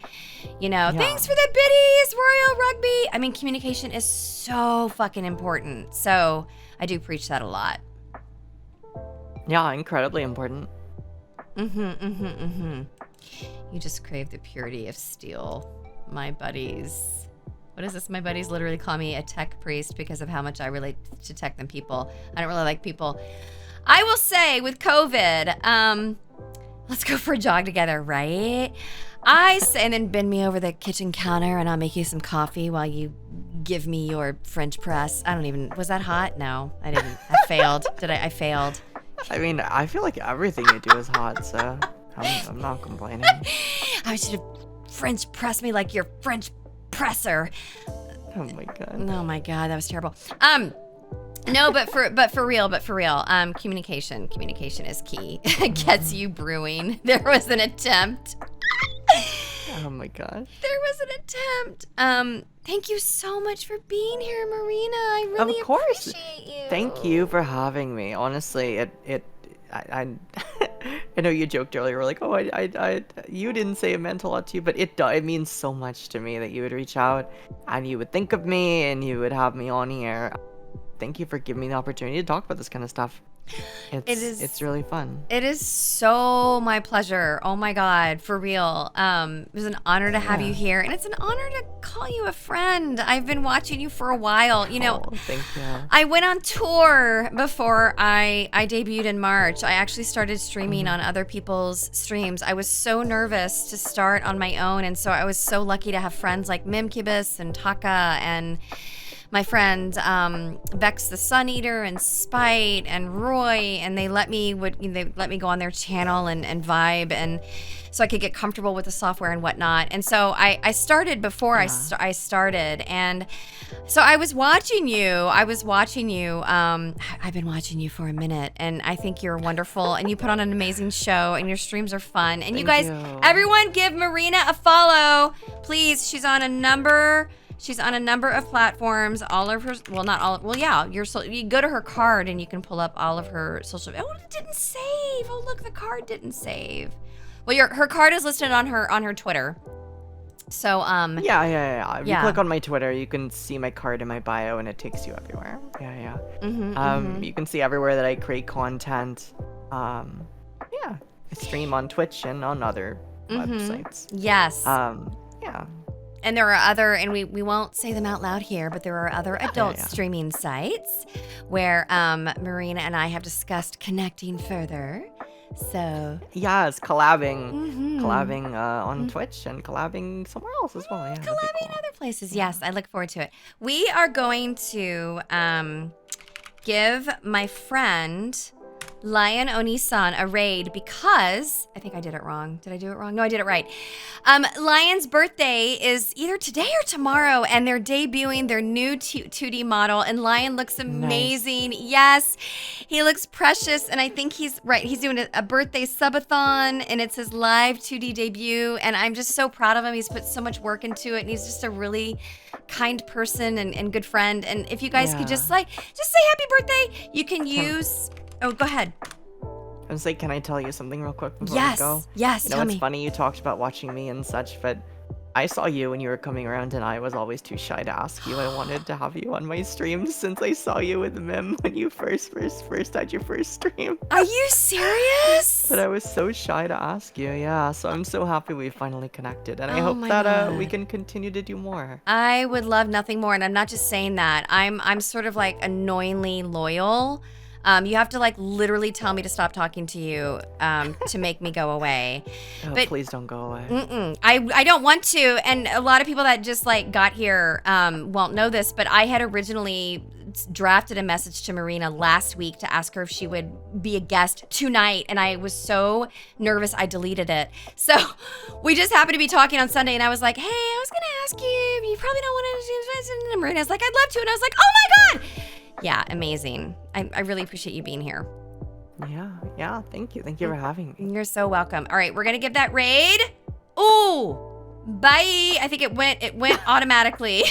Thanks for the biddies, Royal Rugby. Communication is so fucking important. So I do preach that a lot. Yeah, incredibly important. You just crave the purity of steel, my buddies. What is this? My buddies literally call me a tech priest because of how much I relate to tech than people. I don't really like people. I will say with COVID, Let's go for a jog together, right? And then bend me over the kitchen counter and I'll make you some coffee while you give me your French press. Was that hot? No, I didn't. I failed. I failed. I mean, I feel like everything you do is hot, so I'm not complaining. I want you to French press me like your French presser. Oh my god. Oh my god, that was terrible. No, but for real, communication is key. It gets you brewing. There was an attempt. Oh my gosh. There was an attempt. Thank you so much for being here, Marina. I really appreciate you. Thank you for having me. Honestly, I know you joked earlier, like, oh, you didn't say it meant a lot to you, but it means so much to me that you would reach out and you would think of me and you would have me on here. Thank you for giving me the opportunity to talk about this kind of stuff. It's really fun. It is so my pleasure. Oh my god, for real. It was an honor to have you here, and it's an honor to call you a friend. I've been watching you for a while. You know, thank you. I went on tour before I debuted in March. I actually started streaming on other people's streams. I was so nervous to start on my own, and so I was so lucky to have friends like Mimkibus and Taka and my friend Vex the Sun Eater and Spite and Roy, and they let me go on their channel and vibe, and so I could get comfortable with the software and whatnot. And so I started before I started, and so I was watching you. I've been watching you for a minute, and I think you're wonderful, and you put on an amazing show, and your streams are fun. And you guys, everyone, give Marina a follow, please. She's on a number of platforms. All of her, well, not all. Well, yeah. You go to her card and you can pull up all of her social. Oh, it didn't save. Oh, look, the card didn't save. Well, her card is listed on her Twitter. So yeah. If you click on my Twitter, you can see my card in my bio, and it takes you everywhere. Yeah. You can see everywhere that I create content. I stream on Twitch and on other websites. Yes. Yeah. And there are other, and we won't say them out loud here, but there are other adult streaming sites where Marina and I have discussed connecting further. So yes, collabing on Twitch and collabing somewhere else as well. Yeah, collabing in other places. Yes, I look forward to it. We are going to give my friend Lion Oni-san a raid because I think I did it wrong. Did I do it wrong? No, I did it right. Lion's birthday is either today or tomorrow, and they're debuting their new 2D model, and Lion looks amazing. Nice. Yes, he looks precious, and I think he's right. He's doing a birthday subathon, and it's his live 2D debut, and I'm just so proud of him. He's put so much work into it, and he's just a really kind person and good friend. And if you guys could just say happy birthday, you can use... Oh, go ahead. I was like, can I tell you something real quick before we go? Yes, tell me. It's funny you talked about watching me and such, but I saw you when you were coming around, and I was always too shy to ask you. I wanted to have you on my streams since I saw you with Mim when you first had your first stream. Are you serious? But I was so shy to ask you, yeah. So I'm so happy we finally connected, and I hope that we can continue to do more. I would love nothing more, and I'm not just saying that. I'm sort of like annoyingly loyal. You have to like literally tell me to stop talking to you to make me go away. Oh, but please don't go away. I don't want to. And a lot of people that just like got here won't know this, but I had originally drafted a message to Marina last week to ask her if she would be a guest tonight, and I was so nervous I deleted it. So we just happened to be talking on Sunday, and I was like, hey, I was gonna ask you, you probably don't want to, and Marina's like, I'd love to, and I was like, oh my god. Yeah, amazing. I really appreciate you being here. Yeah, thank you for having me. You're so welcome. All right, we're gonna give that raid. Ooh, bye. I think it went automatically.